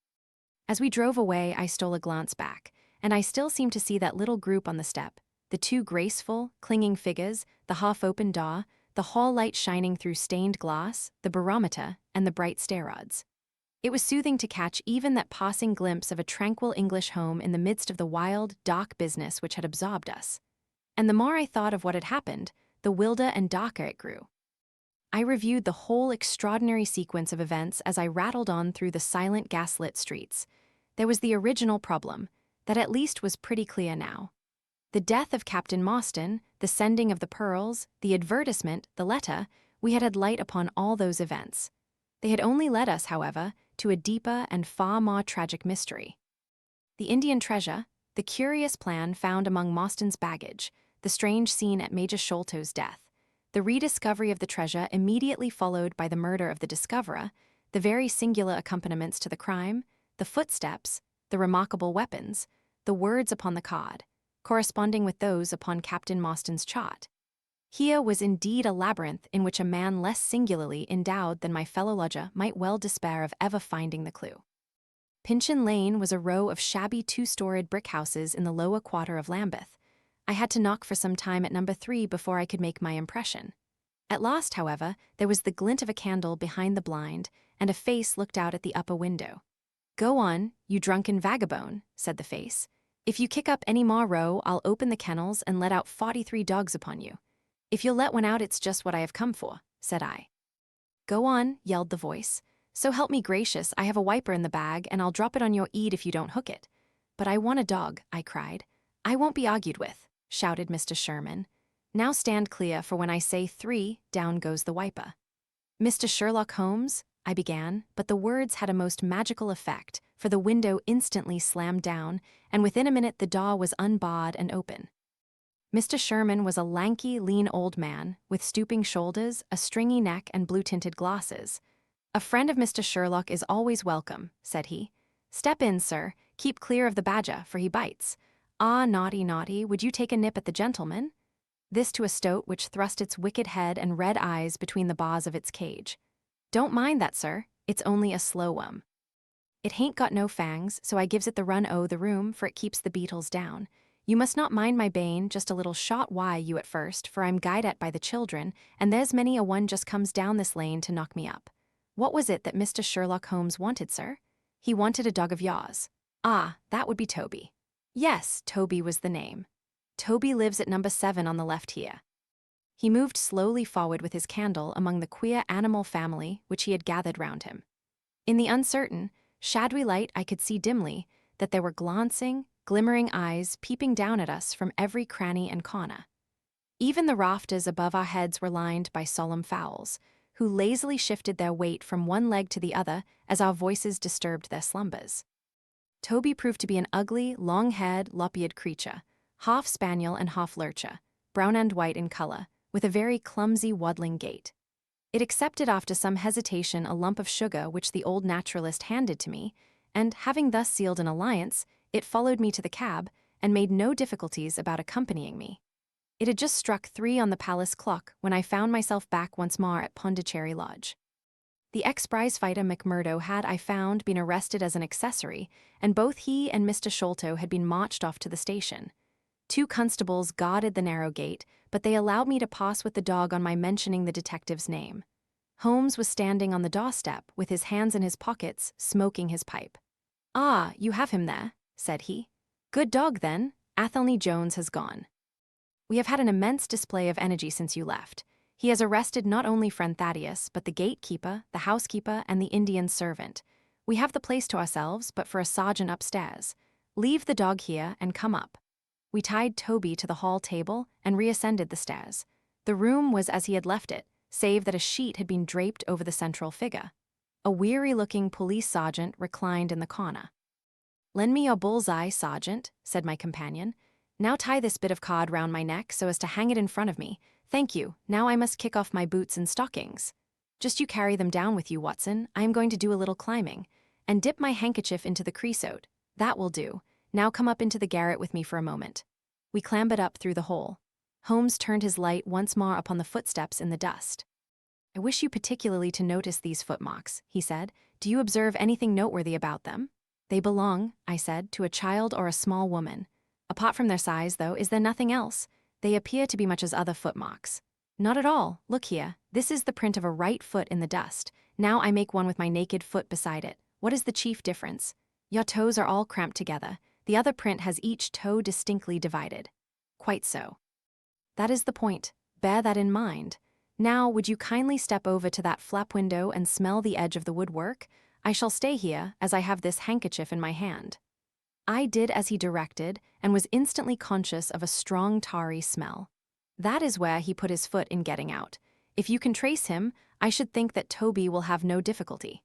As we drove away, I stole a glance back, and I still seemed to see that little group on the step, the 2 graceful, clinging figures, the half-open door, the hall light shining through stained glass, the barometer, and the bright stair rods. It was soothing to catch even that passing glimpse of a tranquil English home in the midst of the wild, dark business which had absorbed us. And the more I thought of what had happened, the wilder and darker it grew. I reviewed the whole extraordinary sequence of events as I rattled on through the silent gas-lit streets. There was the original problem, that at least was pretty clear now. The death of Captain Morstan, the sending of the pearls, the advertisement, the letter, we had had light upon all those events. They had only led us, however, to a deeper and far more tragic mystery. The Indian treasure, the curious plan found among Morstan's baggage, the strange scene at Major Sholto's death, the rediscovery of the treasure immediately followed by the murder of the discoverer, the very singular accompaniments to the crime, the footsteps, the remarkable weapons, the words upon the card, corresponding with those upon Captain Morstan's chart. Here was indeed a labyrinth in which a man less singularly endowed than my fellow lodger might well despair of ever finding the clue. Pinchin Lane was a row of shabby 2-storied brick houses in the lower quarter of Lambeth. I had to knock for some time at number 3 before I could make my impression. At last, however, there was the glint of a candle behind the blind, and a face looked out at the upper window. "Go on, you drunken vagabond," said the face. "If you kick up any more row, I'll open the kennels and let out 43 dogs upon you. If you'll let one out, it's just what I have come for," said I. "Go on," yelled the voice. "So help me gracious, I have a wiper in the bag, and I'll drop it on your ead if you don't hook it." "But I want a dog," I cried. "I won't be argued with," shouted Mr. Sherman. "Now stand clear, for when I say 3, down goes the wiper." "Mr. Sherlock Holmes," I began, but the words had a most magical effect, for the window instantly slammed down, and within a minute the door was unbarred and open. Mr. Sherman was a lanky, lean old man, with stooping shoulders, a stringy neck, and blue-tinted glasses. "A friend of Mr. Sherlock is always welcome," said he. "Step in, sir. Keep clear of the badger, for he bites. Ah, naughty, naughty, would you take a nip at the gentleman?" This to a stoat which thrust its wicked head and red eyes between the bars of its cage. "Don't mind that, sir. It's only a slow one. It hain't got no fangs, so I gives it the run o' the room, for it keeps the beetles down. You must not mind my bane, just a little shot why you at first, for I'm guyed at by the children, and there's many a one just comes down this lane to knock me up. What was it that Mr. Sherlock Holmes wanted, sir?" "He wanted a dog of yours." "Ah, that would be Toby." "Yes, Toby was the name. Toby lives at number 7 on the left here." He moved slowly forward with his candle among the queer animal family which he had gathered round him. In the uncertain, shadowy light I could see dimly that there were glancing, glimmering eyes peeping down at us from every cranny and corner. Even the rafters above our heads were lined by solemn fowls, who lazily shifted their weight from one leg to the other as our voices disturbed their slumbers. Toby proved to be an ugly, long-haired, lop-eared creature, half spaniel and half lurcher, brown and white in color, with a very clumsy, waddling gait. It accepted after some hesitation a lump of sugar which the old naturalist handed to me, and, having thus sealed an alliance, it followed me to the cab and made no difficulties about accompanying me. It had just struck 3 on the palace clock when I found myself back once more at Pondicherry Lodge. The ex-prizefighter McMurdo had, I found, been arrested as an accessory, and both he and Mr. Sholto had been marched off to the station. 2 constables guarded the narrow gate, but they allowed me to pass with the dog on my mentioning the detective's name. Holmes was standing on the doorstep with his hands in his pockets, smoking his pipe. "Ah, you have him there," said he. "Good dog, then. Athelney Jones has gone. We have had an immense display of energy since you left. He has arrested not only friend Thaddeus, but the gatekeeper, the housekeeper, and the Indian servant. We have the place to ourselves, but for a sergeant upstairs. Leave the dog here and come up." We tied Toby to the hall table and reascended the stairs. The room was as he had left it, save that a sheet had been draped over the central figure. A weary-looking police sergeant reclined in the corner. "Lend me your bull's-eye, sergeant," said my companion. "Now tie this bit of cord round my neck so as to hang it in front of me. Thank you. Now I must kick off my boots and stockings. Just you carry them down with you, Watson. I am going to do a little climbing. And dip my handkerchief into the creosote. That will do. Now come up into the garret with me for a moment." We clambered up through the hole. Holmes turned his light once more upon the footsteps in the dust. "I wish you particularly to notice these footmarks," he said. "Do you observe anything noteworthy about them?" "They belong," I said, "to a child or a small woman. Apart from their size, though, is there nothing else? They appear to be much as other footmarks." "Not at all. Look here. This is the print of a right foot in the dust. Now I make one with my naked foot beside it. What is the chief difference? Your toes are all cramped together. The other print has each toe distinctly divided." "Quite so." "That is the point. Bear that in mind. Now, would you kindly step over to that flap window and smell the edge of the woodwork? I shall stay here, as I have this handkerchief in my hand." I did as he directed, and was instantly conscious of a strong tarry smell. That is where he put his foot in getting out. If you can trace him, I should think that Toby will have no difficulty.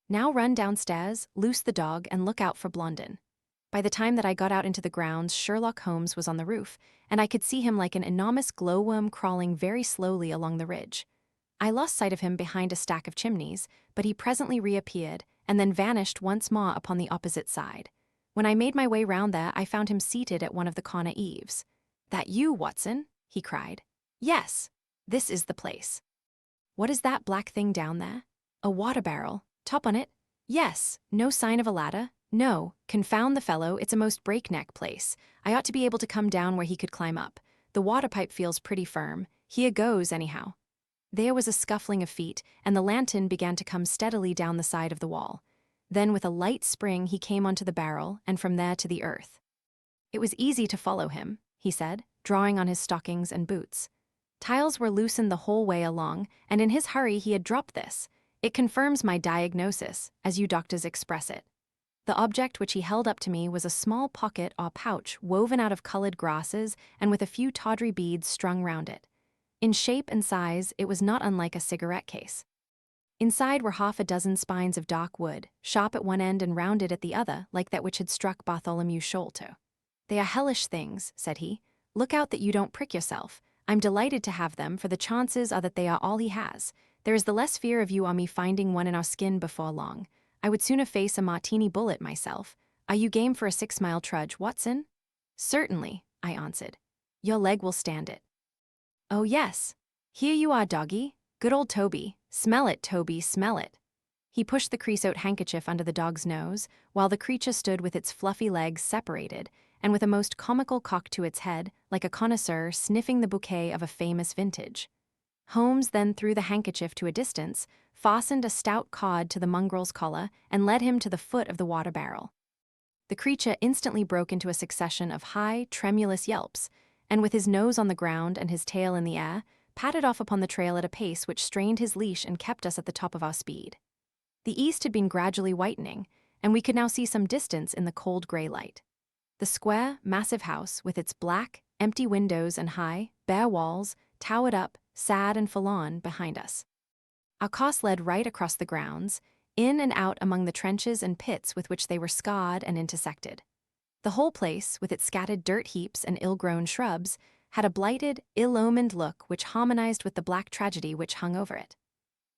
Now run downstairs, loose the dog, and look out for Blondin. By the time that I got out into the grounds, Sherlock Holmes was on the roof, and I could see him like an enormous glowworm crawling very slowly along the ridge. I lost sight of him behind a stack of chimneys, but he presently reappeared, and then vanished once more upon the opposite side. When I made my way round there, I found him seated at one of the corner eaves. "That you, Watson?" he cried. "Yes, this is the place." "What is that black thing down there?" "A water barrel. Top on it?" "Yes. No sign of a ladder?" "No. Confound the fellow, it's a most breakneck place. I ought to be able to come down where he could climb up. The water pipe feels pretty firm. Here goes, anyhow." There was a scuffling of feet, and the lantern began to come steadily down the side of the wall. Then with a light spring he came onto the barrel, and from there to the earth. "It was easy to follow him," he said, drawing on his stockings and boots. "Tiles were loosened the whole way along, and in his hurry he had dropped this. It confirms my diagnosis, as you doctors express it." The object which he held up to me was a small pocket or pouch woven out of colored grasses and with a few tawdry beads strung round it. In shape and size, it was not unlike a cigarette case. Inside were half a dozen spines of dark wood, sharp at one end and rounded at the other, like that which had struck Bartholomew Sholto. "They are hellish things," said he. "Look out that you don't prick yourself. I'm delighted to have them, for the chances are that they are all he has. There is the less fear of you or me finding one in our skin before long. I would sooner face a martini bullet myself. Are you game for a 6-mile trudge, Watson?" "Certainly," I answered. "Your leg will stand it." "Oh, yes. Here you are, doggy. Good old Toby. Smell it, Toby, smell it." He pushed the creosote handkerchief under the dog's nose, while the creature stood with its fluffy legs separated, and with a most comical cock to its head, like a connoisseur sniffing the bouquet of a famous vintage. Holmes then threw the handkerchief to a distance, fastened a stout cord to the mongrel's collar, and led him to the foot of the water barrel. The creature instantly broke into a succession of high, tremulous yelps, and with his nose on the ground and his tail in the air, padded off upon the trail at a pace which strained his leash and kept us at the top of our speed. The east had been gradually whitening, and we could now see some distance in the cold gray light. The square, massive house, with its black, empty windows and high, bare walls, towered up, sad and forlorn, behind us. Our course led right across the grounds, in and out among the trenches and pits with which they were scarred and intersected. The whole place, with its scattered dirt heaps and ill-grown shrubs, had a blighted, ill-omened look which harmonized with the black tragedy which hung over it.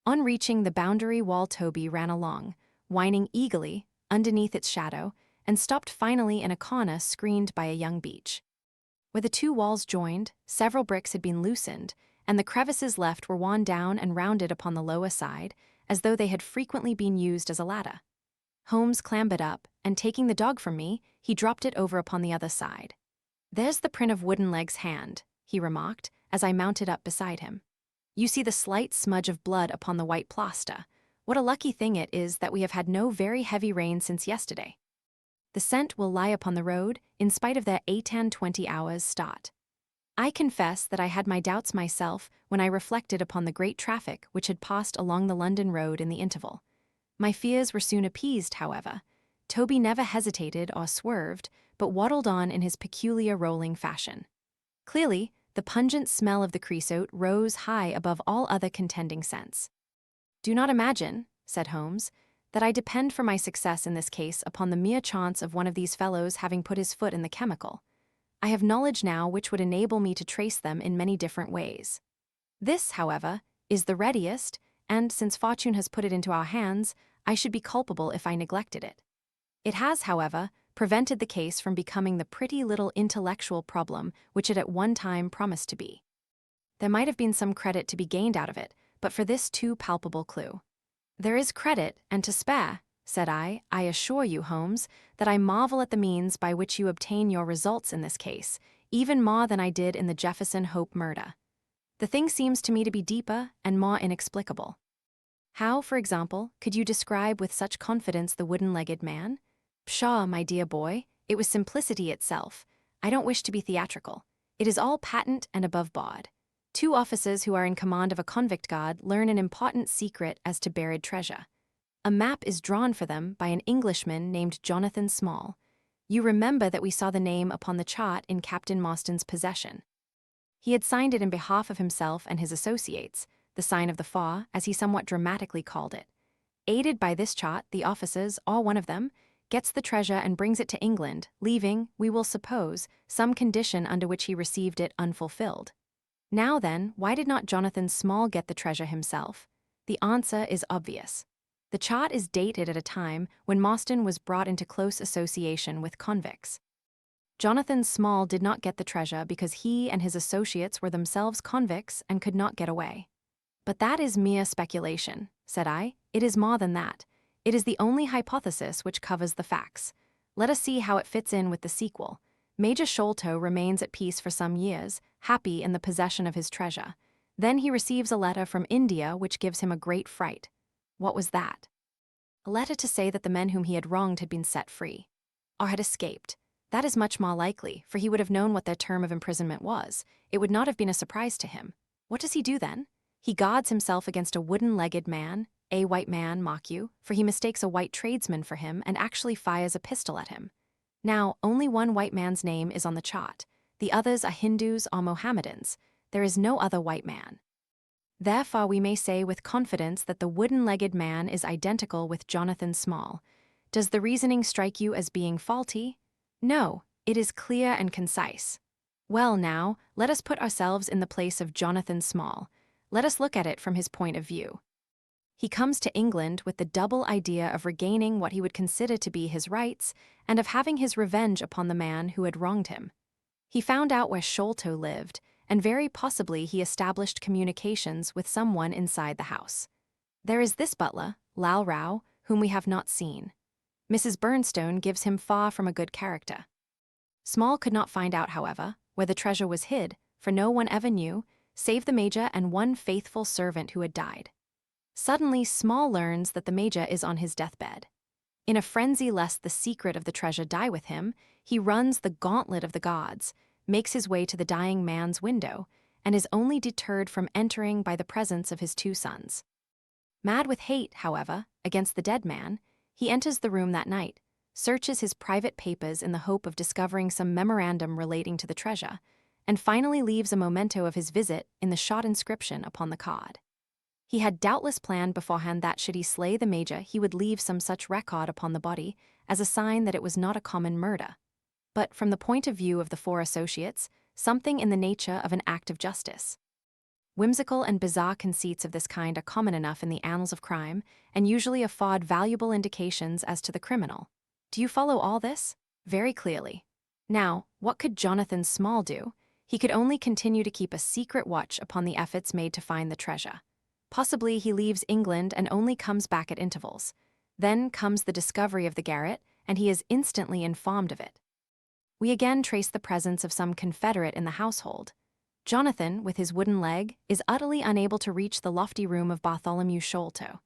On reaching the boundary wall, Toby ran along, whining eagerly, underneath its shadow, and stopped finally in a corner screened by a young beech. Where the two walls joined, several bricks had been loosened, and the crevices left were worn down and rounded upon the lower side, as though they had frequently been used as a ladder. Holmes clambered up, and taking the dog from me, he dropped it over upon the other side. "There's the print of Woodenleg's hand," he remarked, as I mounted up beside him. "You see the slight smudge of blood upon the white plaster. What a lucky thing it is that we have had no very heavy rain since yesterday. The scent will lie upon the road, in spite of their 8 and 20 hours' start." I confess that I had my doubts myself when I reflected upon the great traffic which had passed along the London road in the interval. My fears were soon appeased, however. Toby never hesitated or swerved, but waddled on in his peculiar rolling fashion. Clearly, the pungent smell of the creosote rose high above all other contending scents. "Do not imagine," said Holmes, "that I depend for my success in this case upon the mere chance of one of these fellows having put his foot in the chemical. I have knowledge now which would enable me to trace them in many different ways. This, however, is the readiest, and since fortune has put it into our hands, I should be culpable if I neglected it. It has, however, prevented the case from becoming the pretty little intellectual problem which it at one time promised to be. There might have been some credit to be gained out of it, but for this too palpable clue." "There is credit, and to spare," said I assure you, Holmes, that I marvel at the means by which you obtain your results in this case, even more than I did in the Jefferson Hope murder. The thing seems to me to be deeper and more inexplicable. How, for example, could you describe with such confidence the wooden-legged man? Pshaw, my dear boy, it was simplicity itself. I don't wish to be theatrical. It is all patent and above board. 2 officers who are in command of a convict guard learn an important secret as to buried treasure. A map is drawn for them by an Englishman named Jonathan Small. You remember that we saw the name upon the chart in Captain Morstan's possession. He had signed it in behalf of himself and his associates, the sign of the Faw, as he somewhat dramatically called it. Aided by this chart, the officers, all one of them, gets the treasure and brings it to England, leaving, we will suppose, some condition under which he received it unfulfilled. Now then, why did not Jonathan Small get the treasure himself? The answer is obvious. The chart is dated at a time when Morstan was brought into close association with convicts. Jonathan Small did not get the treasure because he and his associates were themselves convicts and could not get away. "But that is mere speculation," said I. "It is more than that. It is the only hypothesis which covers the facts. Let us see how it fits in with the sequel. Major Sholto remains at peace for some years, happy in the possession of his treasure. Then he receives a letter from India which gives him a great fright. What was that? A letter to say that the men whom he had wronged had been set free, or had escaped. That is much more likely, for he would have known what their term of imprisonment was. It would not have been a surprise to him. What does he do then? He guards himself against a wooden-legged man, a white man, mark you, for he mistakes a white tradesman for him and actually fires a pistol at him. Now, only one white man's name is on the chart. The others are Hindus or Mohammedans. There is no other white man. Therefore, we may say with confidence that the wooden-legged man is identical with Jonathan Small. Does the reasoning strike you as being faulty? No, it is clear and concise. Well now, let us put ourselves in the place of Jonathan Small. Let us look at it from his point of view. He comes to England with the double idea of regaining what he would consider to be his rights and of having his revenge upon the man who had wronged him. He found out where Sholto lived, and very possibly he established communications with someone inside the house. There is this butler, Lal Rao, whom we have not seen. Mrs. Burnstone gives him far from a good character. Small could not find out, however, where the treasure was hid, for no one ever knew, save the Major and one faithful servant who had died. Suddenly, Small learns that the Major is on his deathbed. In a frenzy lest the secret of the treasure die with him, he runs the gauntlet of the gods, makes his way to the dying man's window, and is only deterred from entering by the presence of his 2 sons. Mad with hate, however, against the dead man, he enters the room that night, searches his private papers in the hope of discovering some memorandum relating to the treasure, and finally leaves a memento of his visit in the short inscription upon the card. He had doubtless planned beforehand that should he slay the Major, he would leave some such record upon the body as a sign that it was not a common murder, but from the point of view of the 4 associates, something in the nature of an act of justice. Whimsical and bizarre conceits of this kind are common enough in the annals of crime, and usually afford valuable indications as to the criminal. Do you follow all this? Very clearly. Now, what could Jonathan Small do? He could only continue to keep a secret watch upon the efforts made to find the treasure. Possibly he leaves England and only comes back at intervals. Then comes the discovery of the garret, and he is instantly informed of it. We again trace the presence of some confederate in the household. Jonathan, with his wooden leg, is utterly unable to reach the lofty room of Bartholomew Sholto.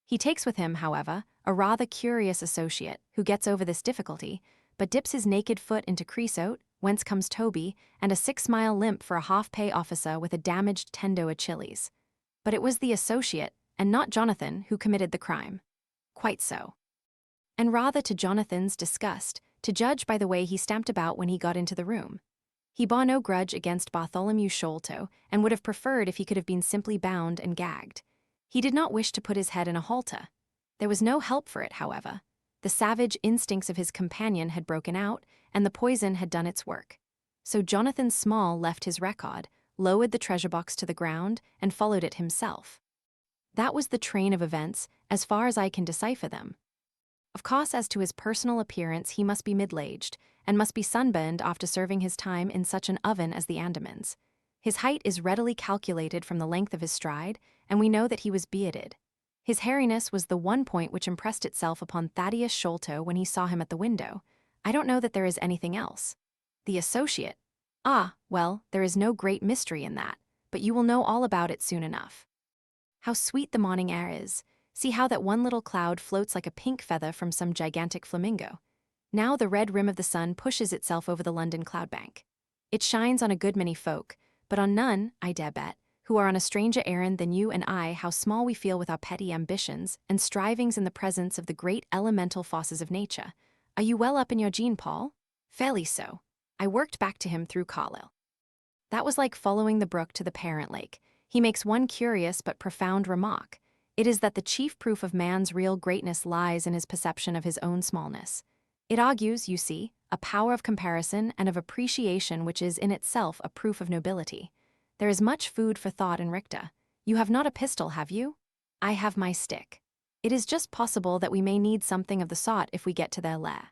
He takes with him, however, a rather curious associate who gets over this difficulty, but dips his naked foot into creosote, whence comes Toby, and a 6-mile limp for a half-pay officer with a damaged tendo Achilles. But it was the associate, and not Jonathan, who committed the crime. Quite so. And rather to Jonathan's disgust, to judge by the way he stamped about when he got into the room. He bore no grudge against Bartholomew Sholto, and would have preferred if he could have been simply bound and gagged. He did not wish to put his head in a halter. There was no help for it, however. The savage instincts of his companion had broken out, and the poison had done its work. So Jonathan Small left his record, lowered the treasure box to the ground, and followed it himself. That was the train of events, as far as I can decipher them. Of course, as to his personal appearance, he must be middle-aged, and must be sunburned after serving his time in such an oven as the Andamans. His height is readily calculated from the length of his stride, and we know that he was bearded. His hairiness was the one point which impressed itself upon Thaddeus Sholto when he saw him at the window. I don't know that there is anything else. The associate. Well, there is no great mystery in that, but you will know all about it soon enough. How sweet the morning air is. See how that one little cloud floats like a pink feather from some gigantic flamingo. Now the red rim of the sun pushes itself over the London cloudbank. It shines on a good many folk, but on none, I dare bet, who are on a stranger errand than you and I. How small we feel with our petty ambitions and strivings in the presence of the great elemental forces of nature. Are you well up in your gene, Paul? Fairly so. I worked back to him through Carlisle. That was like following the brook to the parent lake. He makes one curious but profound remark. It is that the chief proof of man's real greatness lies in his perception of his own smallness. It argues, you see, a power of comparison and of appreciation which is in itself a proof of nobility. There is much food for thought in Richter. You have not a pistol, have you? I have my stick. It is just possible that we may need something of the sort if we get to their lair.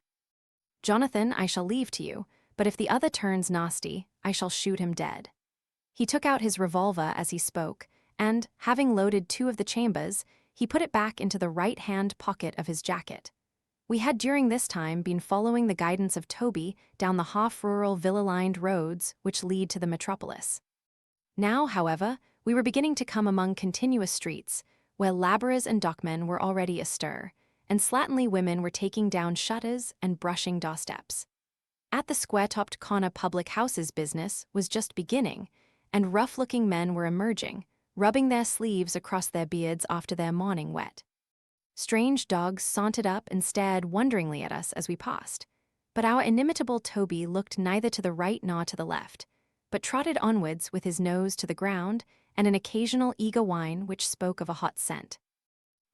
Jonathan, I shall leave to you, but if the other turns nasty, I shall shoot him dead. He took out his revolver as he spoke, and, having loaded 2 of the chambers, he put it back into the right-hand pocket of his jacket. We had during this time been following the guidance of Toby down the half-rural villa-lined roads which lead to the metropolis. Now, however, we were beginning to come among continuous streets, where labourers and dockmen were already astir, and slatternly women were taking down shutters and brushing doorsteps. At the square-topped corner public houses business was just beginning, and rough-looking men were emerging, rubbing their sleeves across their beards after their morning wet. Strange dogs sauntered up and stared wonderingly at us as we passed, but our inimitable Toby looked neither to the right nor to the left, but trotted onwards with his nose to the ground and an occasional eager whine which spoke of a hot scent.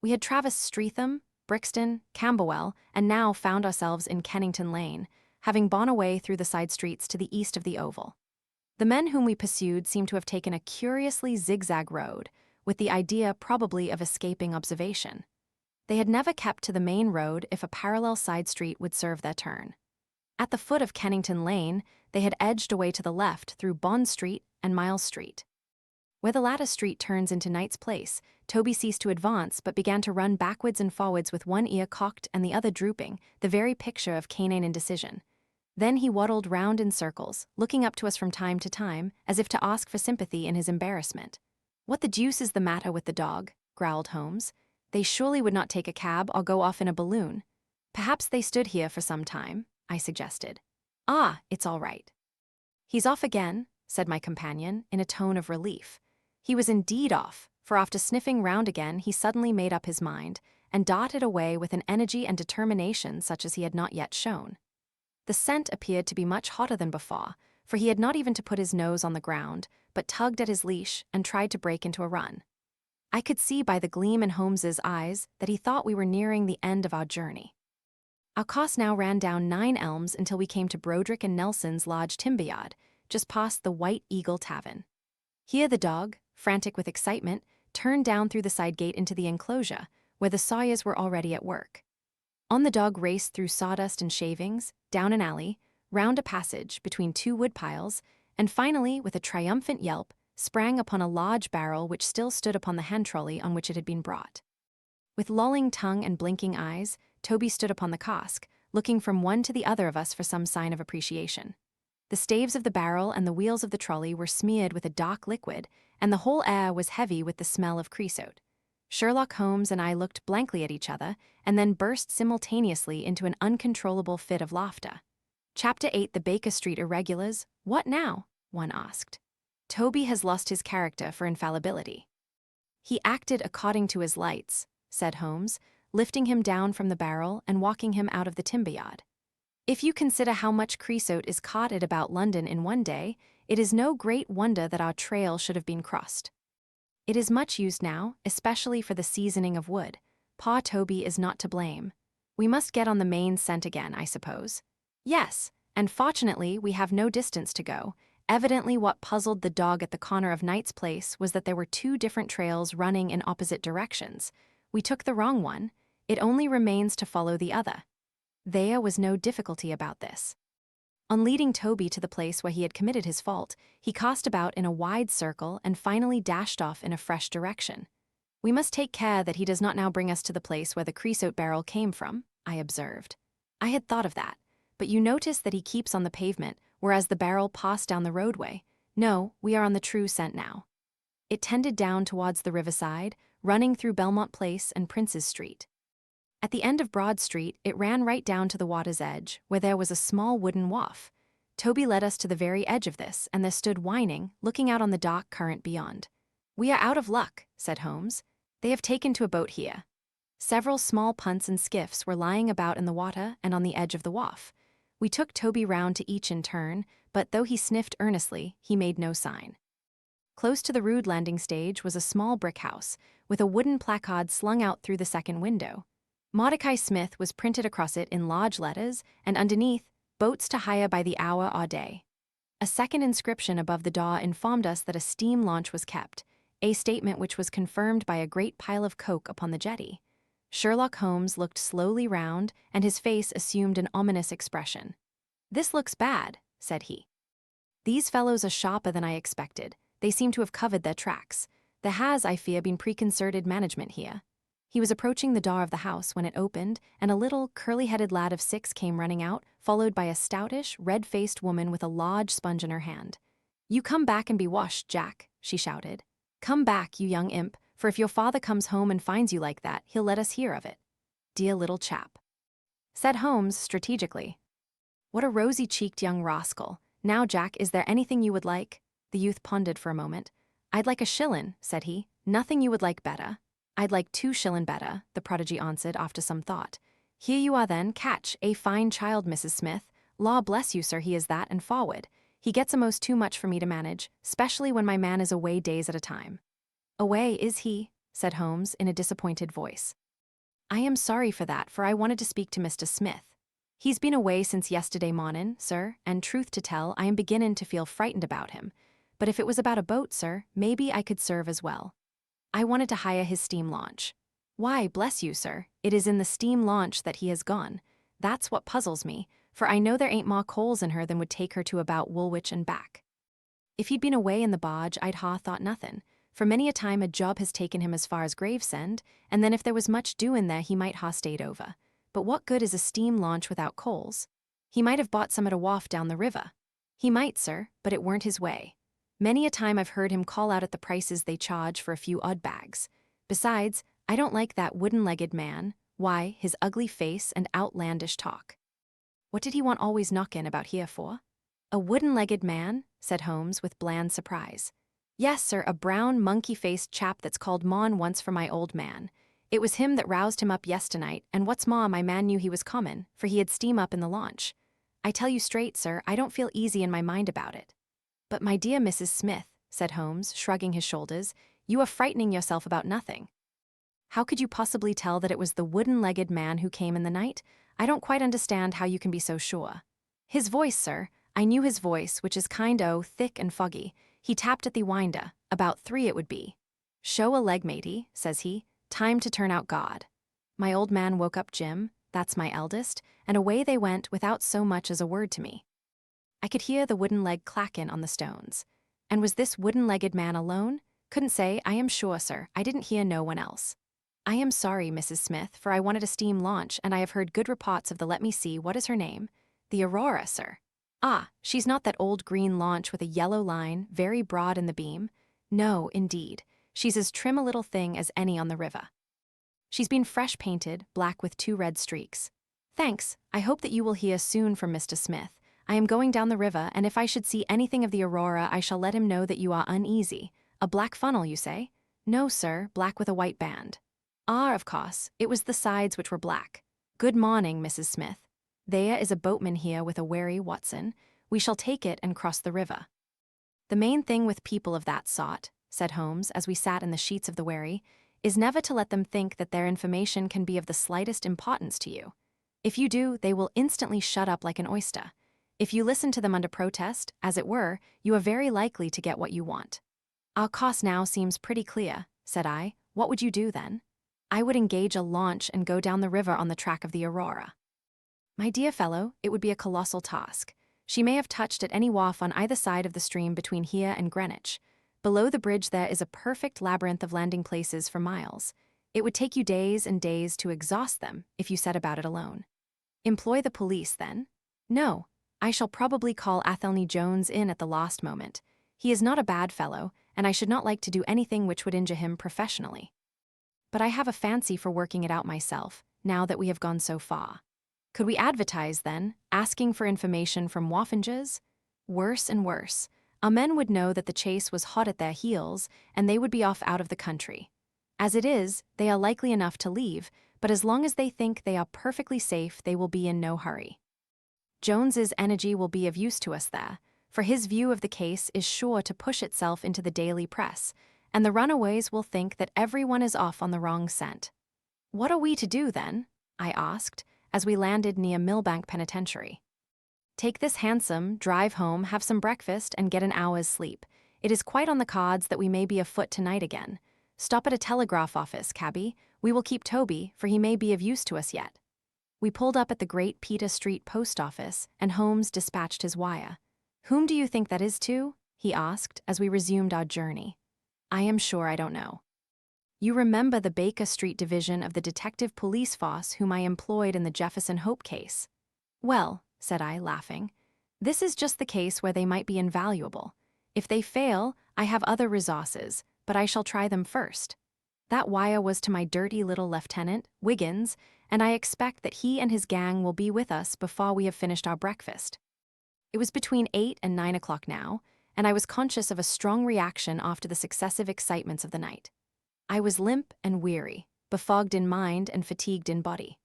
We had traversed Streatham, Brixton, Camberwell, and now found ourselves in Kennington Lane, having borne away through the side streets to the east of the Oval. The men whom we pursued seemed to have taken a curiously zigzag road, with the idea probably of escaping observation. They had never kept to the main road if a parallel side street would serve their turn. At the foot of Kennington Lane, they had edged away to the left through Bond Street and Miles Street. Where the latter street turns into Knight's Place, Toby ceased to advance but began to run backwards and forwards with one ear cocked and the other drooping, the very picture of canine indecision. Then he waddled round in circles, looking up to us from time to time, as if to ask for sympathy in his embarrassment. "What the deuce is the matter with the dog?" growled Holmes. "They surely would not take a cab or go off in a balloon." "Perhaps they stood here for some time," I suggested. It's all right." "He's off again," said my companion, in a tone of relief. He was indeed off, for after sniffing round again he suddenly made up his mind, and darted away with an energy and determination such as he had not yet shown. The scent appeared to be much hotter than before, for he had not even to put his nose on the ground, but tugged at his leash and tried to break into a run. I could see by the gleam in Holmes's eyes that he thought we were nearing the end of our journey. Our course now ran down 9 Elms until we came to Broderick and Nelson's large timber yard, just past the White Eagle Tavern. Here the dog, frantic with excitement, turned down through the side gate into the enclosure, where the sawyers were already at work. On the dog raced through sawdust and shavings, down an alley, round a passage between 2 wood piles, and finally, with a triumphant yelp, sprang upon a large barrel which still stood upon the hand trolley on which it had been brought. With lolling tongue and blinking eyes, Toby stood upon the cask, looking from one to the other of us for some sign of appreciation. The staves of the barrel and the wheels of the trolley were smeared with a dark liquid, and the whole air was heavy with the smell of creosote. Sherlock Holmes and I looked blankly at each other, and then burst simultaneously into an uncontrollable fit of laughter. Chapter 8: The Baker Street Irregulars. What now? One asked. Toby has lost his character for infallibility. He acted according to his lights, said Holmes, lifting him down from the barrel and walking him out of the timber yard. If you consider how much creosote is carted about London in one day, it is no great wonder that our trail should have been crossed. It is much used now, especially for the seasoning of wood. Pa Toby is not to blame. We must get on the main scent again, I suppose. Yes, and fortunately we have no distance to go. Evidently what puzzled the dog at the corner of Knight's Place was that there were two different trails running in opposite directions. We took the wrong one. It only remains to follow the other. There was no difficulty about this. On leading Toby to the place where he had committed his fault, he cast about in a wide circle and finally dashed off in a fresh direction. We must take care that he does not now bring us to the place where the creosote barrel came from, I observed. I had thought of that, but you notice that he keeps on the pavement, whereas the barrel passed down the roadway. No, we are on the true scent now. It tended down towards the riverside, running through Belmont Place and Prince's Street. At the end of Broad Street, it ran right down to the water's edge, where there was a small wooden wharf. Toby led us to the very edge of this, and there stood whining, looking out on the dark current beyond. We are out of luck, said Holmes. They have taken to a boat here. Several small punts and skiffs were lying about in the water and on the edge of the wharf. We took Toby round to each in turn, but though he sniffed earnestly, he made no sign. Close to the rude landing stage was a small brick house, with a wooden placard slung out through the second window. Mordecai Smith was printed across it in large letters, and underneath, boats to hire by the hour or day. A second inscription above the door informed us that a steam launch was kept, a statement which was confirmed by a great pile of coke upon the jetty. Sherlock Holmes looked slowly round, and his face assumed an ominous expression. "This looks bad," said he. "These fellows are sharper than I expected. They seem to have covered their tracks. There has, I fear, been preconcerted management here." He was approaching the door of the house when it opened, and a little, curly-headed lad of 6 came running out, followed by a stoutish, red-faced woman with a large sponge in her hand. "You come back and be washed, Jack," she shouted. "Come back, you young imp, for if your father comes home and finds you like that, he'll let us hear of it." "Dear little chap," said Holmes strategically. "What a rosy-cheeked young rascal. Now, Jack, is there anything you would like?" The youth pondered for a moment. "I'd like a shillin'," said he. "Nothing you would like better." "I'd like 2 shillin' better," the prodigy answered after some thought. "Here you are then, catch, a fine child, Mrs. Smith. Law bless you, sir, he is that, and forward. He gets a'most too much for me to manage, specially when my man is away days at a time." "Away, is he?" said Holmes in a disappointed voice. "I am sorry for that, for I wanted to speak to Mr. Smith. He's been away since yesterday mornin', sir, and truth to tell, I am beginnin' to feel frightened about him. But if it was about a boat, sir, maybe I could serve as well. I wanted to hire his steam launch." "Why, bless you, sir, it is in the steam launch that he has gone. That's what puzzles me, for I know there ain't more coals in her than would take her to about Woolwich and back. If he'd been away in the barge, I'd ha' thought nothin', for many a time a job has taken him as far as Gravesend, and then if there was much doin' there he might ha' stayed over. But what good is a steam launch without coals? He might have bought some at a wharf down the river." "He might, sir, but it weren't his way. Many a time I've heard him call out at the prices they charge for a few odd bags. Besides, I don't like that wooden-legged man. Why, his ugly face and outlandish talk." "What did he want always knockin' about here for?" "A wooden-legged man?" said Holmes with bland surprise. "Yes, sir, a brown, monkey-faced chap that's called Mon once for my old man. It was him that roused him up yesternight, and what's more, my man knew he was comin', for he had steam up in the launch. I tell you straight, sir, I don't feel easy in my mind about it." "But my dear Mrs. Smith," said Holmes, shrugging his shoulders, "you are frightening yourself about nothing. How could you possibly tell that it was the wooden-legged man who came in the night? I don't quite understand how you can be so sure." "His voice, sir. I knew his voice, which is thick and foggy. He tapped at the winder, about 3 it would be. 'Show a leg, matey,' says he. 'Time to turn out God.' My old man woke up Jim, that's my eldest, and away they went without so much as a word to me. I could hear the wooden leg clackin' on the stones. And was this wooden-legged man alone? Couldn't say, I am sure, sir. I didn't hear no one else." I am sorry, Mrs. Smith, for I wanted a steam launch, and I have heard good reports of the let me see, what is her name? The Aurora, sir. Ah, she's not that old green launch with a yellow line, very broad in the beam? No, indeed. She's as trim a little thing as any on the river. She's been fresh painted, black with 2 red streaks. Thanks, I hope that you will hear soon from Mr. Smith. I am going down the river, and if I should see anything of the Aurora, I shall let him know that you are uneasy. A black funnel, you say? No, sir, black with a white band. Ah, of course, it was the sides which were black. Good morning, Mrs. Smith. There is a boatman here with a wherry, Watson. We shall take it and cross the river. The main thing with people of that sort, said Holmes as we sat in the sheets of the wherry, is never to let them think that their information can be of the slightest importance to you. If you do, they will instantly shut up like an oyster. If you listen to them under protest, as it were, you are very likely to get what you want. Our course now seems pretty clear, said I. What would you do then? I would engage a launch and go down the river on the track of the Aurora. My dear fellow, it would be a colossal task. She may have touched at any wharf on either side of the stream between here and Greenwich. Below the bridge there is a perfect labyrinth of landing places for miles. It would take you days and days to exhaust them if you set about it alone. Employ the police, then? No, I shall probably call Athelney Jones in at the last moment. He is not a bad fellow, and I should not like to do anything which would injure him professionally. But I have a fancy for working it out myself, now that we have gone so far. Could we advertise, then, asking for information from waffingers? Worse and worse. Our men would know that the chase was hot at their heels, and they would be off out of the country. As it is, they are likely enough to leave, but as long as they think they are perfectly safe, they will be in no hurry. Jones's energy will be of use to us there, for his view of the case is sure to push itself into the daily press, and the runaways will think that everyone is off on the wrong scent. What are we to do, then? I asked, as we landed near Millbank Penitentiary. Take this hansom, drive home, have some breakfast, and get an hour's sleep. It is quite on the cards that we may be afoot tonight again. Stop at a telegraph office, cabby. We will keep Toby, for he may be of use to us yet. We pulled up at the Great Peter Street post office, and Holmes dispatched his wire. Whom do you think that is to? He asked, as we resumed our journey. I am sure I don't know. You remember the Baker Street division of the detective police force whom I employed in the Jefferson Hope case? Well, said I, laughing, this is just the case where they might be invaluable. If they fail, I have other resources, but I shall try them first. That wire was to my dirty little lieutenant, Wiggins, and I expect that he and his gang will be with us before we have finished our breakfast. It was between 8 and 9 o'clock now, and I was conscious of a strong reaction after the successive excitements of the night. I was limp and weary, befogged in mind and fatigued in body.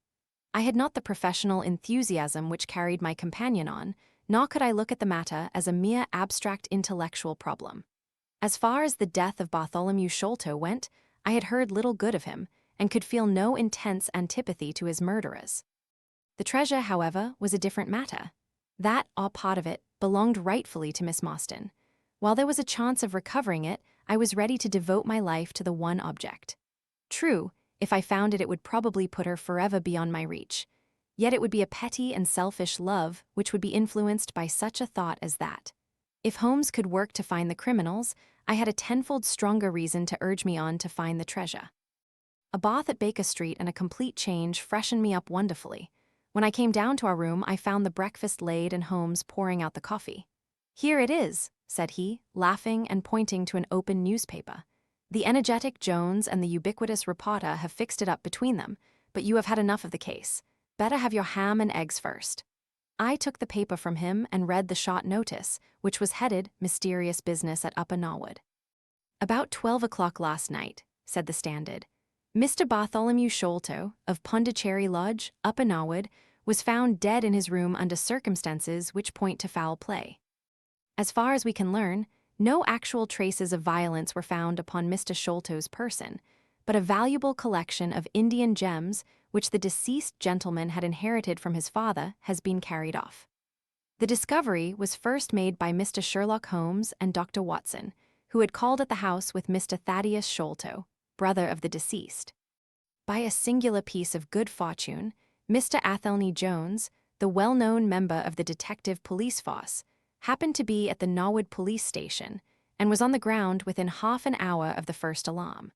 I had not the professional enthusiasm which carried my companion on, nor could I look at the matter as a mere abstract intellectual problem. As far as the death of Bartholomew Sholto went, I had heard little good of him, and could feel no intense antipathy to his murderers. The treasure, however, was a different matter. That, or part of it, belonged rightfully to Miss Morstan. While there was a chance of recovering it, I was ready to devote my life to the one object. True, if I found it, it would probably put her forever beyond my reach. Yet it would be a petty and selfish love which would be influenced by such a thought as that. If Holmes could work to find the criminals, I had a tenfold stronger reason to urge me on to find the treasure. A bath at Baker Street and a complete change freshened me up wonderfully. When I came down to our room, I found the breakfast laid and Holmes pouring out the coffee. Here it is, said he, laughing and pointing to an open newspaper. The energetic Jones and the ubiquitous reporter have fixed it up between them, but you have had enough of the case. Better have your ham and eggs first. I took the paper from him and read the short notice, which was headed Mysterious Business at Upper Norwood. About 12 o'clock last night, said the Standard, Mr. Bartholomew Sholto, of Pondicherry Lodge, Upper Norwood, was found dead in his room under circumstances which point to foul play. As far as we can learn, no actual traces of violence were found upon Mr. Sholto's person, but a valuable collection of Indian gems which the deceased gentleman had inherited from his father has been carried off. The discovery was first made by Mr. Sherlock Holmes and Dr. Watson, who had called at the house with Mr. Thaddeus Sholto, brother of the deceased. By a singular piece of good fortune, Mr. Athelney Jones, the well-known member of the detective police force, happened to be at the Norwood police station and was on the ground within half an hour of the first alarm.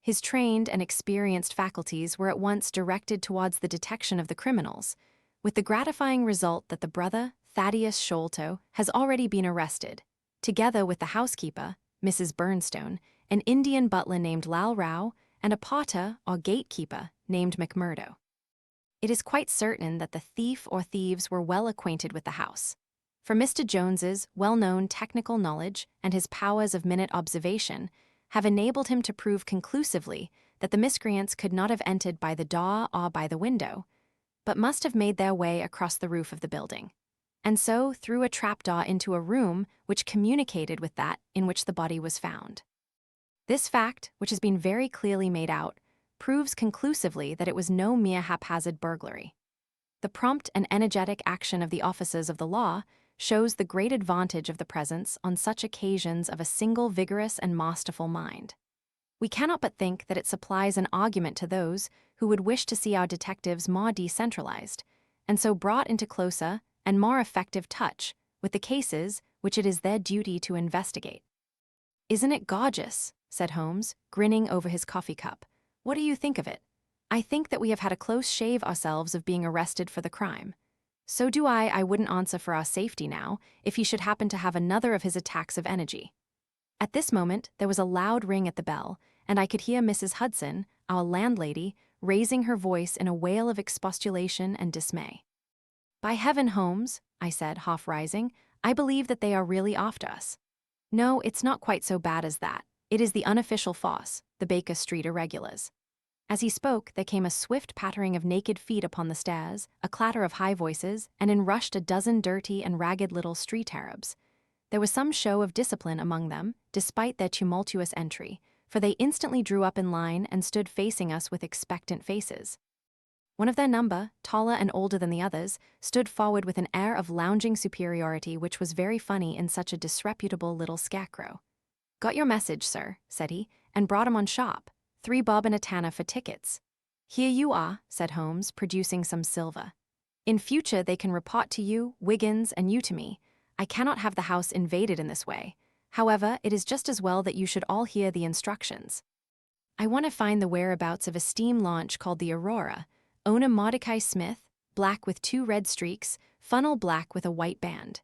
His trained and experienced faculties were at once directed towards the detection of the criminals, with the gratifying result that the brother, Thaddeus Sholto, has already been arrested, together with the housekeeper, Mrs. Burnstone, an Indian butler named Lal Rao, and a potter or gatekeeper named McMurdo. It is quite certain that the thief or thieves were well acquainted with the house, for Mr. Jones's well-known technical knowledge and his powers of minute observation have enabled him to prove conclusively that the miscreants could not have entered by the door or by the window, but must have made their way across the roof of the building, and so through a trapdoor into a room which communicated with that in which the body was found. This fact, which has been very clearly made out, proves conclusively that it was no mere haphazard burglary. The prompt and energetic action of the officers of the law shows the great advantage of the presence on such occasions of a single vigorous and masterful mind. We cannot but think that it supplies an argument to those who would wish to see our detectives more decentralized, and so brought into closer and more effective touch with the cases which it is their duty to investigate. "Isn't it gorgeous?" said Holmes, grinning over his coffee cup. "What do you think of it? I think that we have had a close shave ourselves of being arrested for the crime. So do I wouldn't answer for our safety now, if he should happen to have another of his attacks of energy." At this moment, there was a loud ring at the bell, and I could hear Mrs. Hudson, our landlady, raising her voice in a wail of expostulation and dismay. "By heaven, Holmes," I said, half rising, "I believe that they are really after us. No, it's not quite so bad as that. It is the unofficial force, the Baker Street irregulars." As he spoke, there came a swift pattering of naked feet upon the stairs, a clatter of high voices, and in rushed a dozen dirty and ragged little street Arabs. There was some show of discipline among them, despite their tumultuous entry, for they instantly drew up in line and stood facing us with expectant faces. One of their number, taller and older than the others, stood forward with an air of lounging superiority which was very funny in such a disreputable little scarecrow. "Got your message, sir," said he, "and brought 'em on sharp. 3 bob and a tanner for tickets." "Here you are," said Holmes, producing some silver. "In future they can report to you, Wiggins, and you to me. I cannot have the house invaded in this way. However, it is just as well that you should all hear the instructions. I want to find the whereabouts of a steam launch called the Aurora, owner Mordecai Smith, black with 2 red streaks, funnel black with a white band.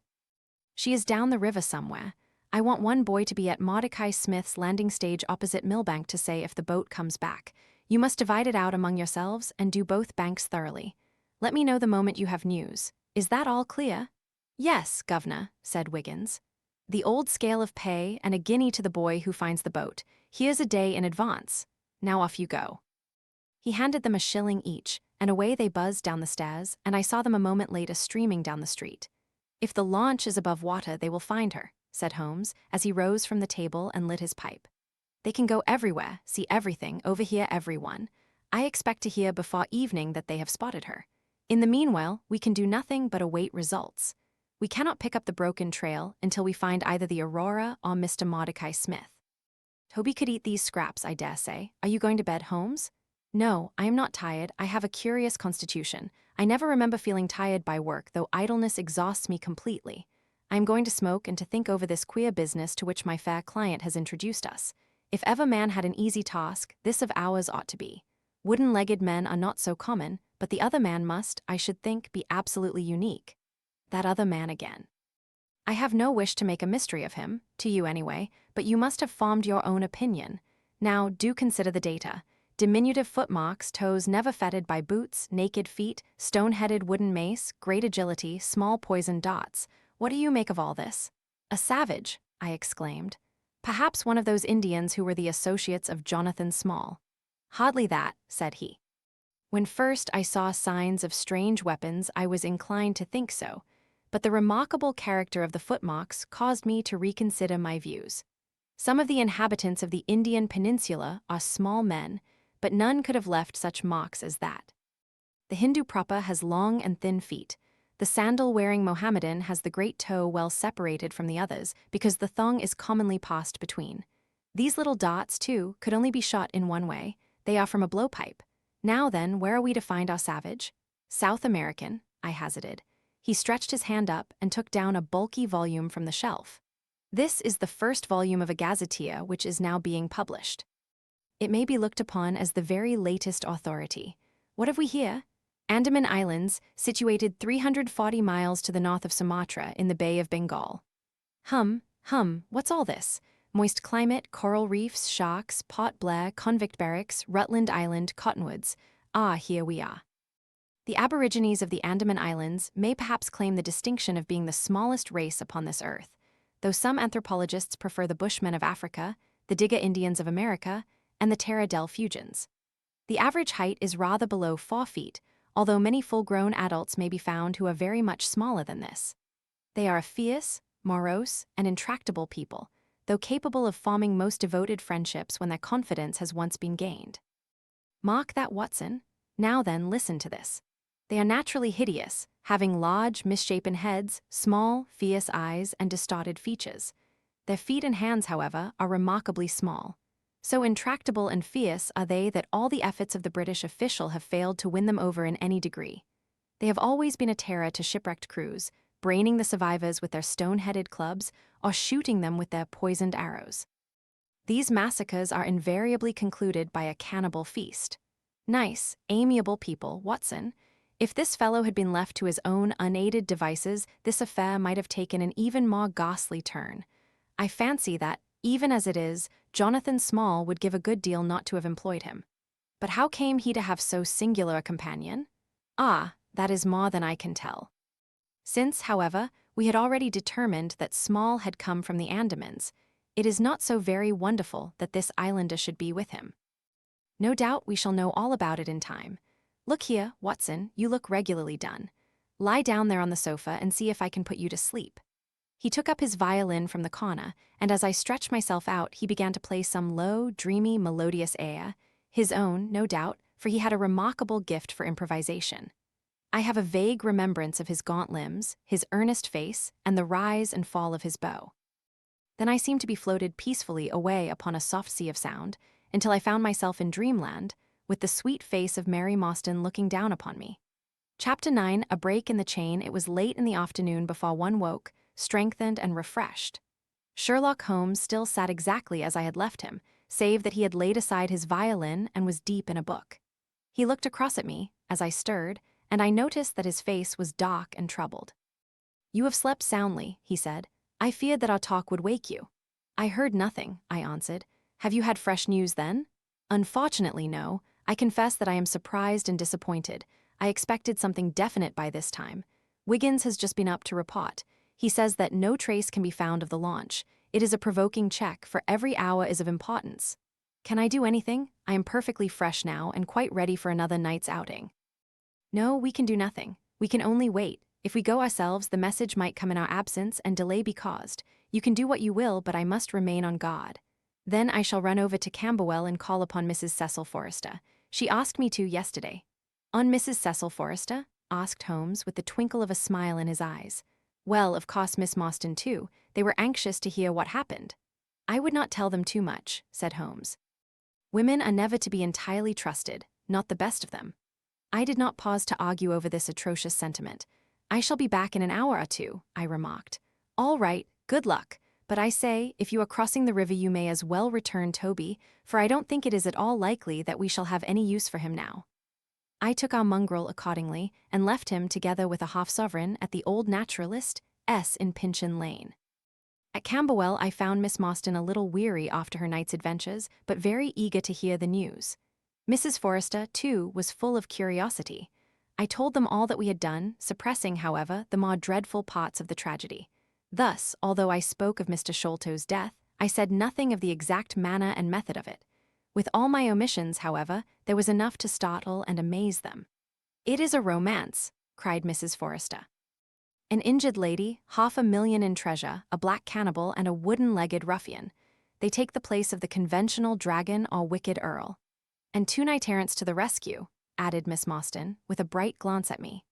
She is down the river somewhere. I want one boy to be at Mordecai Smith's landing stage opposite Millbank to say if the boat comes back. You must divide it out among yourselves and do both banks thoroughly. Let me know the moment you have news. Is that all clear?" "Yes, governor," said Wiggins. "The old scale of pay and a guinea to the boy who finds the boat. Here's a day in advance. Now off you go." He handed them a shilling each, and away they buzzed down the stairs, and I saw them a moment later streaming down the street. "If the launch is above water, they will find her," said Holmes, as he rose from the table and lit his pipe. "They can go everywhere, see everything, overhear everyone. I expect to hear before evening that they have spotted her. In the meanwhile, we can do nothing but await results. We cannot pick up the broken trail until we find either the Aurora or Mr. Mordecai Smith. Toby could eat these scraps, I dare say. Are you going to bed, Holmes?" "No, I am not tired. I have a curious constitution. I never remember feeling tired by work, though idleness exhausts me completely. I am going to smoke and to think over this queer business to which my fair client has introduced us. If ever man had an easy task, this of ours ought to be. Wooden-legged men are not so common, but the other man must, I should think, be absolutely unique. That other man again. I have no wish to make a mystery of him, to you anyway, but you must have formed your own opinion. Now, do consider the data. Diminutive footmarks, toes never fettered by boots, naked feet, stone-headed wooden mace, great agility, small poisoned dots. What do you make of all this?" "A savage," I exclaimed. "Perhaps one of those Indians who were the associates of Jonathan Small." "Hardly that," said he. "When first I saw signs of strange weapons, I was inclined to think so, but the remarkable character of the footmarks caused me to reconsider my views. Some of the inhabitants of the Indian peninsula are small men, but none could have left such marks as that. The Hindu proper has long and thin feet. The sandal-wearing Mohammedan has the great toe well separated from the others because the thong is commonly passed between. These little dots, too, could only be shot in one way. They are from a blowpipe. Now then, where are we to find our savage?" "South American," I hazarded. He stretched his hand up and took down a bulky volume from the shelf. "This is the first volume of a gazetteer which is now being published." It may be looked upon as the very latest authority. What have we here? Andaman Islands, situated 340 miles to the north of Sumatra in the Bay of Bengal. What's all this? Moist climate, coral reefs, sharks, Port Blair, convict barracks, Rutland Island, cottonwoods. Ah, here we are. The Aborigines of the Andaman Islands may perhaps claim the distinction of being the smallest race upon this earth, though some anthropologists prefer the Bushmen of Africa, the Digger Indians of America, and the Terra del Fuegians. The average height is rather below 4 feet, although many full-grown adults may be found who are very much smaller than this. They are a fierce, morose, and intractable people, though capable of forming most devoted friendships when their confidence has once been gained. Mark that, Watson. Now then, listen to this. They are naturally hideous, having large, misshapen heads, small, fierce eyes, and distorted features. Their feet and hands, however, are remarkably small. So intractable and fierce are they that all the efforts of the British official have failed to win them over in any degree. They have always been a terror to shipwrecked crews, braining the survivors with their stone-headed clubs or shooting them with their poisoned arrows. These massacres are invariably concluded by a cannibal feast. Nice, amiable people, Watson. If this fellow had been left to his own unaided devices, this affair might have taken an even more ghastly turn. I fancy that, even as it is, Jonathan Small would give a good deal not to have employed him. But how came he to have so singular a companion? Ah, that is more than I can tell. Since, however, we had already determined that Small had come from the Andamans, it is not so very wonderful that this islander should be with him. No doubt we shall know all about it in time. Look here, Watson, you look regularly done. Lie down there on the sofa and see if I can put you to sleep. He took up his violin from the corner, and as I stretched myself out, he began to play some low, dreamy, melodious air, his own, no doubt, for he had a remarkable gift for improvisation. I have a vague remembrance of his gaunt limbs, his earnest face, and the rise and fall of his bow. Then I seemed to be floated peacefully away upon a soft sea of sound, until I found myself in dreamland, with the sweet face of Mary Morstan looking down upon me. Chapter 9, A Break in the Chain. It was late in the afternoon before one woke, strengthened and refreshed. Sherlock Holmes still sat exactly as I had left him, save that he had laid aside his violin and was deep in a book. He looked across at me, as I stirred, and I noticed that his face was dark and troubled. "You have slept soundly," he said. "I feared that our talk would wake you." "I heard nothing," I answered. "Have you had fresh news then?" "Unfortunately, no. I confess that I am surprised and disappointed. I expected something definite by this time. Wiggins has just been up to report. He says that no trace can be found of the launch. It is a provoking check, for every hour is of importance. Can I do anything? I am perfectly fresh now and quite ready for another night's outing." "No, we can do nothing. We can only wait. If we go ourselves, the message might come in our absence and delay be caused. You can do what you will, but I must remain on guard. Then I shall run over to Camberwell and call upon Mrs. Cecil Forrester. She asked me to yesterday." "On Mrs. Cecil Forrester?" asked Holmes, with the twinkle of a smile in his eyes. "Well, of course Miss Morstan too. They were anxious to hear what happened." "I would not tell them too much," said Holmes. "Women are never to be entirely trusted, not the best of them." I did not pause to argue over this atrocious sentiment. "I shall be back in an hour or two," I remarked. "All right, good luck. But I say, if you are crossing the river you may as well return Toby, for I don't think it is at all likely that we shall have any use for him now." I took our mongrel accordingly, and left him together with a half-sovereign at the Old Naturalist, S in Pinchin Lane. At Camberwell I found Miss Morstan a little weary after her night's adventures, but very eager to hear the news. Mrs. Forrester, too, was full of curiosity. I told them all that we had done, suppressing, however, the more dreadful parts of the tragedy. Thus, although I spoke of Mr. Sholto's death, I said nothing of the exact manner and method of it. With all my omissions, however, there was enough to startle and amaze them. "It is a romance," cried Mrs. Forrester. "An injured lady, 500,000 in treasure, a black cannibal, and a wooden-legged ruffian. They take the place of the conventional dragon or wicked earl. And 2 knight-errants to the rescue," added Miss Morstan, with a bright glance at me.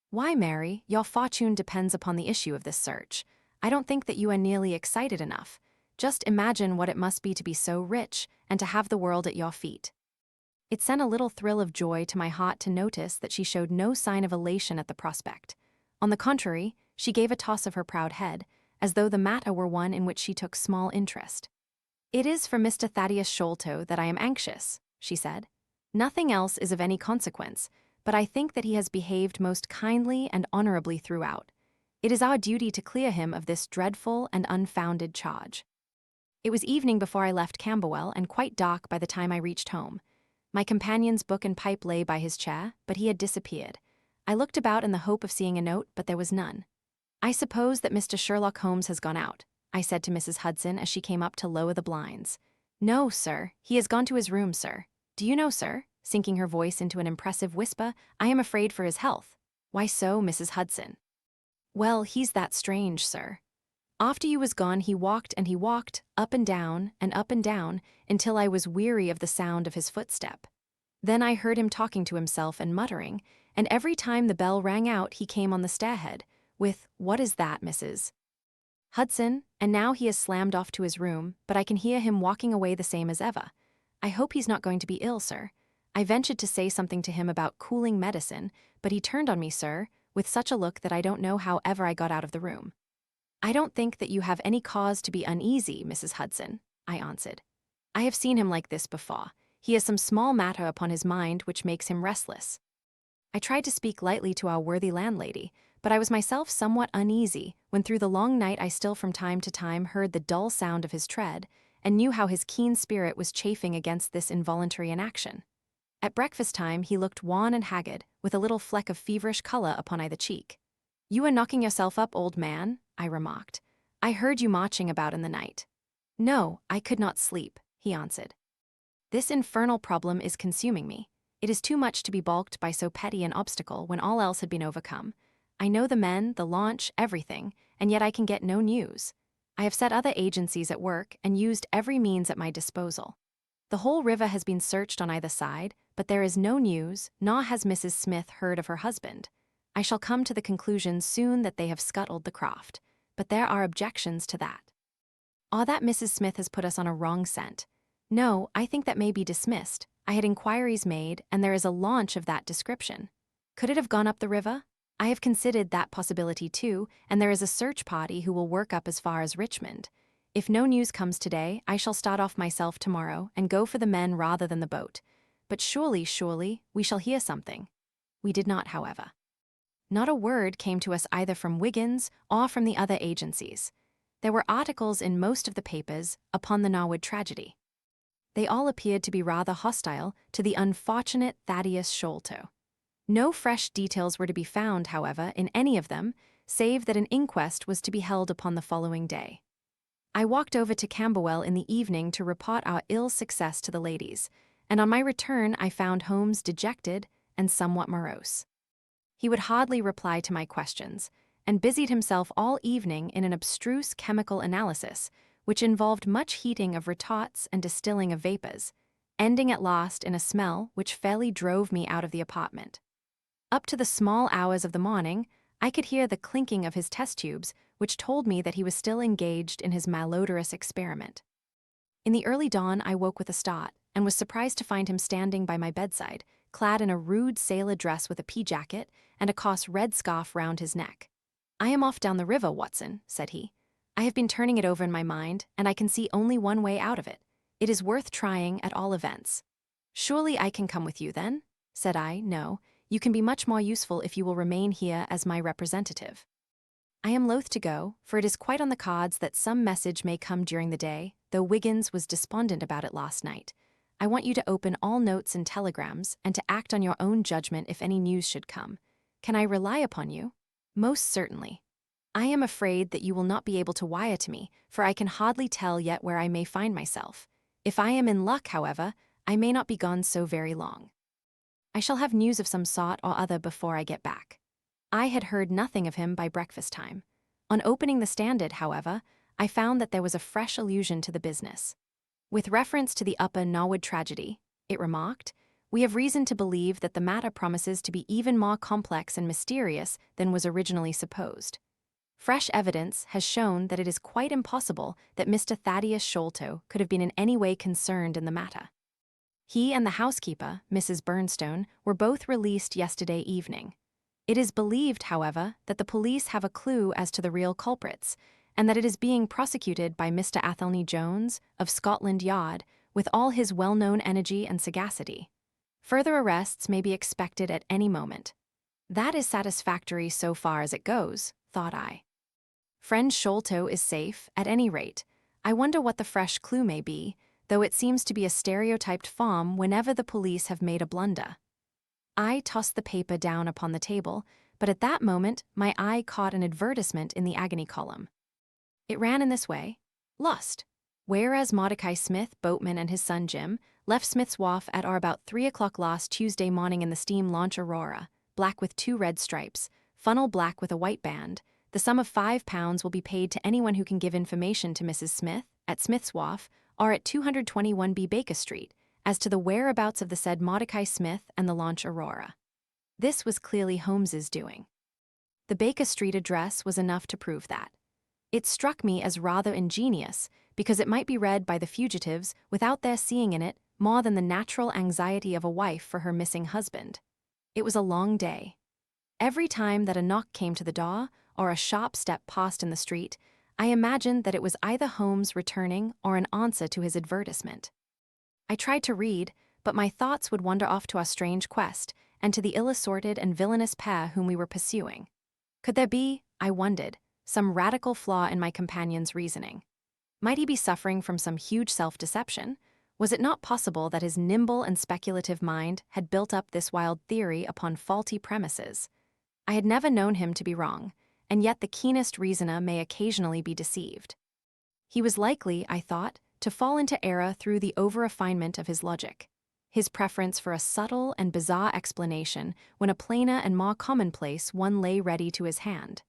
"Why, Mary, your fortune depends upon the issue of this search. I don't think that you are nearly excited enough. Just imagine what it must be to be so rich and to have the world at your feet." It sent a little thrill of joy to my heart to notice that she showed no sign of elation at the prospect. On the contrary, she gave a toss of her proud head, as though the matter were one in which she took small interest. "It is for Mr. Thaddeus Sholto that I am anxious," she said. "Nothing else is of any consequence, but I think that he has behaved most kindly and honorably throughout. It is our duty to clear him of this dreadful and unfounded charge." It was evening before I left Camberwell and quite dark by the time I reached home. My companion's book and pipe lay by his chair, but he had disappeared. I looked about in the hope of seeing a note, but there was none. "I suppose that Mr. Sherlock Holmes has gone out," I said to Mrs. Hudson as she came up to lower the blinds. "No, sir. He has gone to his room, sir. Do you know, sir?" sinking her voice into an impressive whisper, "I am afraid for his health." "Why so, Mrs. Hudson?" "Well, he's that strange, sir. After you was gone he walked, up and down, until I was weary of the sound of his footstep. Then I heard him talking to himself and muttering, and every time the bell rang out he came on the stairhead, with, 'What is that, Mrs. Hudson?' and now he has slammed off to his room, but I can hear him walking away the same as ever. I hope he's not going to be ill, sir. I ventured to say something to him about cooling medicine, but he turned on me, sir, with such a look that I don't know how ever I got out of the room." "I don't think that you have any cause to be uneasy, Mrs. Hudson," I answered. "I have seen him like this before. He has some small matter upon his mind which makes him restless." I tried to speak lightly to our worthy landlady, but I was myself somewhat uneasy when through the long night I still from time to time heard the dull sound of his tread, and knew how his keen spirit was chafing against this involuntary inaction. At breakfast time he looked wan and haggard, with a little fleck of feverish color upon either cheek. "You are knocking yourself up, old man," I remarked. "I heard you marching about in the night." "No, I could not sleep," he answered. "This infernal problem is consuming me. It is too much to be balked by so petty an obstacle when all else had been overcome. I know the men, the launch, everything, and yet I can get no news. I have set other agencies at work and used every means at my disposal. The whole river has been searched on either side, but there is no news, nor has Mrs. Smith heard of her husband. I shall come to the conclusion soon that they have scuttled the craft, but there are objections to that. Or that Mrs. Smith has put us on a wrong scent. No, I think that may be dismissed. I had inquiries made, and there is a launch of that description. Could it have gone up the river? I have considered that possibility too, and there is a search party who will work up as far as Richmond. If no news comes today, I shall start off myself tomorrow and go for the men rather than the boat. But surely, we shall hear something." We did not, however. Not a word came to us either from Wiggins or from the other agencies. There were articles in most of the papers upon the Norwood tragedy. They all appeared to be rather hostile to the unfortunate Thaddeus Sholto. No fresh details were to be found, however, in any of them, save that an inquest was to be held upon the following day. I walked over to Camberwell in the evening to report our ill success to the ladies, and on my return I found Holmes dejected and somewhat morose. He would hardly reply to my questions, and busied himself all evening in an abstruse chemical analysis, which involved much heating of retorts and distilling of vapors, ending at last in a smell which fairly drove me out of the apartment. Up to the small hours of the morning, I could hear the clinking of his test tubes, which told me that he was still engaged in his malodorous experiment. In the early dawn I woke with a start, and was surprised to find him standing by my bedside, clad in a rude sailor dress with a pea-jacket and a coarse red scarf round his neck. "I am off down the river, Watson," said he. "I have been turning it over in my mind, and I can see only one way out of it. It is worth trying at all events." "Surely I can come with you, then?" said I. "No, you can be much more useful if you will remain here as my representative." "I am loath to go, for it is quite on the cards that some message may come during the day, though Wiggins was despondent about it last night. I want you to open all notes and telegrams, and to act on your own judgment if any news should come. Can I rely upon you?" "Most certainly. I am afraid that you will not be able to wire to me, for I can hardly tell yet where I may find myself. If I am in luck, however, I may not be gone so very long. I shall have news of some sort or other before I get back." I had heard nothing of him by breakfast time. On opening the Standard, however, I found that there was a fresh allusion to the business. With reference to the Upper Norwood tragedy, it remarked, "We have reason to believe that the matter promises to be even more complex and mysterious than was originally supposed. Fresh evidence has shown that it is quite impossible that Mr. Thaddeus Sholto could have been in any way concerned in the matter. He and the housekeeper, Mrs. Burnstone, were both released yesterday evening. It is believed, however, that the police have a clue as to the real culprits, and that it is being prosecuted by Mr. Athelney Jones of Scotland Yard with all his well-known energy and sagacity. Further arrests may be expected at any moment. That is satisfactory so far as it goes, thought I. Friend Sholto is safe, at any rate. I wonder what the fresh clue may be, though it seems to be a stereotyped farm whenever the police have made a blunder. I tossed the paper down upon the table, but at that moment my eye caught an advertisement in the agony column. It ran in this way: Lost. Whereas Mordecai Smith, boatman, and his son Jim left Smith's Wharf at or about 3 o'clock last Tuesday morning in the steam launch Aurora, black with 2 red stripes, funnel black with a white band, the sum of £5 will be paid to anyone who can give information to Mrs. Smith, at Smith's Wharf, or at 221B Baker Street, as to the whereabouts of the said Mordecai Smith and the launch Aurora. This was clearly Holmes's doing. The Baker Street address was enough to prove that. It struck me as rather ingenious, because it might be read by the fugitives without their seeing in it more than the natural anxiety of a wife for her missing husband. It was a long day. Every time that a knock came to the door, or a sharp step passed in the street, I imagined that it was either Holmes returning or an answer to his advertisement. I tried to read, but my thoughts would wander off to our strange quest, and to the ill-assorted and villainous pair whom we were pursuing. Could there be, I wondered, some radical flaw in my companion's reasoning? Might he be suffering from some huge self-deception? Was it not possible that his nimble and speculative mind had built up this wild theory upon faulty premises? I had never known him to be wrong, and yet the keenest reasoner may occasionally be deceived. He was likely, I thought, to fall into error through the over-refinement of his logic, his preference for a subtle and bizarre explanation when a plainer and more commonplace one lay ready to his hand.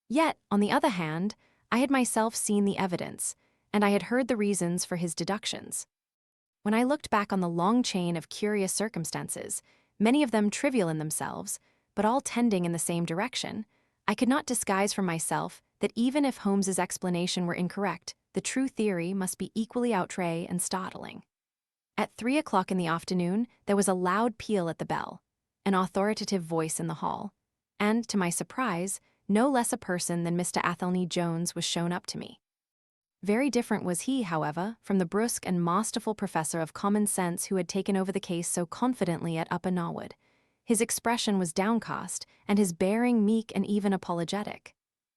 Yet, on the other hand, I had myself seen the evidence, and I had heard the reasons for his deductions. When I looked back on the long chain of curious circumstances, many of them trivial in themselves, but all tending in the same direction, I could not disguise from myself that even if Holmes's explanation were incorrect, the true theory must be equally outre and startling. At 3 o'clock in the afternoon, there was a loud peal at the bell, an authoritative voice in the hall, and, to my surprise, no less a person than Mr. Athelney Jones was shown up to me. Very different was he, however, from the brusque and masterful professor of common sense who had taken over the case so confidently at Upper Norwood. His expression was downcast, and his bearing meek and even apologetic.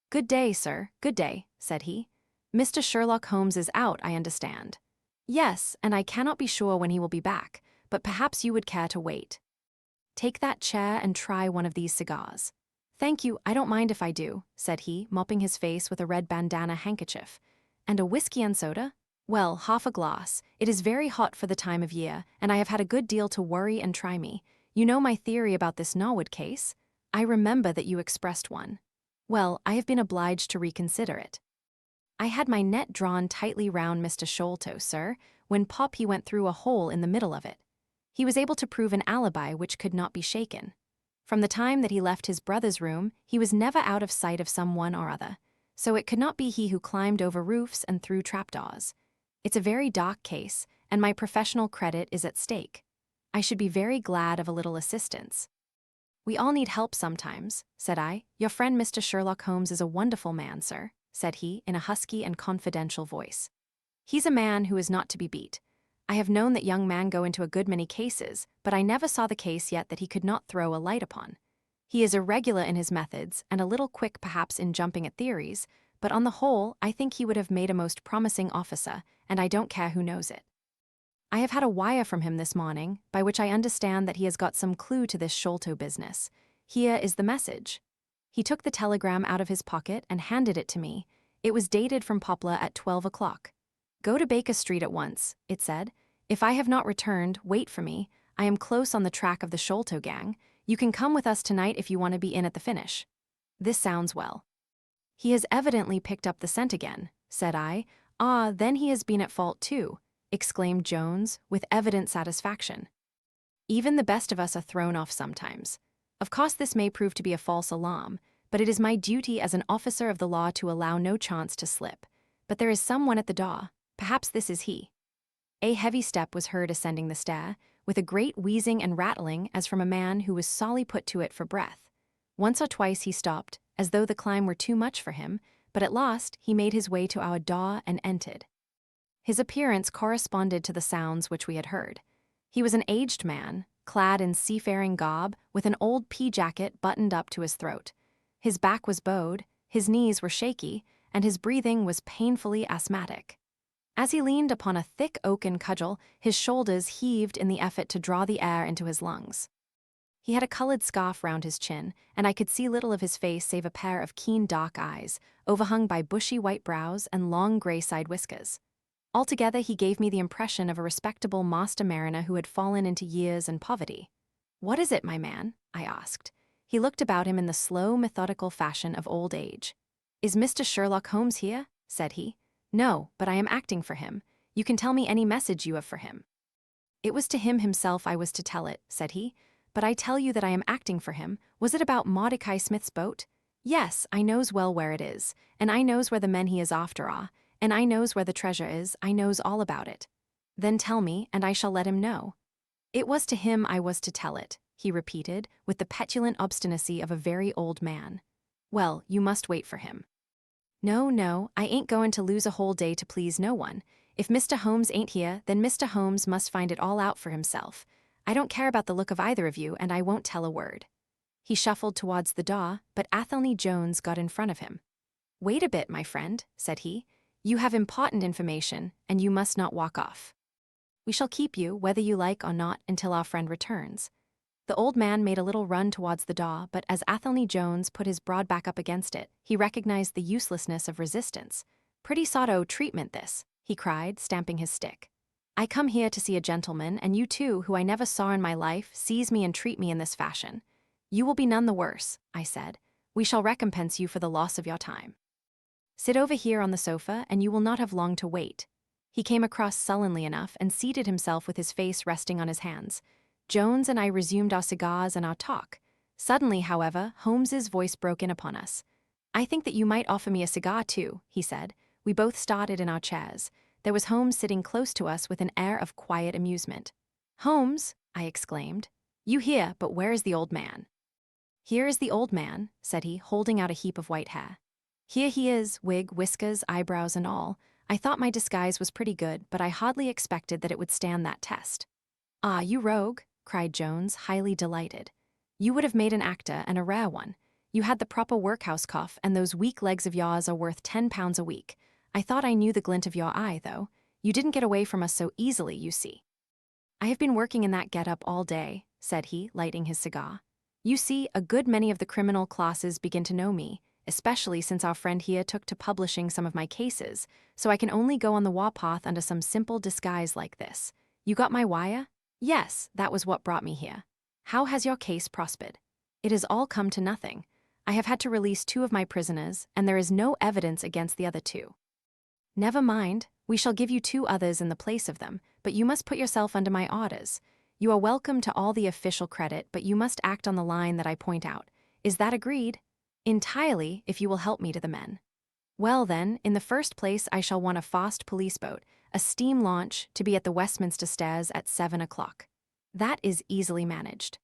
"Good day, sir, good day," said he. "Mr. Sherlock Holmes is out, I understand." "Yes, and I cannot be sure when he will be back, but perhaps you would care to wait. Take that chair and try one of these cigars." "Thank you, I don't mind if I do," said he, mopping his face with a red bandana handkerchief. "And a whiskey and soda?" "Well, half a glass. It is very hot for the time of year, and I have had a good deal to worry and try me. You know my theory about this Norwood case? I remember that you expressed one. Well, I have been obliged to reconsider it. I had my net drawn tightly round Mr. Sholto, sir, when pop he went through a hole in the middle of it. He was able to prove an alibi which could not be shaken. From the time that he left his brother's room, he was never out of sight of someone or other, so it could not be he who climbed over roofs and through trapdoors. It's a very dark case, and my professional credit is at stake. I should be very glad of a little assistance." "We all need help sometimes," said I. "Your friend Mr. Sherlock Holmes is a wonderful man, sir," said he, in a husky and confidential voice. "He's a man who is not to be beat. I have known that young man go into a good many cases, but I never saw the case yet that he could not throw a light upon. He is irregular in his methods, and a little quick perhaps in jumping at theories, but on the whole I think he would have made a most promising officer, and I don't care who knows it. I have had a wire from him this morning, by which I understand that he has got some clue to this Sholto business. Here is the message." He took the telegram out of his pocket and handed it to me. It was dated from Poplar at 12 o'clock. "Go to Baker Street at once," it said. "If I have not returned, wait for me. I am close on the track of the Sholto gang. You can come with us tonight if you want to be in at the finish." This sounds well. "He has evidently picked up the scent again," said I. "Ah, then he has been at fault too," exclaimed Jones, with evident satisfaction. "Even the best of us are thrown off sometimes. Of course this may prove to be a false alarm, but it is my duty as an officer of the law to allow no chance to slip. But there is someone at the door. Perhaps this is he." A heavy step was heard ascending the stair, with a great wheezing and rattling as from a man who was sorely put to it for breath. Once or twice he stopped, as though the climb were too much for him, but at last he made his way to our door and entered. His appearance corresponded to the sounds which we had heard. He was an aged man, clad in seafaring garb, with an old pea-jacket buttoned up to his throat. His back was bowed, his knees were shaky, and his breathing was painfully asthmatic. As he leaned upon a thick oaken cudgel, his shoulders heaved in the effort to draw the air into his lungs. He had a colored scarf round his chin, and I could see little of his face save a pair of keen dark eyes, overhung by bushy white brows and long gray side whiskers. Altogether, he gave me the impression of a respectable master mariner who had fallen into years and poverty. "What is it, my man?" I asked. He looked about him in the slow, methodical fashion of old age. "Is Mr. Sherlock Holmes here?" said he. "No, but I am acting for him. You can tell me any message you have for him." "It was to him himself I was to tell it," said he. "But I tell you that I am acting for him. Was it about Mordecai Smith's boat?" "Yes, I knows well where it is, and I knows where the men he is after are, and I knows where the treasure is, I knows all about it." "Then tell me, and I shall let him know." "It was to him I was to tell it," he repeated, with the petulant obstinacy of a very old man. "Well, you must wait for him." No, I ain't going to lose a whole day to please no one. If Mr. Holmes ain't here, then Mr. Holmes must find it all out for himself. I don't care about the look of either of you, and I won't tell a word." He shuffled towards the door, but Athelney Jones got in front of him. "Wait a bit, my friend," said he. "You have important information, and you must not walk off. We shall keep you, whether you like or not, until our friend returns." The old man made a little run towards the door, but as Athelney Jones put his broad back up against it, he recognized the uselessness of resistance. "Pretty sotto treatment this," he cried, stamping his stick. "I come here to see a gentleman, and you too, who I never saw in my life, seize me and treat me in this fashion." "You will be none the worse," I said. "We shall recompense you for the loss of your time. Sit over here on the sofa, and you will not have long to wait." He came across sullenly enough and seated himself with his face resting on his hands. Jones and I resumed our cigars and our talk. Suddenly, however, Holmes's voice broke in upon us. "I think that you might offer me a cigar too," he said. We both started in our chairs. There was Holmes sitting close to us with an air of quiet amusement. "Holmes," I exclaimed. "You here, but where is the old man?" "Here is the old man," said he, holding out a heap of white hair. "Here he is, wig, whiskers, eyebrows, and all. I thought my disguise was pretty good, but I hardly expected that it would stand that test." "Ah, you rogue," cried Jones, highly delighted. "You would have made an actor, and a rare one. You had the proper workhouse cough, and those weak legs of yours are worth £10 a week. I thought I knew the glint of your eye, though. You didn't get away from us so easily, you see." "I have been working in that get-up all day," said he, lighting his cigar. "You see, a good many of the criminal classes begin to know me, especially since our friend here took to publishing some of my cases, so I can only go on the warpath under some simple disguise like this. You got my wire?" "Yes, that was what brought me here." "How has your case prospered?" "It has all come to nothing. I have had to release 2 of my prisoners, and there is no evidence against the other 2. "Never mind, we shall give you 2 others in the place of them, but you must put yourself under my orders. You are welcome to all the official credit, but you must act on the line that I point out. Is that agreed?" "Entirely, if you will help me to the men." "Well then, in the first place I shall want a fast police boat, a steam launch, to be at the Westminster Stairs at 7 o'clock. "That is easily managed.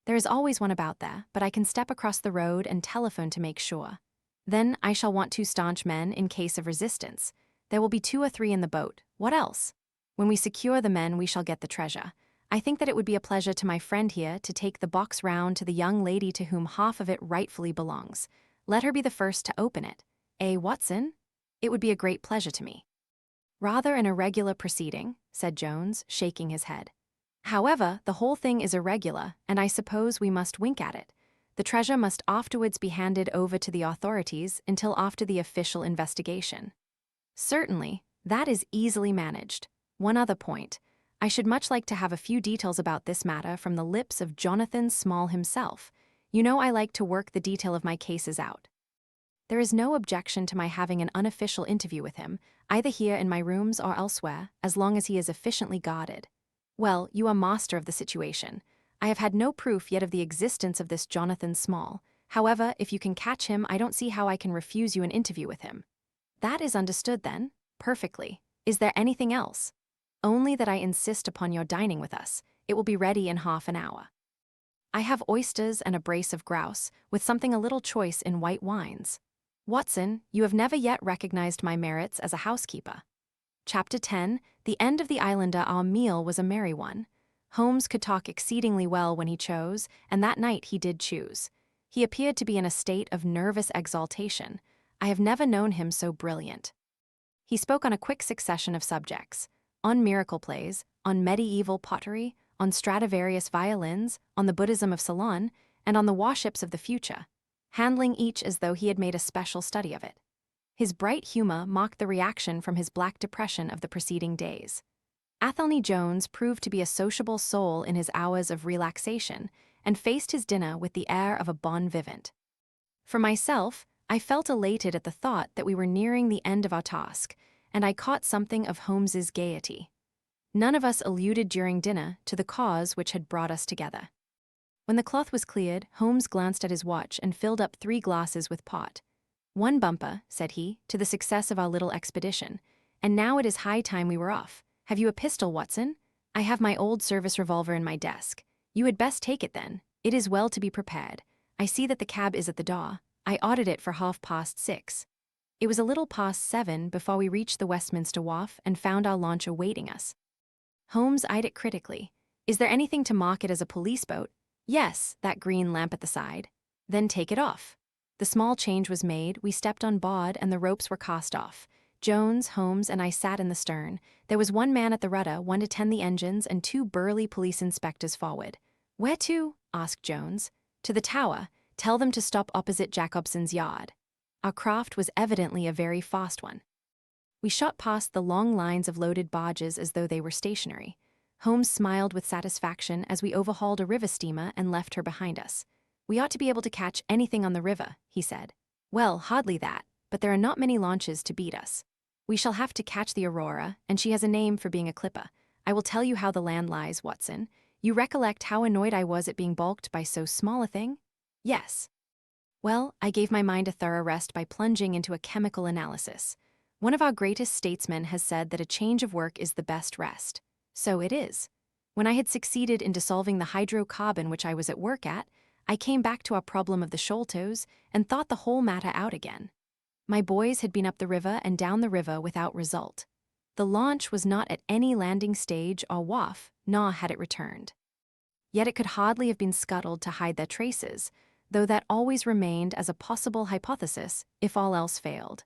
There is always one about there, but I can step across the road and telephone to make sure. Then I shall want 2 staunch men in case of resistance. There will be 2 or 3 in the boat. What else? When we secure the men, we shall get the treasure. I think that it would be a pleasure to my friend here to take the box round to the young lady to whom half of it rightfully belongs. Let her be the first to open it. Watson? It would be a great pleasure to me." "Rather an irregular proceeding," said Jones, shaking his head. "However, the whole thing is irregular, and I suppose we must wink at it. The treasure must afterwards be handed over to the authorities until after the official investigation." "Certainly, that is easily managed. One other point. I should much like to have a few details about this matter from the lips of Jonathan Small himself. You know I like to work the detail of my cases out. There is no objection to my having an unofficial interview with him, either here in my rooms or elsewhere, as long as he is efficiently guarded. Well, you are master of the situation. I have had no proof yet of the existence of this Jonathan Small. However, if you can catch him, I don't see how I can refuse you an interview with him." "That is understood, then?" "Perfectly. Is there anything else?" "Only that I insist upon your dining with us. It will be ready in half an hour. I have oysters and a brace of grouse, with something a little choice in white wines." Watson, you have never yet recognized my merits as a housekeeper. Chapter 10, The End of the Islander. Our meal was a merry one. Holmes could talk exceedingly well when he chose, and that night he did choose. He appeared to be in a state of nervous exaltation. I have never known him so brilliant. He spoke on a quick succession of subjects: on miracle plays, on medieval pottery, on Stradivarius violins, on the Buddhism of Ceylon, and on the warships of the future, handling each as though he had made a special study of it. His bright humor mocked the reaction from his black depression of the preceding days. Athelney Jones proved to be a sociable soul in his hours of relaxation and faced his dinner with the air of a bon vivant. For myself, I felt elated at the thought that we were nearing the end of our task, and I caught something of Holmes's gaiety. None of us alluded during dinner to the cause which had brought us together. When the cloth was cleared, Holmes glanced at his watch and filled up 3 glasses with port. "One bumper," said he, "to the success of our little expedition, and now it is high time we were off. Have you a pistol, Watson? I have my old service revolver in my desk. You had best take it then. It is well to be prepared. I see that the cab is at the door. I ordered it for 6:30. It was a little past 7 before we reached the Westminster Wharf and found our launch awaiting us." Holmes eyed it critically. "Is there anything to mark it as a police boat?" "Yes, that green lamp at the side." "Then take it off." The small change was made, we stepped on board, and the ropes were cast off. Jones, Holmes, and I sat in the stern. There was one man at the rudder, one to tend the engines, and 2 burly police inspectors forward. "Where to?" asked Jones. "To the Tower. Tell them to stop opposite Jacobson's yard." Our craft was evidently a very fast one. We shot past the long lines of loaded barges as though they were stationary. Holmes smiled with satisfaction as we overhauled a river steamer and left her behind us. "We ought to be able to catch anything on the river," he said. "Well, hardly that, but there are not many launches to beat us. We shall have to catch the Aurora, and she has a name for being a clipper. I will tell you how the land lies, Watson. You recollect how annoyed I was at being balked by so small a thing?" "Yes." "Well, I gave my mind a thorough rest by plunging into a chemical analysis. One of our greatest statesmen has said that a change of work is the best rest. So it is. When I had succeeded in dissolving the hydrocarbon which I was at work at, I came back to our problem of the Sholtos and thought the whole matter out again. My boys had been up the river and down the river without result. The launch was not at any landing stage or wharf, nor had it returned. Yet it could hardly have been scuttled to hide their traces, though that always remained as a possible hypothesis if all else failed.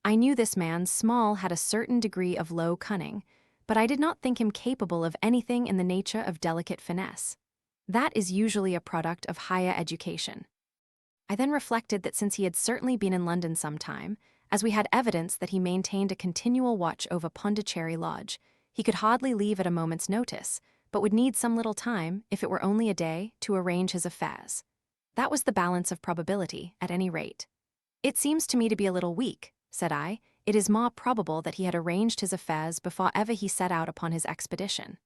I knew this man, Small, had a certain degree of low cunning, but I did not think him capable of anything in the nature of delicate finesse. That is usually a product of higher education. I then reflected that since he had certainly been in London some time, as we had evidence that he maintained a continual watch over Pondicherry Lodge, he could hardly leave at a moment's notice, but would need some little time, if it were only a day, to arrange his affairs. That was the balance of probability, at any rate. "It seems to me to be a little weak," said I. "It is more probable that he had arranged his affairs before ever he set out upon his expedition."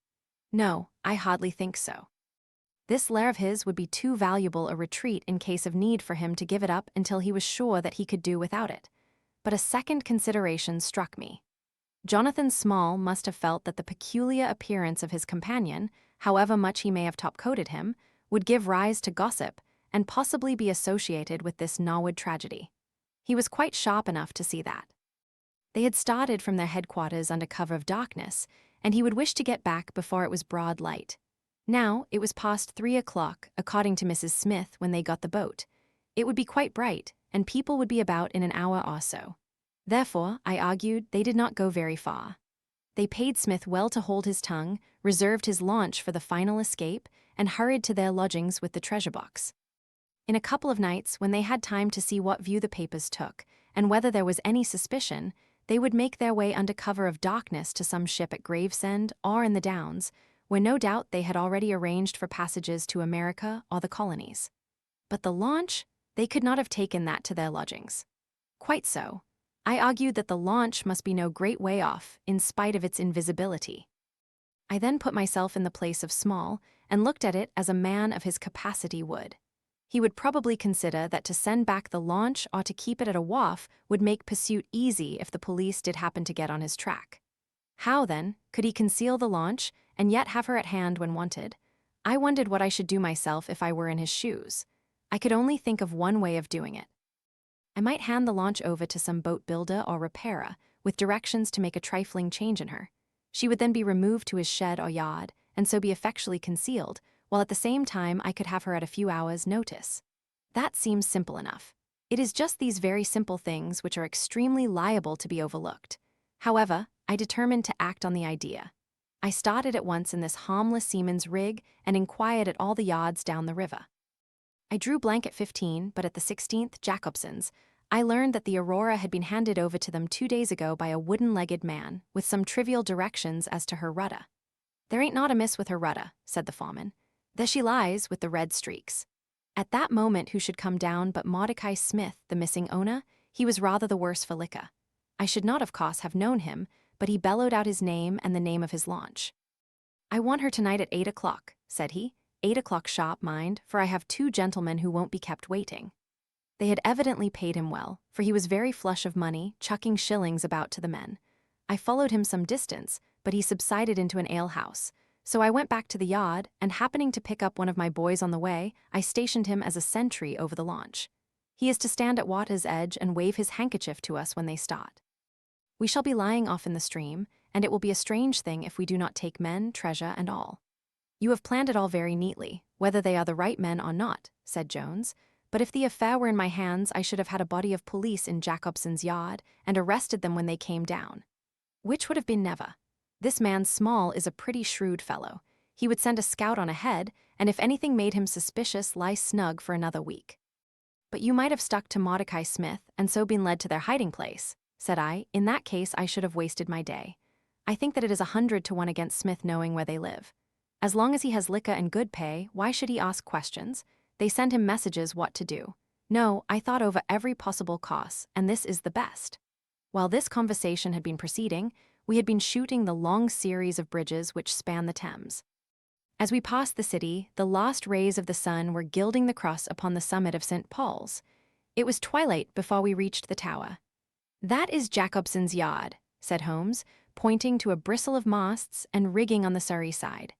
"No, I hardly think so. This lair of his would be too valuable a retreat in case of need for him to give it up until he was sure that he could do without it. But a second consideration struck me. Jonathan Small must have felt that the peculiar appearance of his companion, however much he may have top-coated him, would give rise to gossip and possibly be associated with this Norwood tragedy. He was quite sharp enough to see that. They had started from their headquarters under cover of darkness, and he would wish to get back before it was broad light. Now it was past 3 o'clock, according to Mrs. Smith, when they got the boat. It would be quite bright, and people would be about in an hour or so. Therefore, I argued, they did not go very far. They paid Smith well to hold his tongue, reserved his launch for the final escape, and hurried to their lodgings with the treasure box. In a couple of nights, when they had time to see what view the papers took, and whether there was any suspicion, they would make their way under cover of darkness to some ship at Gravesend or in the Downs, where no doubt they had already arranged for passages to America or the colonies. But the launch? They could not have taken that to their lodgings. Quite so. I argued that the launch must be no great way off, in spite of its invisibility. I then put myself in the place of Small, and looked at it as a man of his capacity would. He would probably consider that to send back the launch or to keep it at a wharf would make pursuit easy if the police did happen to get on his track. How, then, could he conceal the launch and yet have her at hand when wanted? I wondered what I should do myself if I were in his shoes. I could only think of one way of doing it. I might hand the launch over to some boat builder or repairer, with directions to make a trifling change in her. She would then be removed to his shed or yard, and so be effectually concealed, while at the same time I could have her at a few hours' notice. That seems simple enough. It is just these very simple things which are extremely liable to be overlooked. However, I determined to act on the idea. I started at once in this harmless seaman's rig and inquired at all the yards down the river. I drew blank at 15, but at the 16th, Jacobson's, I learned that the Aurora had been handed over to them 2 days ago by a wooden-legged man, with some trivial directions as to her rudder. "There ain't naught amiss with her rudder," said the foreman. "There she lies, with the red streaks." At that moment who should come down but Mordecai Smith, the missing owner? He was rather the worse for liquor. I should not, of course, have known him, but he bellowed out his name and the name of his launch. "I want her tonight at 8 o'clock, said he. 8 o'clock sharp, mind, for I have 2 gentlemen who won't be kept waiting. They had evidently paid him well, for he was very flush of money, chucking shillings about to the men. I followed him some distance, but he subsided into an alehouse. So I went back to the yard, and happening to pick up one of my boys on the way, I stationed him as a sentry over the launch. He is to stand at water's edge and wave his handkerchief to us when they start. We shall be lying off in the stream, and it will be a strange thing if we do not take men, treasure, and all." "You have planned it all very neatly, whether they are the right men or not," said Jones. "But if the affair were in my hands, I should have had a body of police in Jacobson's yard and arrested them when they came down. Which would have been never. This man Small is a pretty shrewd fellow. He would send a scout on ahead, and if anything made him suspicious, lie snug for another week." "But you might have stuck to Mordecai Smith and so been led to their hiding place," said I. "In that case, I should have wasted my day. I think that it is 100 to 1 against Smith knowing where they live. As long as he has liquor and good pay, why should he ask questions? They send him messages what to do. No, I thought over every possible course, and this is the best." While this conversation had been proceeding, we had been shooting the long series of bridges which span the Thames. As we passed the city, the last rays of the sun were gilding the cross upon the summit of St. Paul's. It was twilight before we reached the tower. "That is Jacobson's yard," said Holmes, pointing to a bristle of masts and rigging on the Surrey side.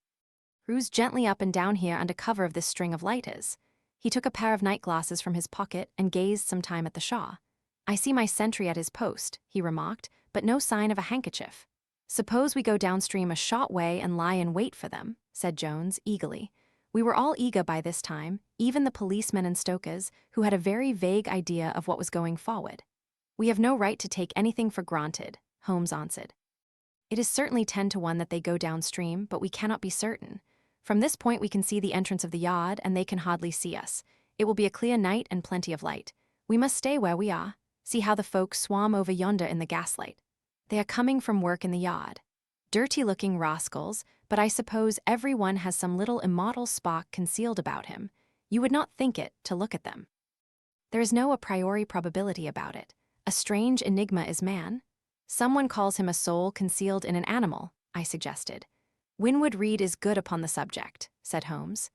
"Cruise gently up and down here under cover of this string of lighters." He took a pair of night glasses from his pocket and gazed some time at the Shaw. "I see my sentry at his post," he remarked, "but no sign of a handkerchief." "Suppose we go downstream a short way and lie in wait for them," said Jones, eagerly. We were all eager by this time, even the policemen and stokers, who had a very vague idea of what was going forward. "We have no right to take anything for granted," Holmes answered. "It is certainly 10 to 1 that they go downstream, but we cannot be certain. From this point we can see the entrance of the yard, and they can hardly see us. It will be a clear night and plenty of light. We must stay where we are. See how the folk swarm over yonder in the gaslight. They are coming from work in the yard. Dirty-looking rascals, but I suppose every one has some little immortal spark concealed about him. You would not think it, to look at them. There is no a priori probability about it. A strange enigma is man. Someone calls him a soul concealed in an animal," I suggested. "Winwood Reade is good upon the subject," said Holmes.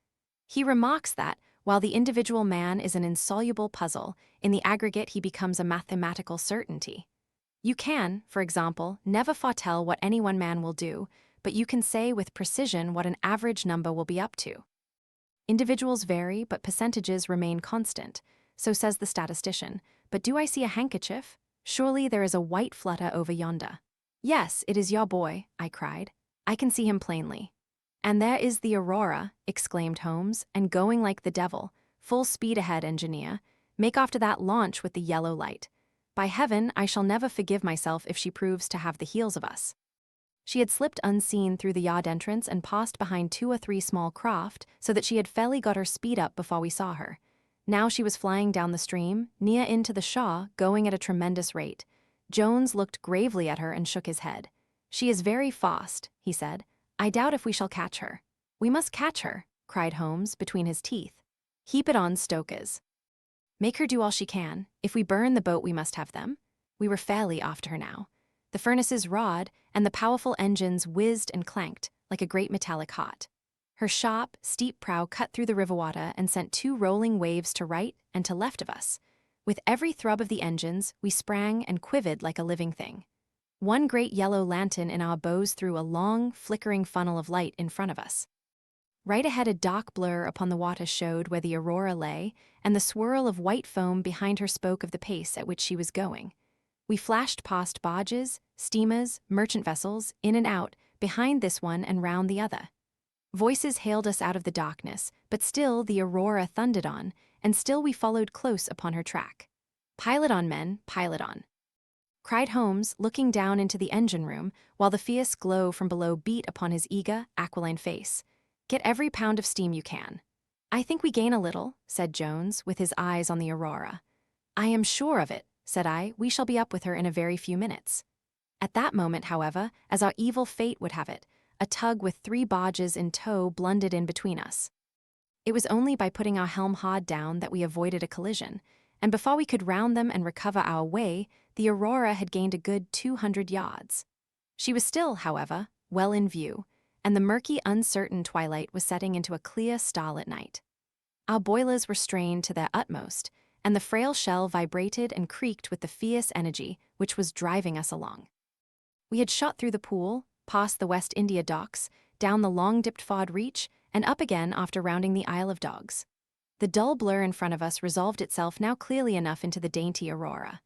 "He remarks that, while the individual man is an insoluble puzzle, in the aggregate he becomes a mathematical certainty. You can, for example, never foretell what any one man will do, but you can say with precision what an average number will be up to. Individuals vary, but percentages remain constant, so says the statistician. But do I see a handkerchief? Surely there is a white flutter over yonder." "Yes, it is your boy," I cried. "I can see him plainly." "And there is the Aurora," exclaimed Holmes, "and going like the devil. Full speed ahead, engineer. Make off to that launch with the yellow light. By heaven, I shall never forgive myself if she proves to have the heels of us." She had slipped unseen through the yard entrance and passed behind 2 or 3 small craft, so that she had fairly got her speed up before we saw her. Now she was flying down the stream, near into the Shaw, going at a tremendous rate. Jones looked gravely at her and shook his head. "She is very fast," he said. "I doubt if we shall catch her." "We must catch her," cried Holmes between his teeth. "Heap it on, stokers. Make her do all she can. If we burn the boat, we must have them." We were fairly after her now. The furnaces roared, and the powerful engines whizzed and clanked, like a great metallic heart. Her sharp, steep prow cut through the river water and sent 2 rolling waves to right and to left of us. With every throb of the engines, we sprang and quivered like a living thing. One great yellow lantern in our bows threw a long, flickering funnel of light in front of us. Right ahead, a dark blur upon the water showed where the Aurora lay, and the swirl of white foam behind her spoke of the pace at which she was going. We flashed past barges, steamers, merchant vessels, in and out, behind this one and round the other. Voices hailed us out of the darkness, but still the Aurora thundered on, and still we followed close upon her track. "Pilot on, men, pilot on," cried Holmes, looking down into the engine room, while the fierce glow from below beat upon his eager, aquiline face. "Get every pound of steam you can." "I think we gain a little," said Jones, with his eyes on the Aurora. "I am sure of it," said I. "We shall be up with her in a very few minutes." At that moment, however, as our evil fate would have it, a tug with 3 barges in tow blundered in between us. It was only by putting our helm hard down that we avoided a collision, and before we could round them and recover our way, the Aurora had gained a good 200 yards. She was still, however, well in view, and the murky, uncertain twilight was setting into a clear, starlit night. Our boilers were strained to their utmost, and the frail shell vibrated and creaked with the fierce energy which was driving us along. We had shot through the pool, past the West India docks, down the long-dipped Ford Reach, and up again after rounding the Isle of Dogs. The dull blur in front of us resolved itself now clearly enough into the dainty Aurora.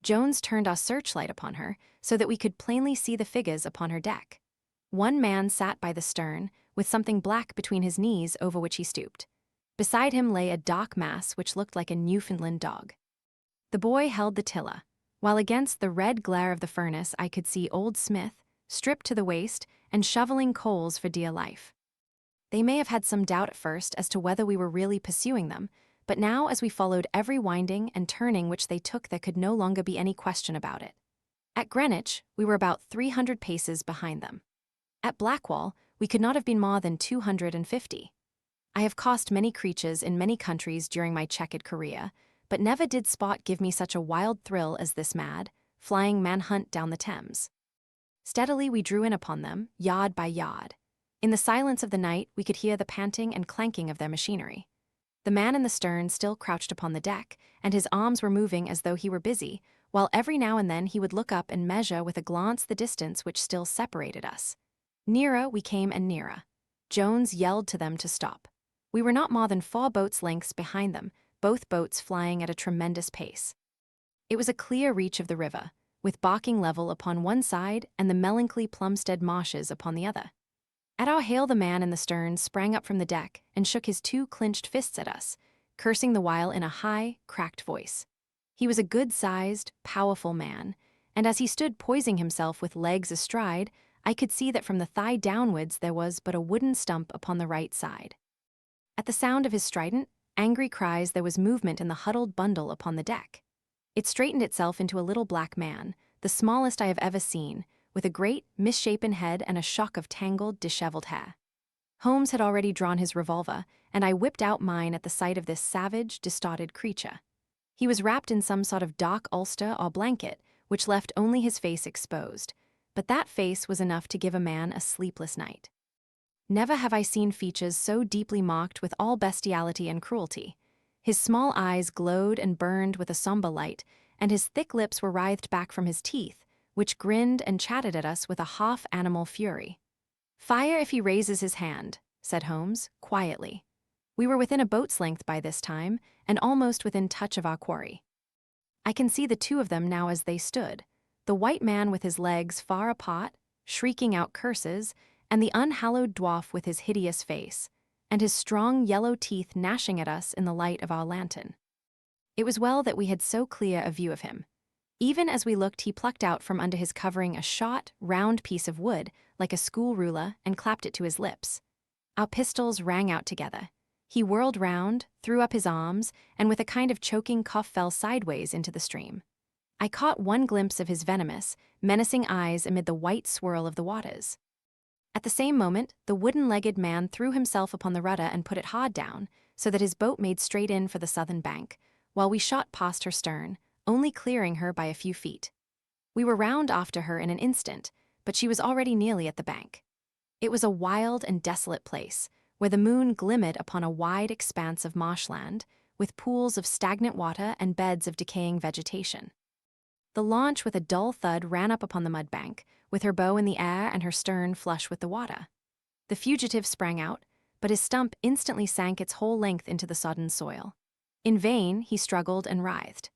Jones turned our searchlight upon her, so that we could plainly see the figures upon her deck. One man sat by the stern, with something black between his knees over which he stooped. Beside him lay a dark mass which looked like a Newfoundland dog. The boy held the tiller, while against the red glare of the furnace I could see old Smith, stripped to the waist, and shoveling coals for dear life. They may have had some doubt at first as to whether we were really pursuing them, but now as we followed every winding and turning which they took there could no longer be any question about it. At Greenwich, we were about 300 paces behind them. At Blackwall, we could not have been more than 250. I have crossed many creatures in many countries during my checkered career, but never did spot give me such a wild thrill as this mad, flying manhunt down the Thames. Steadily we drew in upon them, yard by yard. In the silence of the night, we could hear the panting and clanking of their machinery. The man in the stern still crouched upon the deck, and his arms were moving as though he were busy, while every now and then he would look up and measure with a glance the distance which still separated us. Nearer we came and nearer. Jones yelled to them to stop. We were not more than 4 boats' lengths behind them, both boats flying at a tremendous pace. It was a clear reach of the river, with Barking Level upon one side and the melancholy Plumstead marshes upon the other. At our hail the man in the stern sprang up from the deck and shook his 2 clenched fists at us, cursing the while in a high, cracked voice. He was a good-sized, powerful man, and as he stood poising himself with legs astride, I could see that from the thigh downwards there was but a wooden stump upon the right side. At the sound of his strident, angry cries there was movement in the huddled bundle upon the deck. It straightened itself into a little black man, the smallest I have ever seen, with a great, misshapen head and a shock of tangled, disheveled hair. Holmes had already drawn his revolver, and I whipped out mine at the sight of this savage, distorted creature. He was wrapped in some sort of dark ulster or blanket, which left only his face exposed, but that face was enough to give a man a sleepless night. Never have I seen features so deeply marked with all bestiality and cruelty. His small eyes glowed and burned with a somber light, and his thick lips were writhed back from his teeth, which grinned and chatted at us with a half-animal fury. "Fire if he raises his hand," said Holmes, quietly. We were within a boat's length by this time, and almost within touch of our quarry. I can see the 2 of them now as they stood, the white man with his legs far apart, shrieking out curses, and the unhallowed dwarf with his hideous face, and his strong yellow teeth gnashing at us in the light of our lantern. It was well that we had so clear a view of him. Even as we looked, he plucked out from under his covering a short, round piece of wood, like a school ruler, and clapped it to his lips. Our pistols rang out together. He whirled round, threw up his arms, and with a kind of choking cough fell sideways into the stream. I caught one glimpse of his venomous, menacing eyes amid the white swirl of the waters. At the same moment, the wooden-legged man threw himself upon the rudder and put it hard down, so that his boat made straight in for the southern bank, while we shot past her stern, only clearing her by a few feet. We were round after her in an instant, but she was already nearly at the bank. It was a wild and desolate place, where the moon glimmered upon a wide expanse of marshland, with pools of stagnant water and beds of decaying vegetation. The launch with a dull thud ran up upon the mudbank, with her bow in the air and her stern flush with the water. The fugitive sprang out, but his stump instantly sank its whole length into the sodden soil. In vain, he struggled and writhed.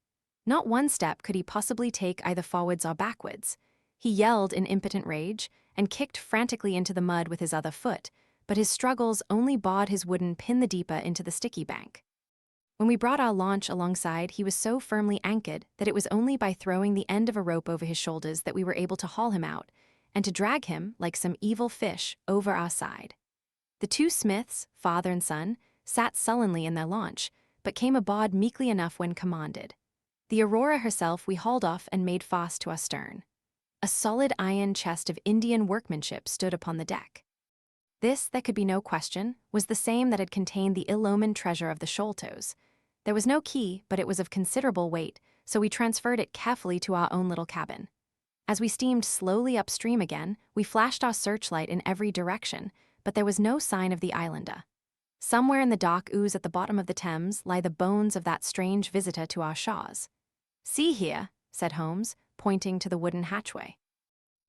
Not one step could he possibly take either forwards or backwards. He yelled in impotent rage and kicked frantically into the mud with his other foot, but his struggles only barred his wooden pin the deeper into the sticky bank. When we brought our launch alongside, he was so firmly anchored that it was only by throwing the end of a rope over his shoulders that we were able to haul him out and to drag him, like some evil fish, over our side. The two Smiths, father and son, sat sullenly in their launch, but came aboard meekly enough when commanded. The Aurora herself we hauled off and made fast to our stern. A solid iron chest of Indian workmanship stood upon the deck. This, there could be no question, was the same that had contained the ill-omened treasure of the Sholtos. There was no key, but it was of considerable weight, so we transferred it carefully to our own little cabin. As we steamed slowly upstream again, we flashed our searchlight in every direction, but there was no sign of the islander. Somewhere in the dark ooze at the bottom of the Thames lie the bones of that strange visitor to our shores. "See here," said Holmes, pointing to the wooden hatchway.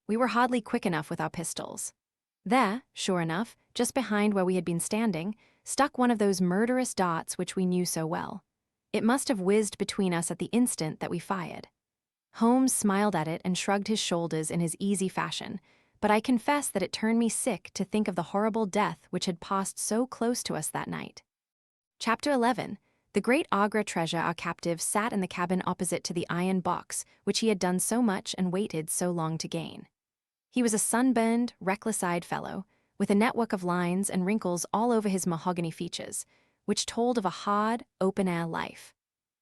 We were hardly quick enough with our pistols. There, sure enough, just behind where we had been standing, stuck one of those murderous darts which we knew so well. It must have whizzed between us at the instant that we fired. Holmes smiled at it and shrugged his shoulders in his easy fashion, but I confess that it turned me sick to think of the horrible death which had passed so close to us that night. Chapter 11. The great Agra Treasure, our captive, sat in the cabin opposite to the iron box which he had done so much and waited so long to gain. He was a sunburned, reckless-eyed fellow, with a network of lines and wrinkles all over his mahogany features, which told of a hard, open-air life.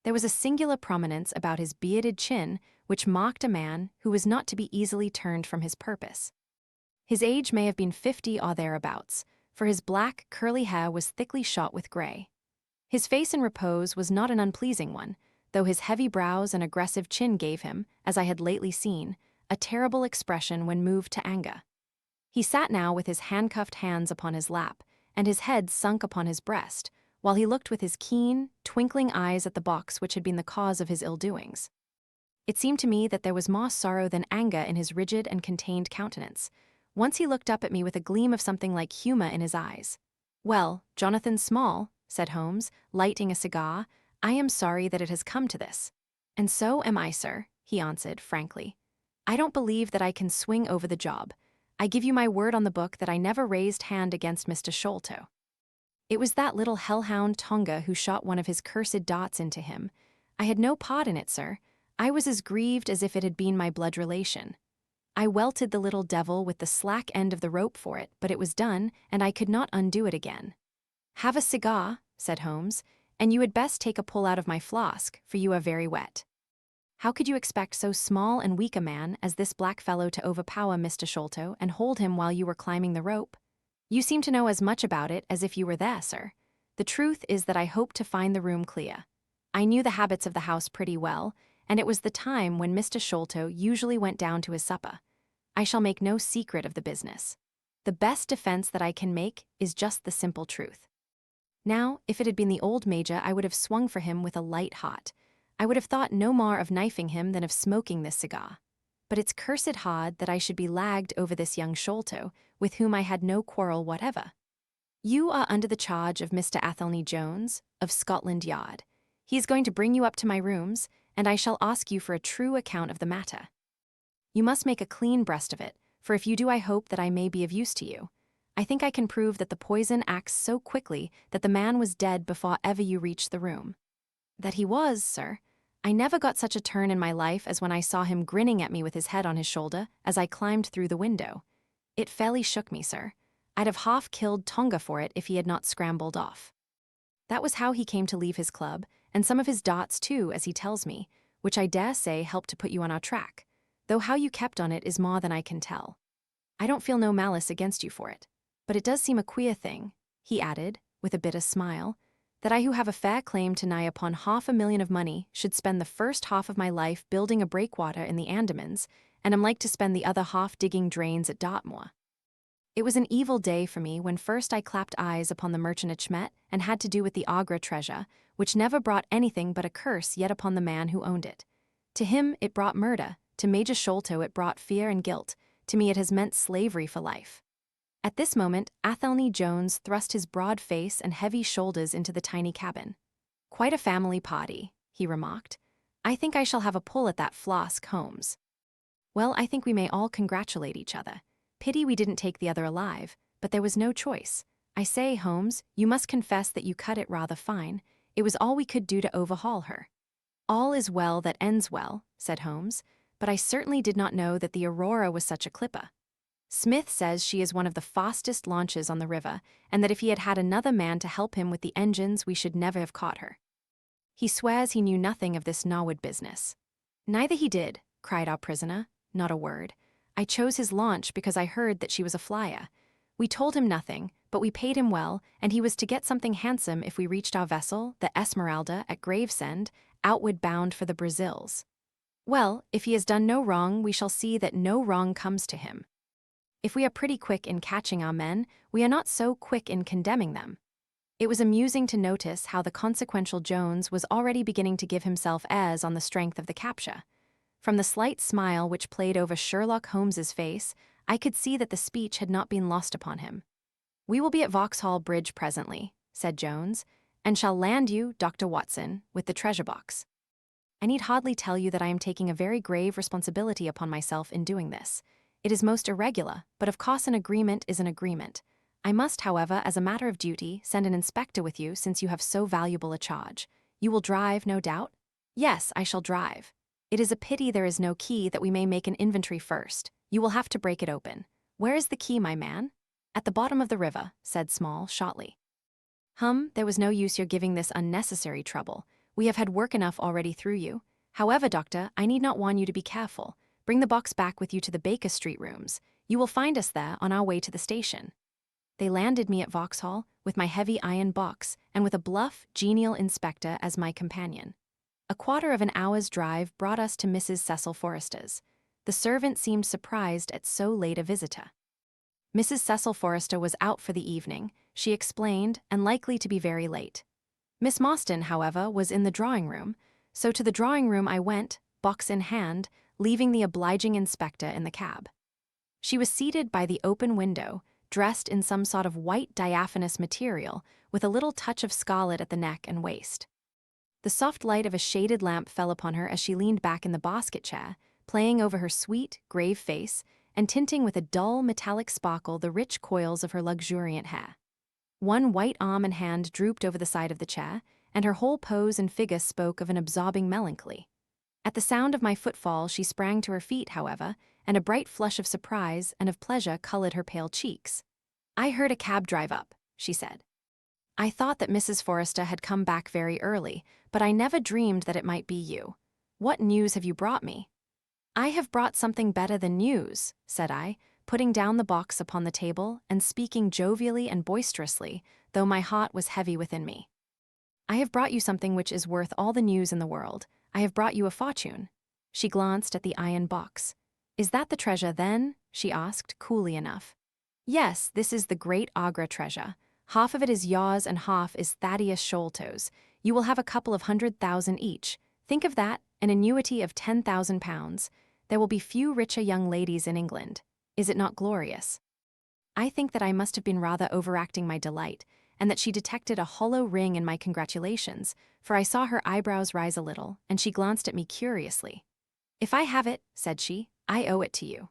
There was a singular prominence about his bearded chin which marked a man who was not to be easily turned from his purpose. His age may have been 50 or thereabouts, for his black, curly hair was thickly shot with gray. His face in repose was not an unpleasing one, though his heavy brows and aggressive chin gave him, as I had lately seen, a terrible expression when moved to anger. He sat now with his handcuffed hands upon his lap, and his head sunk upon his breast, while he looked with his keen, twinkling eyes at the box which had been the cause of his ill-doings. It seemed to me that there was more sorrow than anger in his rigid and contained countenance. Once he looked up at me with a gleam of something like humor in his eyes. "Well, Jonathan Small," said Holmes, lighting a cigar, "I am sorry that it has come to this." "And so am I, sir," he answered, frankly. "I don't believe that I can swing over the job. I give you my word on the book that I never raised hand against Mr. Sholto. It was that little hellhound Tonga who shot one of his cursed darts into him. I had no part in it, sir. I was as grieved as if it had been my blood relation. I welted the little devil with the slack end of the rope for it, but it was done, and I could not undo it again." "Have a cigar," said Holmes, "and you had best take a pull out of my flask, for you are very wet." How could you expect so small and weak a man as this black fellow to overpower Mr. Sholto and hold him while you were climbing the rope? You seem to know as much about it as if you were there, sir. The truth is that I hoped to find the room clear. I knew the habits of the house pretty well, and it was the time when Mr. Sholto usually went down to his supper. I shall make no secret of the business. The best defense that I can make is just the simple truth. Now, if it had been the old Major, I would have swung for him with a light heart. I would have thought no more of knifing him than of smoking this cigar. But it's cursed hard that I should be lagged over this young Sholto, with whom I had no quarrel whatever. You are under the charge of Mr. Athelney Jones, of Scotland Yard. He is going to bring you up to my rooms, and I shall ask you for a true account of the matter. You must make a clean breast of it, for if you do I hope that I may be of use to you. I think I can prove that the poison acts so quickly that the man was dead before ever you reached the room." "That he was, sir. I never got such a turn in my life as when I saw him grinning at me with his head on his shoulder as I climbed through the window. It fairly shook me, sir. I'd have half killed Tonga for it if he had not scrambled off. That was how he came to leave his club, and some of his darts too, as he tells me, which I dare say helped to put you on our track, though how you kept on it is more than I can tell. I don't feel no malice against you for it, but it does seem a queer thing," he added, with a bitter smile, "that I who have a fair claim to nigh upon $500,000 of money should spend the first half of my life building a breakwater in the Andamans, and am like to spend the other half digging drains at Dartmoor. It was an evil day for me when first I clapped eyes upon the merchant Achmet and had to do with the Agra Treasure, which never brought anything but a curse yet upon the man who owned it. To him it brought murder, to Major Sholto it brought fear and guilt, to me it has meant slavery for life. At this moment, Athelney Jones thrust his broad face and heavy shoulders into the tiny cabin. "Quite a family party," he remarked. "I think I shall have a pull at that flask, Holmes." "Well, I think we may all congratulate each other. Pity we didn't take the other alive, but there was no choice. I say, Holmes, you must confess that you cut it rather fine. It was all we could do to overhaul her." "All is well that ends well," said Holmes, "but I certainly did not know that the Aurora was such a clipper. Smith says she is one of the fastest launches on the river, and that if he had had another man to help him with the engines, we should never have caught her. He swears he knew nothing of this Norwood business." "Neither he did," cried our prisoner. "Not a word. I chose his launch because I heard that she was a flyer. We told him nothing, but we paid him well, and he was to get something handsome if we reached our vessel, the Esmeralda, at Gravesend, outward bound for the Brazils. Well, if he has done no wrong, we shall see that no wrong comes to him. If we are pretty quick in catching our men, we are not so quick in condemning them." It was amusing to notice how the consequential Jones was already beginning to give himself airs on the strength of the capture. From the slight smile which played over Sherlock Holmes's face, I could see that the speech had not been lost upon him. "We will be at Vauxhall Bridge presently," said Jones, "and shall land you, Dr. Watson, with the treasure box. I need hardly tell you that I am taking a very grave responsibility upon myself in doing this. It is most irregular, but of course an agreement is an agreement. I must, however, as a matter of duty, send an inspector with you since you have so valuable a charge. You will drive, no doubt?" "Yes, I shall drive. It is a pity there is no key that we may make an inventory first. You will have to break it open. Where is the key, my man?" "At the bottom of the river," said Small, shortly. There was no use your giving this unnecessary trouble. We have had work enough already through you. However, Doctor, I need not warn you to be careful. Bring the box back with you to the Baker Street rooms. You will find us there on our way to the station." They landed me at Vauxhall, with my heavy iron box, and with a bluff, genial inspector as my companion. A quarter of an hour's drive brought us to Mrs. Cecil Forrester's. The servant seemed surprised at so late a visitor. Mrs. Cecil Forrester was out for the evening, she explained, and likely to be very late. Miss Morstan, however, was in the drawing-room, so to the drawing-room I went, box in hand, leaving the obliging inspector in the cab. She was seated by the open window, dressed in some sort of white diaphanous material, with a little touch of scarlet at the neck and waist. The soft light of a shaded lamp fell upon her as she leaned back in the basket chair, playing over her sweet, grave face, and tinting with a dull, metallic sparkle the rich coils of her luxuriant hair. One white arm and hand drooped over the side of the chair, and her whole pose and figure spoke of an absorbing melancholy. At the sound of my footfall she sprang to her feet, however, and a bright flush of surprise and of pleasure colored her pale cheeks. "I heard a cab drive up," she said. "I thought that Mrs. Forrester had come back very early, but I never dreamed that it might be you. What news have you brought me?" "I have brought something better than news," said I, putting down the box upon the table and speaking jovially and boisterously, though my heart was heavy within me. "I have brought you something which is worth all the news in the world. I have brought you a fortune." She glanced at the iron box. "Is that the treasure, then?" she asked, coolly enough. "Yes, this is the great Agra treasure. Half of it is yours and half is Thaddeus Sholto's. You will have a couple of 100,000 each. Think of that, an annuity of £10,000. There will be few richer young ladies in England. Is it not glorious?" I think that I must have been rather overacting my delight, and that she detected a hollow ring in my congratulations, for I saw her eyebrows rise a little, and she glanced at me curiously. "If I have it," said she, "I owe it to you."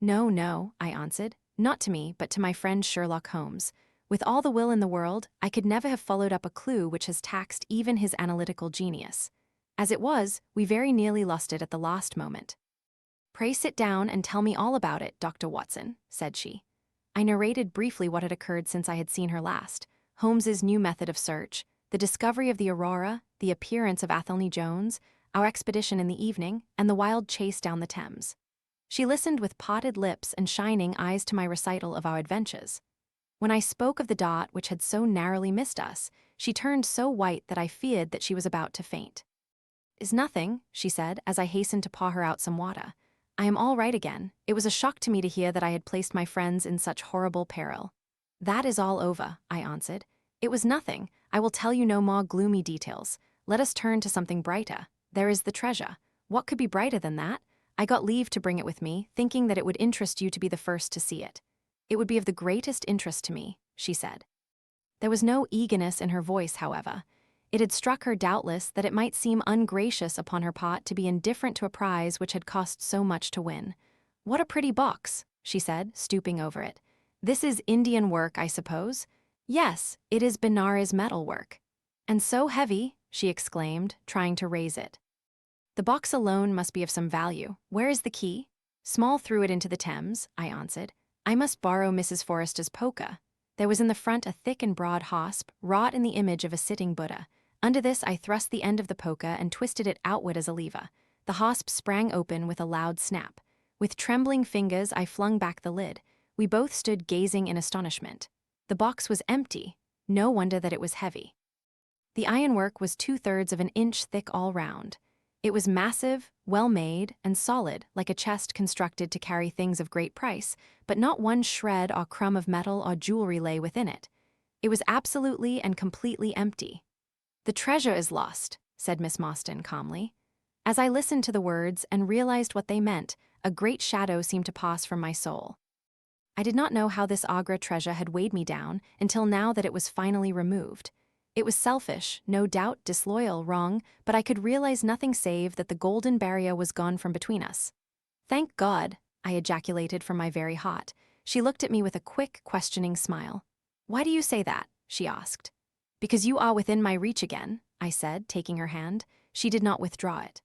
"No, no," I answered, "not to me, but to my friend Sherlock Holmes. With all the will in the world, I could never have followed up a clue which has taxed even his analytical genius. As it was, we very nearly lost it at the last moment." "Pray sit down and tell me all about it, Dr. Watson," said she. I narrated briefly what had occurred since I had seen her last, Holmes's new method of search, the discovery of the Aurora, the appearance of Athelney Jones, our expedition in the evening, and the wild chase down the Thames. She listened with parted lips and shining eyes to my recital of our adventures. When I spoke of the dot which had so narrowly missed us, she turned so white that I feared that she was about to faint. "Is nothing," she said, as I hastened to pour her out some water. "I am all right again. It was a shock to me to hear that I had placed my friends in such horrible peril." "That is all over," I answered. "It was nothing. I will tell you no more gloomy details. Let us turn to something brighter. There is the treasure. What could be brighter than that? I got leave to bring it with me, thinking that it would interest you to be the first to see it." It would be of the greatest interest to me, she said. There was no eagerness in her voice, however. It had struck her doubtless that it might seem ungracious upon her part to be indifferent to a prize which had cost so much to win. "What a pretty box," she said, stooping over it. "This is Indian work, I suppose?" "Yes, it is Benares metal work." "And so heavy," she exclaimed, trying to raise it. "The box alone must be of some value. Where is the key?" "Small threw it into the Thames," I answered. "I must borrow Mrs. Forrester's poker." There was in the front a thick and broad hasp, wrought in the image of a sitting Buddha. Under this I thrust the end of the poker and twisted it outward as a lever. The hasp sprang open with a loud snap. With trembling fingers I flung back the lid. We both stood gazing in astonishment. The box was empty. No wonder that it was heavy. The ironwork was 2/3 of an inch thick all round. It was massive, well-made, and solid, like a chest constructed to carry things of great price, but not one shred or crumb of metal or jewelry lay within it. It was absolutely and completely empty. "The treasure is lost," said Miss Morstan calmly. As I listened to the words and realized what they meant, a great shadow seemed to pass from my soul. I did not know how this Agra treasure had weighed me down until now that it was finally removed. It was selfish, no doubt disloyal, wrong, but I could realize nothing save that the golden barrier was gone from between us. "Thank God," I ejaculated from my very heart. She looked at me with a quick, questioning smile. "Why do you say that?" she asked. "Because you are within my reach again," I said, taking her hand. She did not withdraw it.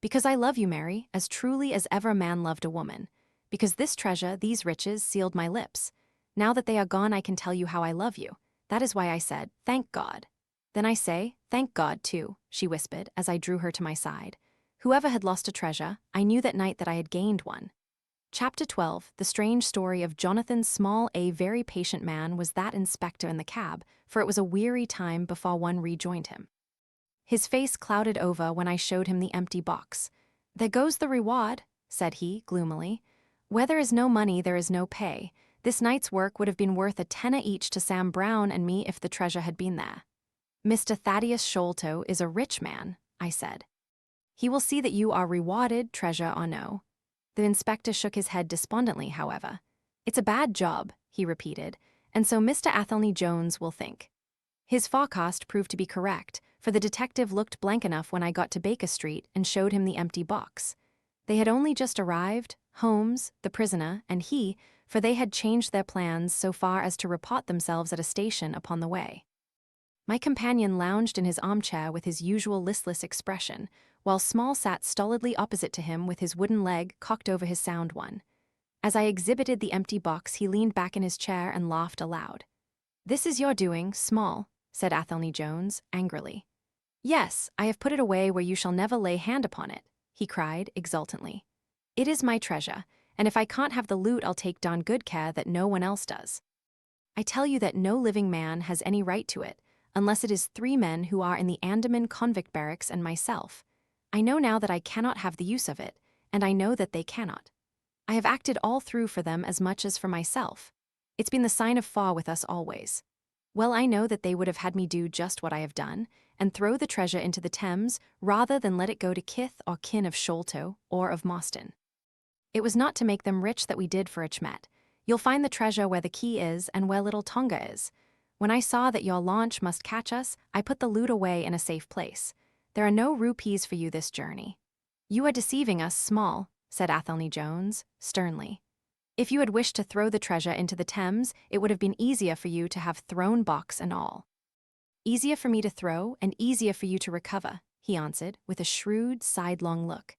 "Because I love you, Mary, as truly as ever man loved a woman. Because this treasure, these riches, sealed my lips. Now that they are gone, I can tell you how I love you. That is why I said, thank God. Then I say, thank God, too," she whispered as I drew her to my side. Whoever had lost a treasure, I knew that night that I had gained one. Chapter 12, the strange story of Jonathan Small, a very patient man, was that inspector in the cab, for it was a weary time before one rejoined him. His face clouded over when I showed him the empty box. "There goes the reward," said he, gloomily. "Where there is no money, there is no pay. This night's work would have been worth a tenner each to Sam Brown and me if the treasure had been there." "Mr. Thaddeus Sholto is a rich man," I said. "He will see that you are rewarded, treasure or no." The inspector shook his head despondently, however. "It's a bad job," he repeated, "and so Mr. Athelney Jones will think." His forecast proved to be correct, for the detective looked blank enough when I got to Baker Street and showed him the empty box. They had only just arrived, Holmes, the prisoner, and he, for they had changed their plans so far as to report themselves at a station upon the way. My companion lounged in his armchair with his usual listless expression, while Small sat stolidly opposite to him with his wooden leg cocked over his sound one. As I exhibited the empty box, he leaned back in his chair and laughed aloud. "This is your doing, Small," said Athelney Jones, angrily. "Yes, I have put it away where you shall never lay hand upon it," he cried, exultantly. "It is my treasure, and if I can't have the loot, I'll take darn good care that no one else does. I tell you that no living man has any right to it, unless it is 3 men who are in the Andaman convict barracks and myself. I know now that I cannot have the use of it, and I know that they cannot. I have acted all through for them as much as for myself. It's been the sign of faw with us always. Well, I know that they would have had me do just what I have done, and throw the treasure into the Thames rather than let it go to kith or kin of Sholto or of Morstan. It was not to make them rich that we did for Ichmet. You'll find the treasure where the key is and where little Tonga is. When I saw that your launch must catch us, I put the loot away in a safe place. There are no rupees for you this journey." "You are deceiving us, Small," said Athelney Jones, sternly. "If you had wished to throw the treasure into the Thames, it would have been easier for you to have thrown box and all." "Easier for me to throw and easier for you to recover," he answered, with a shrewd, sidelong look.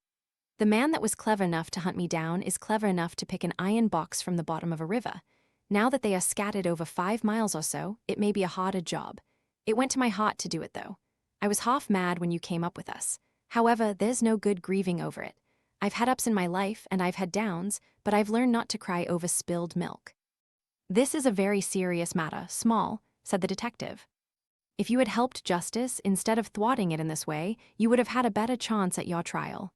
"The man that was clever enough to hunt me down is clever enough to pick an iron box from the bottom of a river. Now that they are scattered over 5 miles or so, it may be a harder job. It went to my heart to do it, though. I was half mad when you came up with us. However, there's no good grieving over it. I've had ups in my life, and I've had downs, but I've learned not to cry over spilled milk." "This is a very serious matter, Small," said the detective. "If you had helped justice instead of thwarting it in this way, you would have had a better chance at your trial."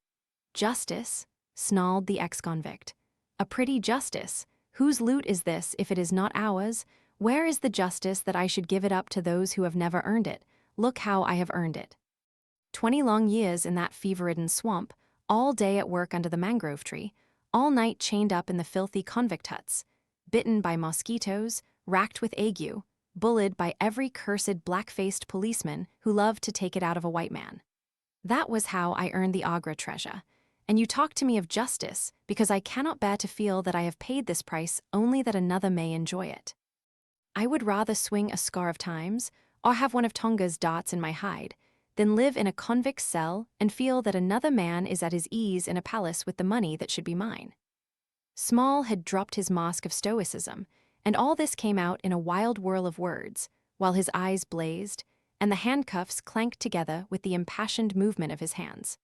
"Justice?" snarled the ex-convict. "A pretty justice. Whose loot is this if it is not ours? Where is the justice that I should give it up to those who have never earned it? Look how I have earned it. 20 long years in that fever-ridden swamp, all day at work under the mangrove tree, all night chained up in the filthy convict huts. bitten by mosquitoes, racked with ague, bullied by every cursed black-faced policeman who loved to take it out of a white man. That was how I earned the Agra Treasure. And you talk to me of justice because I cannot bear to feel that I have paid this price only that another may enjoy it. I would rather swing a score of times or have one of Tonga's darts in my hide than live in a convict's cell and feel that another man is at his ease in a palace with the money that should be mine. Small had dropped his mask of stoicism, and all this came out in a wild whirl of words, while his eyes blazed, and the handcuffs clanked together with the impassioned movement of his hands.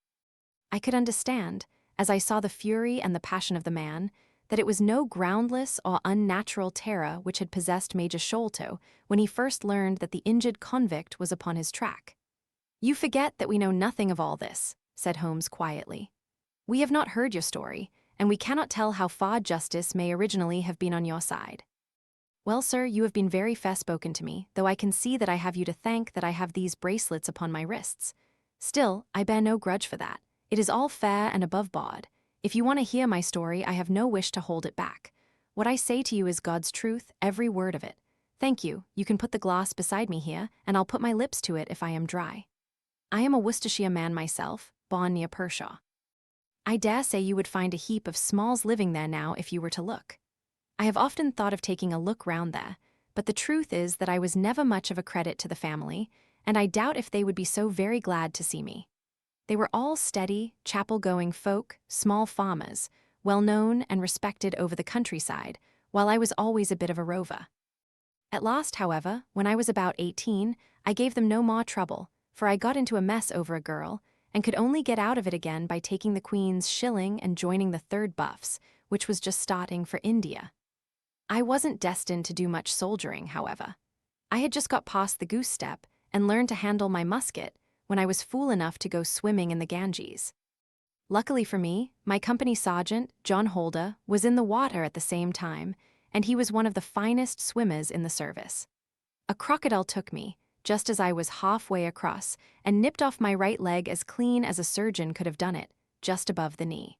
I could understand, as I saw the fury and the passion of the man, that it was no groundless or unnatural terror which had possessed Major Sholto when he first learned that the injured convict was upon his track. "You forget that we know nothing of all this," said Holmes quietly. "We have not heard your story, and we cannot tell how far justice may originally have been on your side." "Well, sir, you have been very fair-spoken to me, though I can see that I have you to thank that I have these bracelets upon my wrists. Still, I bear no grudge for that. It is all fair and above board. If you want to hear my story, I have no wish to hold it back. What I say to you is God's truth, every word of it. Thank you. You can put the glass beside me here, and I'll put my lips to it if I am dry. I am a Worcestershire man myself, born near Pershaw. I dare say you would find a heap of Smalls living there now if you were to look. I have often thought of taking a look round there, but the truth is that I was never much of a credit to the family, and I doubt if they would be so very glad to see me. They were all steady, chapel-going folk, small farmers, well-known and respected over the countryside, while I was always a bit of a rover. At last, however, when I was about 18, I gave them no more trouble, for I got into a mess over a girl, and could only get out of it again by taking the Queen's shilling and joining the 3rd Buffs, which was just starting for India. I wasn't destined to do much soldiering, however. I had just got past the goose step and learned to handle my musket when I was fool enough to go swimming in the Ganges. Luckily for me, my company sergeant, John Holder, was in the water at the same time, and he was one of the finest swimmers in the service. A crocodile took me, just as I was halfway across, and nipped off my right leg as clean as a surgeon could have done it, just above the knee.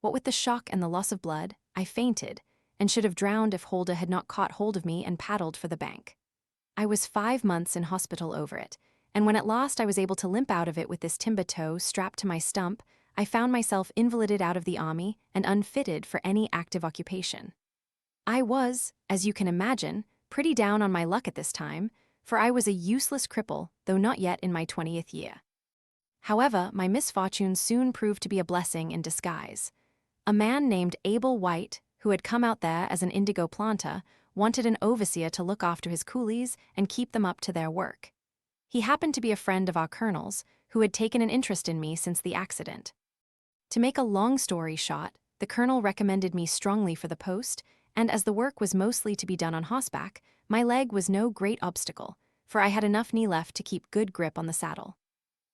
What with the shock and the loss of blood, I fainted, and should have drowned if Holder had not caught hold of me and paddled for the bank. I was 5 months in hospital over it, and when at last I was able to limp out of it with this timber toe strapped to my stump, I found myself invalided out of the army and unfitted for any active occupation. I was, as you can imagine, pretty down on my luck at this time, for I was a useless cripple, though not yet in my 20th year. However, my misfortunes soon proved to be a blessing in disguise. A man named Abel White, who had come out there as an indigo planter, wanted an overseer to look after his coolies and keep them up to their work. He happened to be a friend of our colonel's, who had taken an interest in me since the accident. To make a long story short, the colonel recommended me strongly for the post, and as the work was mostly to be done on horseback, my leg was no great obstacle, for I had enough knee left to keep good grip on the saddle.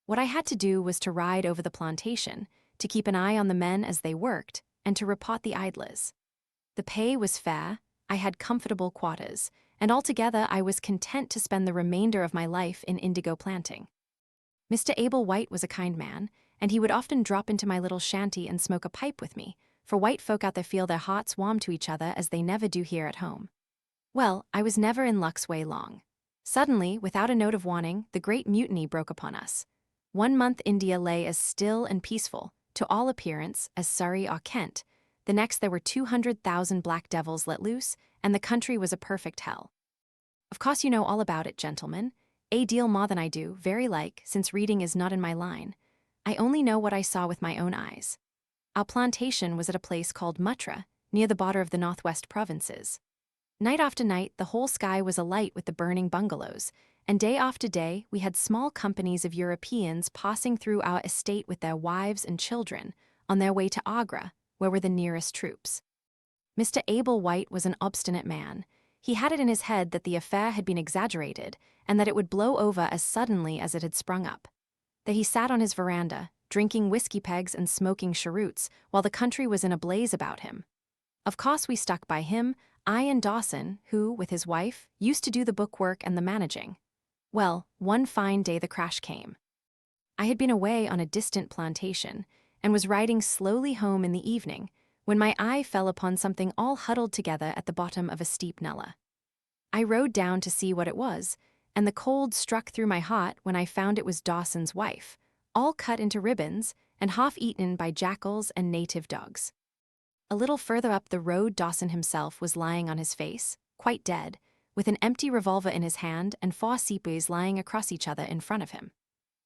What I had to do was to ride over the plantation, to keep an eye on the men as they worked, and to report the idlers. The pay was fair, I had comfortable quarters, and altogether I was content to spend the remainder of my life in indigo planting. Mr. Abel White was a kind man, and he would often drop into my little shanty and smoke a pipe with me, for white folk out there feel their hearts warm to each other as they never do here at home. Well, I was never in luck's way long. Suddenly, without a note of warning, the Great Mutiny broke upon us. 1 month India lay as still and peaceful, to all appearance, as Surrey or Kent. The next there were 200,000 black devils let loose, and the country was a perfect hell. Of course you know all about it, gentlemen. A deal more than I do, very like, since reading is not in my line. I only know what I saw with my own eyes. Our plantation was at a place called Mutra, near the border of the northwest provinces. Night after night, the whole sky was alight with the burning bungalows, and day after day we had small companies of Europeans passing through our estate with their wives and children, on their way to Agra, where were the nearest troops. Mr. Abel White was an obstinate man. He had it in his head that the affair had been exaggerated, and that it would blow over as suddenly as it had sprung up. That he sat on his veranda, drinking whiskey pegs and smoking cheroots, while the country was in a blaze about him. Of course we stuck by him, I and Dawson, who, with his wife, used to do the bookwork and the managing. Well, one fine day the crash came. I had been away on a distant plantation, and was riding slowly home in the evening, when my eye fell upon something all huddled together at the bottom of a steep nullah. I rode down to see what it was, and the cold struck through my heart when I found it was Dawson's wife, all cut into ribbons and half-eaten by jackals and native dogs. A little further up the road, Dawson himself was lying on his face, quite dead, with an empty revolver in his hand and 4 sepoys lying across each other in front of him.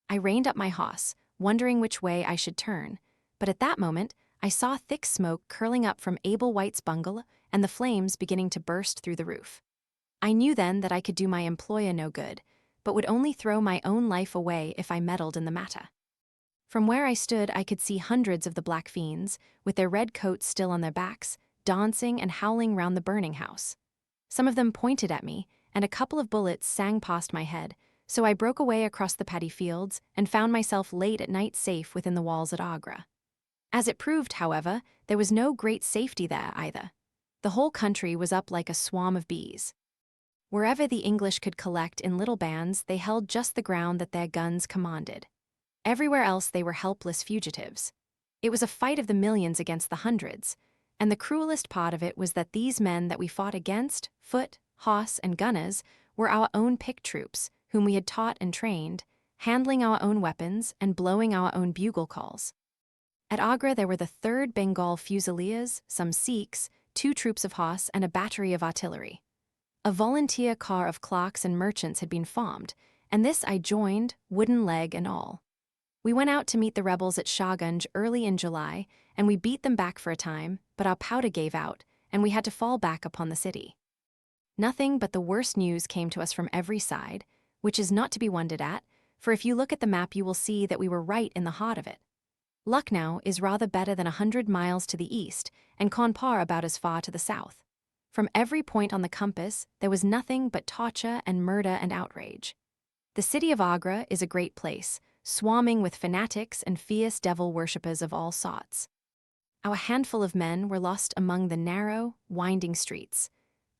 I reined up my horse, wondering which way I should turn, but at that moment I saw thick smoke curling up from Abel White's bungalow and the flames beginning to burst through the roof. I knew then that I could do my employer no good, but would only throw my own life away if I meddled in the matter. From where I stood, I could see hundreds of the black fiends, with their red coats still on their backs, dancing and howling round the burning house. Some of them pointed at me, and a couple of bullets sang past my head, so I broke away across the paddy fields and found myself late at night safe within the walls at Agra. As it proved, however, there was no great safety there either. The whole country was up like a swarm of bees. Wherever the English could collect in little bands, they held just the ground that their guns commanded. Everywhere else they were helpless fugitives. It was a fight of the millions against the hundreds, and the cruelest part of it was that these men that we fought against, foot, horse, and gunners, were our own picked troops, whom we had taught and trained, handling our own weapons and blowing our own bugle calls. At Agra there were the 3rd Bengal Fusiliers, some Sikhs, 2 troops of horse, and a battery of artillery. A volunteer corps of clerks and merchants had been formed, and this I joined, wooden leg and all. We went out to meet the rebels at Shahgunj early in July, and we beat them back for a time, but our powder gave out, and we had to fall back upon the city. Nothing but the worst news came to us from every side, which is not to be wondered at, for if you look at the map you will see that we were right in the heart of it. Lucknow is rather better than 100 miles to the east, and Kanpur about as far to the south. From every point on the compass, there was nothing but torture and murder and outrage. The city of Agra is a great place, swarming with fanatics and fierce devil worshippers of all sorts. Our handful of men were lost among the narrow, winding streets.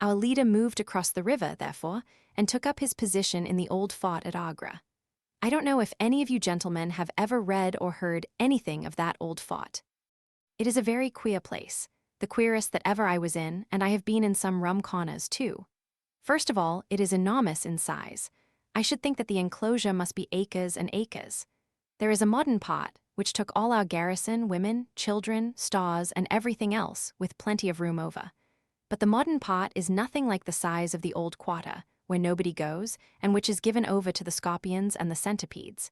Our leader moved across the river, therefore, and took up his position in the old fort at Agra. I don't know if any of you gentlemen have ever read or heard anything of that old fort. It is a very queer place, the queerest that ever I was in, and I have been in some rum corners too. First of all, it is enormous in size. I should think that the enclosure must be acres and acres. There is a modern part, which took all our garrison, women, children, stores, and everything else, with plenty of room over. But the modern part is nothing like the size of the old quarter, where nobody goes, and which is given over to the scorpions and the centipedes.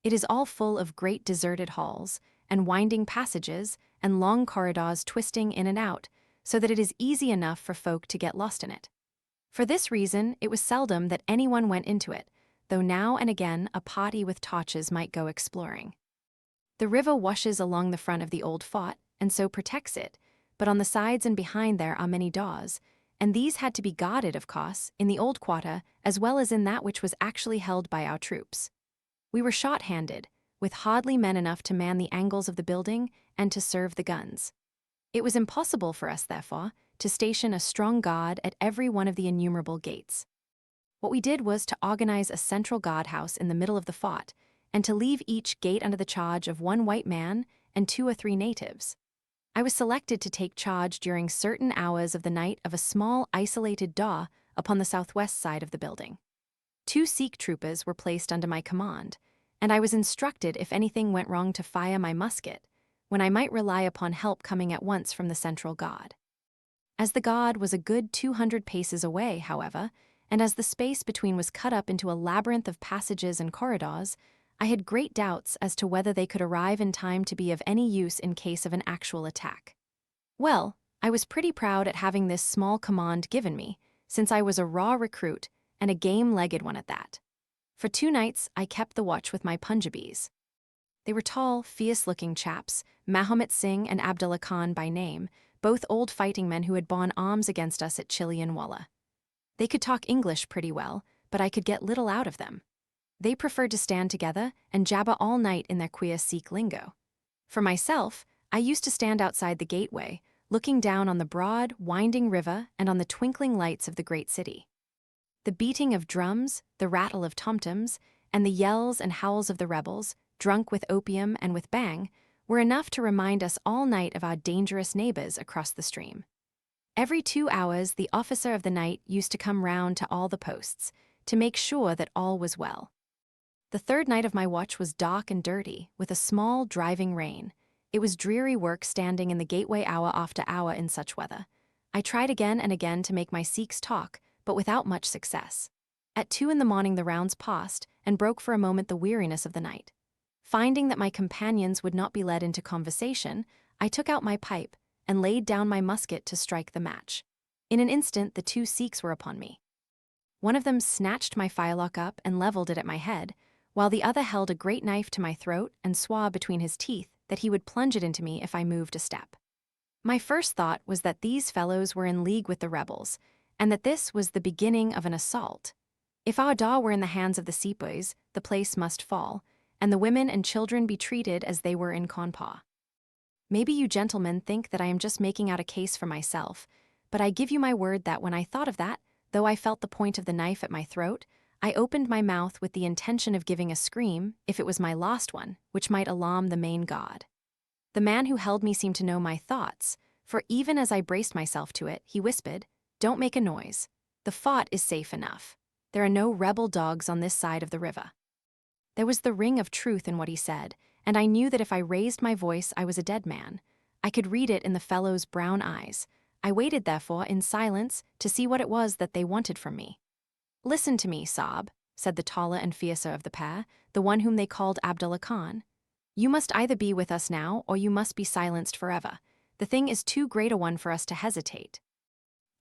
It is all full of great deserted halls, and winding passages, and long corridors twisting in and out, so that it is easy enough for folk to get lost in it. For this reason, it was seldom that anyone went into it, though now and again a party with torches might go exploring. The river washes along the front of the old fort, and so protects it, but on the sides and behind there are many doors, and these had to be guarded, of course, in the old quarter as well as in that which was actually held by our troops. We were short-handed, with hardly men enough to man the angles of the building and to serve the guns. It was impossible for us, therefore, to station a strong guard at every one of the innumerable gates. What we did was to organize a central guardhouse in the middle of the fort, and to leave each gate under the charge of 1 white man and 2 or 3 natives. I was selected to take charge during certain hours of the night of a small isolated door upon the southwest side of the building. 2 Sikh troopers were placed under my command, and I was instructed if anything went wrong to fire my musket, when I might rely upon help coming at once from the central guard. As the guard was a good 200 paces away, however, and as the space between was cut up into a labyrinth of passages and corridors, I had great doubts as to whether they could arrive in time to be of any use in case of an actual attack. Well, I was pretty proud at having this small command given me, since I was a raw recruit and a game-legged one at that. For 2 nights I kept the watch with my Punjabis. They were tall, fierce-looking chaps, Mahomet Singh and Abdullah Khan by name, both old fighting men who had borne arms against us at Chilianwala. They could talk English pretty well, but I could get little out of them. They preferred to stand together and jabber all night in their queer Sikh lingo. For myself, I used to stand outside the gateway, looking down on the broad, winding river and on the twinkling lights of the great city. The beating of drums, the rattle of tom-toms, and the yells and howls of the rebels, drunk with opium and with bang, were enough to remind us all night of our dangerous neighbors across the stream. Every 2 hours, the officer of the night used to come round to all the posts to make sure that all was well. The third night of my watch was dark and dirty, with a small, driving rain. It was dreary work standing in the gateway hour after hour in such weather. I tried again and again to make my Sikhs talk, but without much success. At 2 in the morning the rounds passed, and broke for a moment the weariness of the night. Finding that my companions would not be led into conversation, I took out my pipe and laid down my musket to strike the match. In an instant the 2 Sikhs were upon me. One of them snatched my firelock up and leveled it at my head, while the other held a great knife to my throat and swore between his teeth that he would plunge it into me if I moved a step. My first thought was that these fellows were in league with the rebels, and that this was the beginning of an assault. If our da were in the hands of the sepoys, the place must fall, and the women and children be treated as they were in Kanpur. Maybe you gentlemen think that I am just making out a case for myself, but I give you my word that when I thought of that, though I felt the point of the knife at my throat, I opened my mouth with the intention of giving a scream, if it was my last one, which might alarm the main god. The man who held me seemed to know my thoughts, for even as I braced myself to it, he whispered, "Don't make a noise. The fort is safe enough. There are no rebel dogs on this side of the river." There was the ring of truth in what he said, and I knew that if I raised my voice I was a dead man. I could read it in the fellow's brown eyes. I waited, therefore, in silence to see what it was that they wanted from me. "Listen to me, Saab," said the taller and fiercer of the pair, the one whom they called Abdullah Khan. "You must either be with us now, or you must be silenced forever. The thing is too great a one for us to hesitate.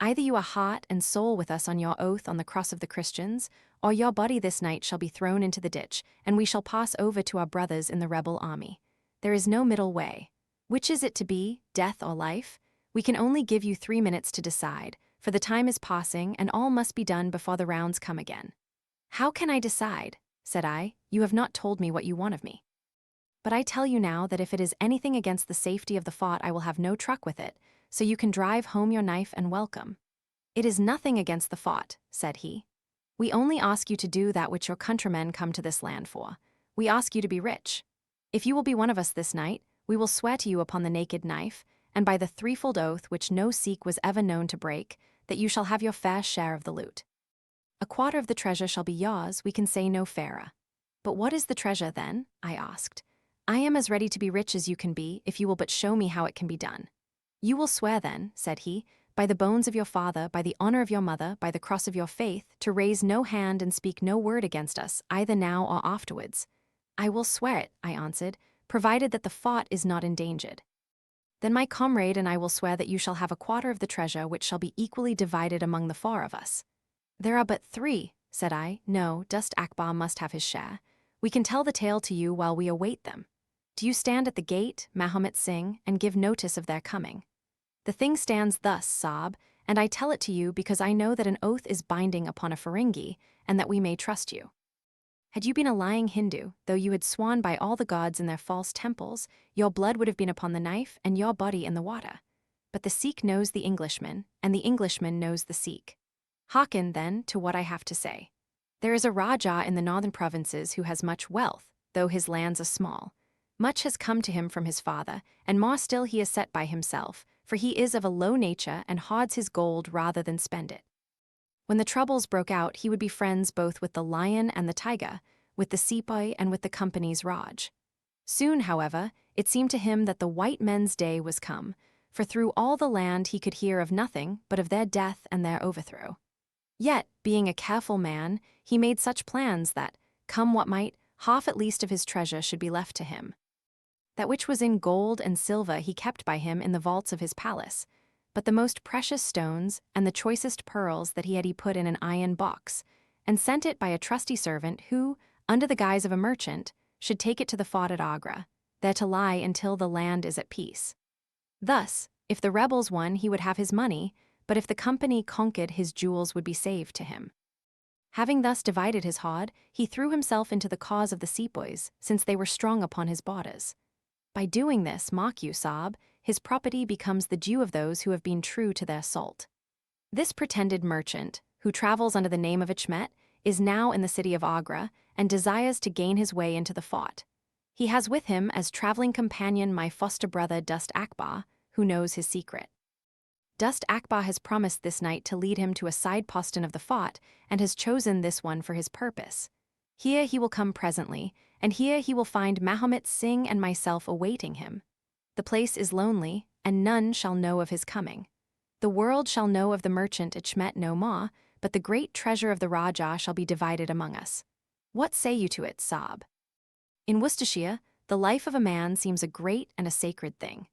Either you are heart and soul with us on your oath on the cross of the Christians, or your body this night shall be thrown into the ditch, and we shall pass over to our brothers in the rebel army. There is no middle way. Which is it to be, death or life? We can only give you 3 minutes to decide, for the time is passing, and all must be done before the rounds come again." "How can I decide?" said I. "You have not told me what you want of me." "But I tell you now that if it is anything against the safety of the fort, I will have no truck with it, so you can drive home your knife and welcome." "It is nothing against the fort," said he. "We only ask you to do that which your countrymen come to this land for. We ask you to be rich. If you will be one of us this night, we will swear to you upon the naked knife, and by the threefold oath which no Sikh was ever known to break, that you shall have your fair share of the loot. A quarter of the treasure shall be yours, we can say no fairer." "But what is the treasure, then?" I asked. "I am as ready to be rich as you can be, if you will but show me how it can be done." "You will swear then," said he, "by the bones of your father, by the honor of your mother, by the cross of your faith, to raise no hand and speak no word against us, either now or afterwards." "I will swear it," I answered, "provided that the fort is not endangered." "Then my comrade and I will swear that you shall have a quarter of the treasure, which shall be equally divided among the 4 of us." "There are but 3, said I. "No, Dust Akbar must have his share. We can tell the tale to you while we await them. Do you stand at the gate, Mahomet Singh, and give notice of their coming? The thing stands thus, Saab, and I tell it to you because I know that an oath is binding upon a Ferengi, and that we may trust you. Had you been a lying Hindu, though you had sworn by all the gods in their false temples, your blood would have been upon the knife and your body in the water. But the Sikh knows the Englishman, and the Englishman knows the Sikh. Hearken, then, to what I have to say. There is a Rajah in the northern provinces who has much wealth, though his lands are small. Much has come to him from his father, and more still he has set by himself, for he is of a low nature and hoards his gold rather than spend it. When the troubles broke out, he would be friends both with the lion and the tiger, with the sepoy and with the company's Raj. Soon, however, it seemed to him that the white men's day was come, for through all the land he could hear of nothing but of their death and their overthrow. Yet, being a careful man, he made such plans that, come what might, half at least of his treasure should be left to him. That which was in gold and silver he kept by him in the vaults of his palace, but the most precious stones and the choicest pearls that he put in an iron box, and sent it by a trusty servant who, under the guise of a merchant, should take it to the fort at Agra, there to lie until the land is at peace. Thus, if the rebels won, he would have his money, but if the company conquered, his jewels would be saved to him. Having thus divided his hoard, he threw himself into the cause of the sepoys, since they were strong upon his borders. By doing this, mark you, Saab, his property becomes the due of those who have been true to their salt. This pretended merchant, who travels under the name of Achmet, is now in the city of Agra and desires to gain his way into the fort. He has with him as traveling companion my foster brother Dust Akbar, who knows his secret. Dust Akbar has promised this night to lead him to a side postern of the fort, and has chosen this one for his purpose. Here he will come presently, and here he will find Mahomet Singh and myself awaiting him. The place is lonely, and none shall know of his coming. The world shall know of the merchant Achmet no more, but the great treasure of the Rajah shall be divided among us. What say you to it, Saab? In Worcestershire, the life of a man seems a great and a sacred thing.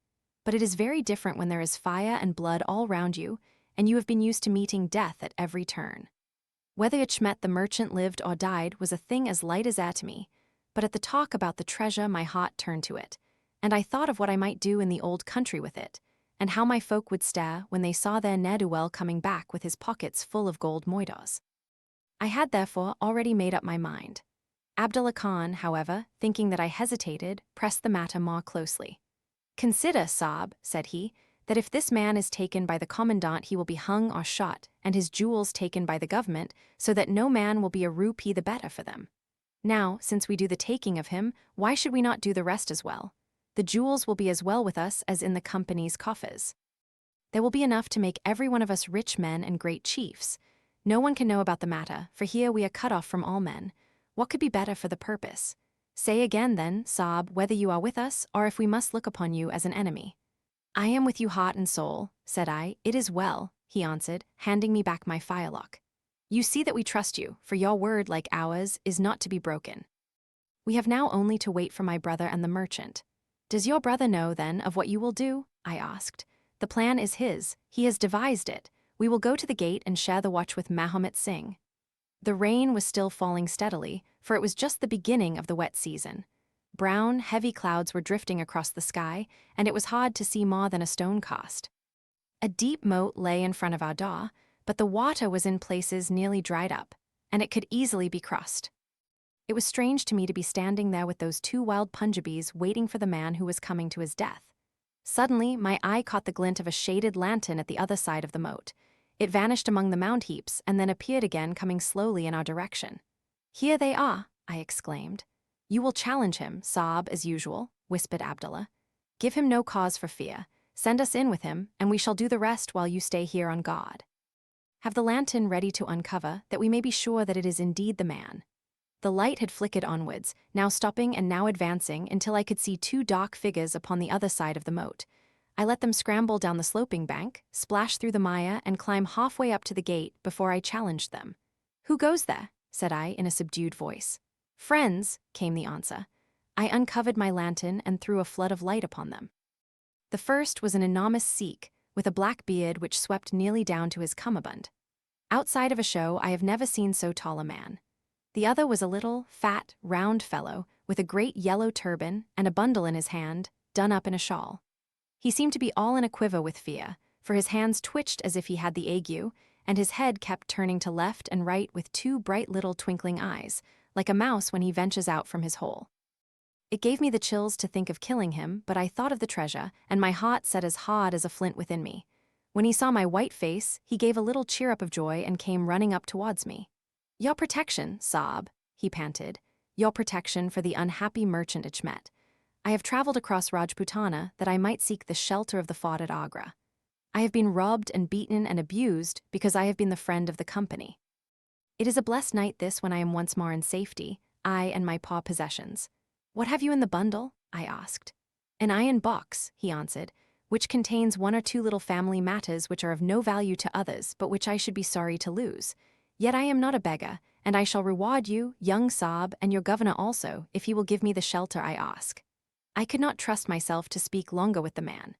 But it is very different when there is fire and blood all round you, and you have been used to meeting death at every turn. Whether Achmet the merchant lived or died was a thing as light as air to me, but at the talk about the treasure my heart turned to it, and I thought of what I might do in the old country with it, and how my folk would stare when they saw their ne'er-do-well coming back with his pockets full of gold moidors. I had therefore already made up my mind. Abdullah Khan, however, thinking that I hesitated, pressed the matter more closely. "Consider, Saab," said he, "that if this man is taken by the commandant he will be hung or shot, and his jewels taken by the government, so that no man will be a rupee the better for them. Now, since we do the taking of him, why should we not do the rest as well? The jewels will be as well with us as in the company's coffers. There will be enough to make every one of us rich men and great chiefs. No one can know about the matter, for here we are cut off from all men. What could be better for the purpose? Say again, then, Saab, whether you are with us, or if we must look upon you as an enemy." "I am with you heart and soul," said I. "It is well," he answered, handing me back my firelock. "You see that we trust you, for your word, like ours, is not to be broken. We have now only to wait for my brother and the merchant." "Does your brother know, then, of what you will do?" I asked. "The plan is his. He has devised it. We will go to the gate and share the watch with Mahomet Singh." The rain was still falling steadily, for it was just the beginning of the wet season. Brown, heavy clouds were drifting across the sky, and it was hard to see more than a stone cast. A deep moat lay in front of our door, but the water was in places nearly dried up, and it could easily be crossed. It was strange to me to be standing there with those two wild Punjabis waiting for the man who was coming to his death. Suddenly, my eye caught the glint of a shaded lantern at the other side of the moat. It vanished among the mound heaps and then appeared again, coming slowly in our direction. "Here they are," I exclaimed. "You will challenge him, Saab, as usual," whispered Abdullah. "Give him no cause for fear. Send us in with him, and we shall do the rest while you stay here on guard. Have the lantern ready to uncover, that we may be sure that it is indeed the man." The light had flickered onwards, now stopping and now advancing until I could see two dark figures upon the other side of the moat. I let them scramble down the sloping bank, splash through the mire, and climb halfway up to the gate before I challenged them. "Who goes there?" said I in a subdued voice. "Friends," came the answer. I uncovered my lantern and threw a flood of light upon them. The first was an enormous Sikh, with a black beard which swept nearly down to his cummerbund. Outside of a show, I have never seen so tall a man. The other was a little, fat, round fellow, with a great yellow turban and a bundle in his hand, done up in a shawl. He seemed to be all in a quiver with fear, for his hands twitched as if he had the ague, and his head kept turning to left and right with two bright little twinkling eyes, like a mouse when he ventures out from his hole. It gave me the chills to think of killing him, but I thought of the treasure, and my heart set as hard as a flint within me. When he saw my white face, he gave a little cheer-up of joy and came running up towards me. "Your protection, Saab," he panted. "Your protection for the unhappy merchant Achmet. I have traveled across Rajputana that I might seek the shelter of the fort at Agra. I have been robbed and beaten and abused because I have been the friend of the company. It is a blessed night this when I am once more in safety, I and my poor possessions. What have you in the bundle?" I asked. "An iron box," he answered, "which contains one or two little family matters which are of no value to others, but which I should be sorry to lose. Yet I am not a beggar, and I shall reward you, young Saab, and your governor also, if he will give me the shelter I ask." I could not trust myself to speak longer with the man.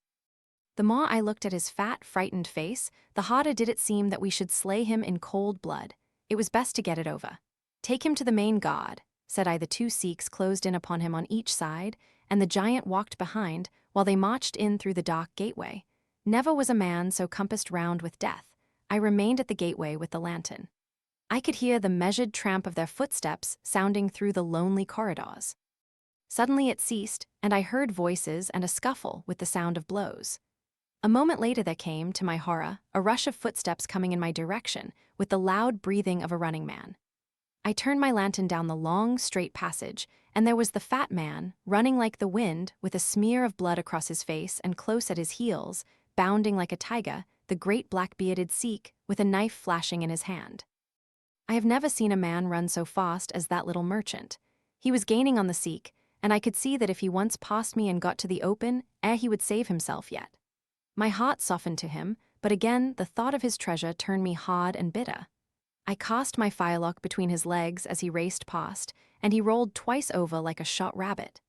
The more I looked at his fat, frightened face, the harder did it seem that we should slay him in cold blood. It was best to get it over. "Take him to the main guard," said I. The two Sikhs closed in upon him on each side, and the giant walked behind, while they marched in through the dark gateway. Never was a man so compassed round with death. I remained at the gateway with the lantern. I could hear the measured tramp of their footsteps sounding through the lonely corridors. Suddenly it ceased, and I heard voices and a scuffle with the sound of blows. A moment later there came, to my horror, a rush of footsteps coming in my direction, with the loud breathing of a running man. I turned my lantern down the long, straight passage, and there was the fat man, running like the wind, with a smear of blood across his face, and close at his heels, bounding like a tiger, the great black-bearded Sikh, with a knife flashing in his hand. I have never seen a man run so fast as that little merchant. He was gaining on the Sikh, and I could see that if he once passed me and got to the open, ere he would save himself yet. My heart softened to him, but again the thought of his treasure turned me hard and bitter. I cast my firelock between his legs as he raced past, and he rolled twice over like a shot rabbit.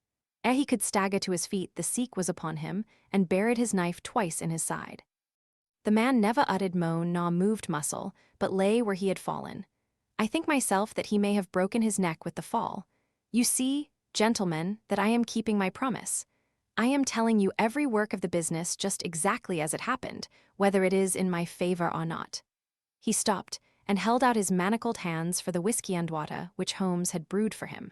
Ere he could stagger to his feet, the Sikh was upon him, and buried his knife twice in his side. The man never uttered moan nor moved muscle, but lay where he had fallen. I think myself that he may have broken his neck with the fall. You see, gentlemen, that I am keeping my promise. I am telling you every work of the business just exactly as it happened, whether it is in my favor or not. He stopped, and held out his manacled hands for the whiskey and water which Holmes had brewed for him.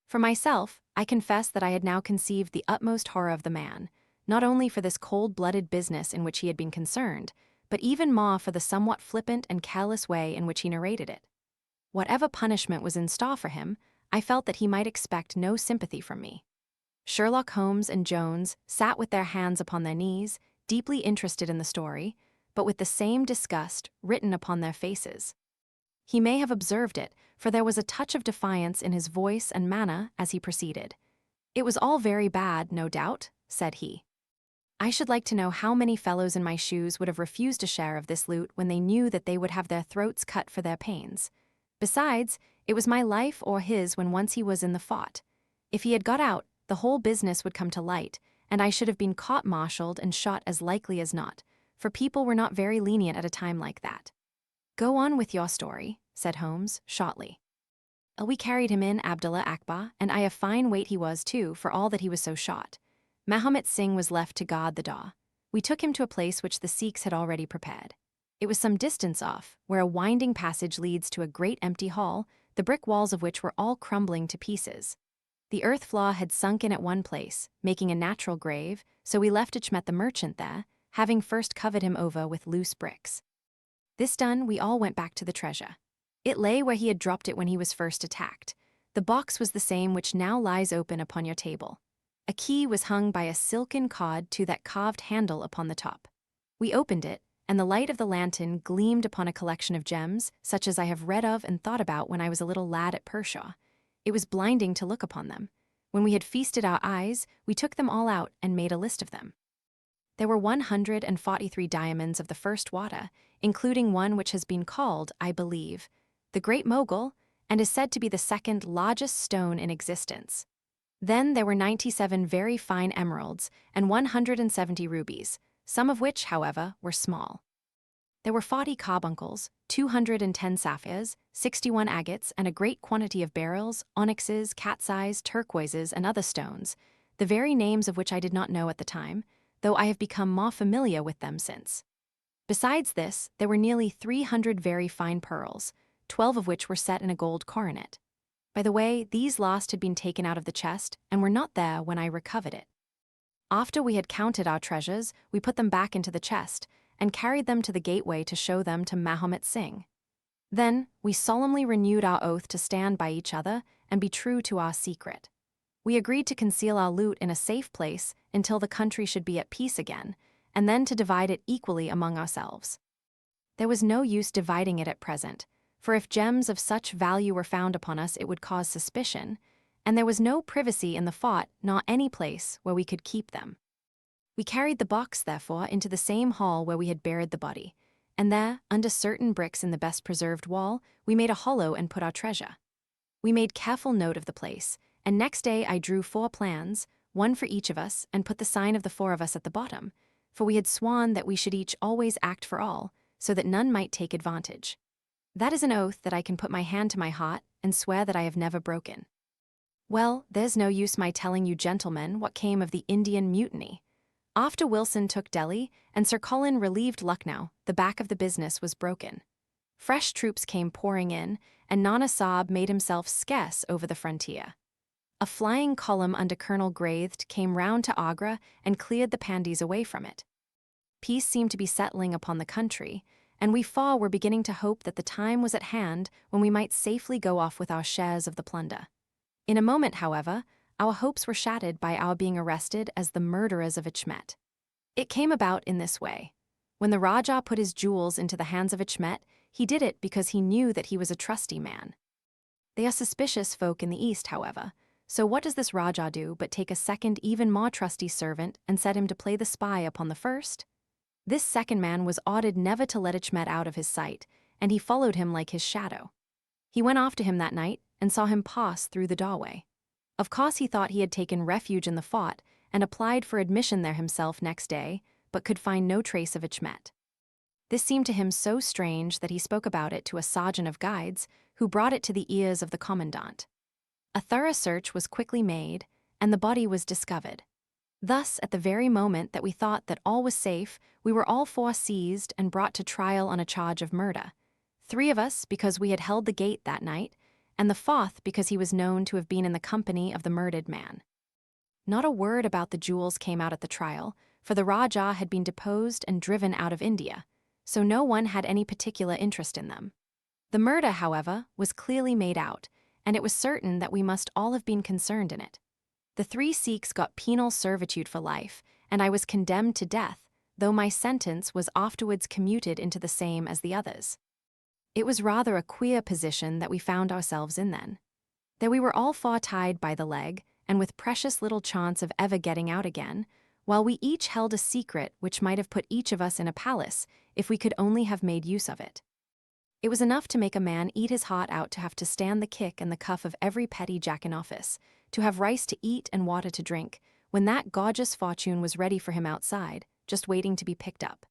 For myself, I confess that I had now conceived the utmost horror of the man, not only for this cold-blooded business in which he had been concerned, but even more for the somewhat flippant and careless way in which he narrated it. Whatever punishment was in store for him, I felt that he might expect no sympathy from me. Sherlock Holmes and Jones sat with their hands upon their knees, deeply interested in the story, but with the same disgust written upon their faces. He may have observed it, for there was a touch of defiance in his voice and manner as he proceeded. "It was all very bad, no doubt," said he. "I should like to know how many fellows in my shoes would have refused a share of this loot when they knew that they would have their throats cut for their pains. Besides, it was my life or his when once he was in the fort. If he had got out, the whole business would come to light, and I should have been court-martialed and shot as likely as not, for people were not very lenient at a time like that." "Go on with your story," said Holmes, shortly. "We carried him in, Abdullah Akbar, and I a fine weight he was, too, for all that he was so short. Mahomet Singh was left to guard the door. We took him to a place which the Sikhs had already prepared. It was some distance off, where a winding passage leads to a great empty hall, the brick walls of which were all crumbling to pieces. The earth floor had sunk in at one place, making a natural grave, so we left Achmet the merchant there, having first covered him over with loose bricks. This done, we all went back to the treasure. It lay where he had dropped it when he was first attacked. The box was the same which now lies open upon your table. A key was hung by a silken cord to that carved handle upon the top. We opened it, and the light of the lantern gleamed upon a collection of gems, such as I have read of and thought about when I was a little lad at Pershore. It was blinding to look upon them. When we had feasted our eyes, we took them all out and made a list of them. There were 143 diamonds of the first water, including one which has been called, I believe, the Great Mogul, and is said to be the second largest stone in existence. Then there were 97 very fine emeralds and 170 rubies, some of which, however, were small. There were 40 carbuncles, 210 sapphires, 61 agates, and a great quantity of beryls, onyxes, cat's eyes, turquoises, and other stones, the very names of which I did not know at the time, though I have become more familiar with them since. Besides this, there were nearly 300 very fine pearls, 12 of which were set in a gold coronet. By the way, these last had been taken out of the chest and were not there when I recovered it. After we had counted our treasures, we put them back into the chest and carried them to the gateway to show them to Mahomet Singh. Then we solemnly renewed our oath to stand by each other and be true to our secret. We agreed to conceal our loot in a safe place until the country should be at peace again, and then to divide it equally among ourselves. There was no use dividing it at present, for if gems of such value were found upon us, it would cause suspicion, and there was no privacy in the fort nor any place where we could keep them. We carried the box, therefore, into the same hall where we had buried the body, and there, under certain bricks in the best preserved wall, we made a hollow and put our treasure. We made careful note of the place, and next day I drew 4 plans, one for each of us, and put the sign of the 4 of us at the bottom, for we had sworn that we should each always act for all, so that none might take advantage. That is an oath that I can put my hand to my heart and swear that I have never broken. Well, there's no use my telling you gentlemen what came of the Indian mutiny. After Wilson took Delhi and Sir Colin relieved Lucknow, the back of the business was broken. Fresh troops came pouring in, and Nana Sahib made himself scarce over the frontier. A flying column under Colonel Graithed came round to Agra and cleared the Pandis away from it. Peace seemed to be settling upon the country, and we four were beginning to hope that the time was at hand when we might safely go off with our shares of the plunder. In a moment, however, our hopes were shattered by our being arrested as the murderers of Ichmet. It came about in this way. When the Rajah put his jewels into the hands of Ichmet, he did it because he knew that he was a trusty man. They are suspicious folk in the East, however, so what does this Rajah do but take a second, even more trusty servant and set him to play the spy upon the first? This second man was ordered never to let Ichmet out of his sight, and he followed him like his shadow. He went after him that night and saw him pass through the doorway. Of course he thought he had taken refuge in the fort and applied for admission there himself next day, but could find no trace of Ichmet. This seemed to him so strange that he spoke about it to a sergeant of guides, who brought it to the ears of the commandant. A thorough search was quickly made, and the body was discovered. Thus, at the very moment that we thought that all was safe, we were all four seized and brought to trial on a charge of murder. 3 of us because we had held the gate that night, and the 4th because he was known to have been in the company of the murdered man. Not a word about the jewels came out at the trial, for the Rajah had been deposed and driven out of India, so no one had any particular interest in them. The murder, however, was clearly made out, and it was certain that we must all have been concerned in it. The 3 Sikhs got penal servitude for life, and I was condemned to death, though my sentence was afterwards commuted into the same as the others. It was rather a queer position that we found ourselves in then. There we were all 4 tied by the leg, and with precious little chance of ever getting out again, while we each held a secret which might have put each of us in a palace if we could only have made use of it. It was enough to make a man eat his heart out to have to stand the kick and the cuff of every petty jack in office, to have rice to eat and water to drink, when that gorgeous fortune was ready for him outside, just waiting to be picked up.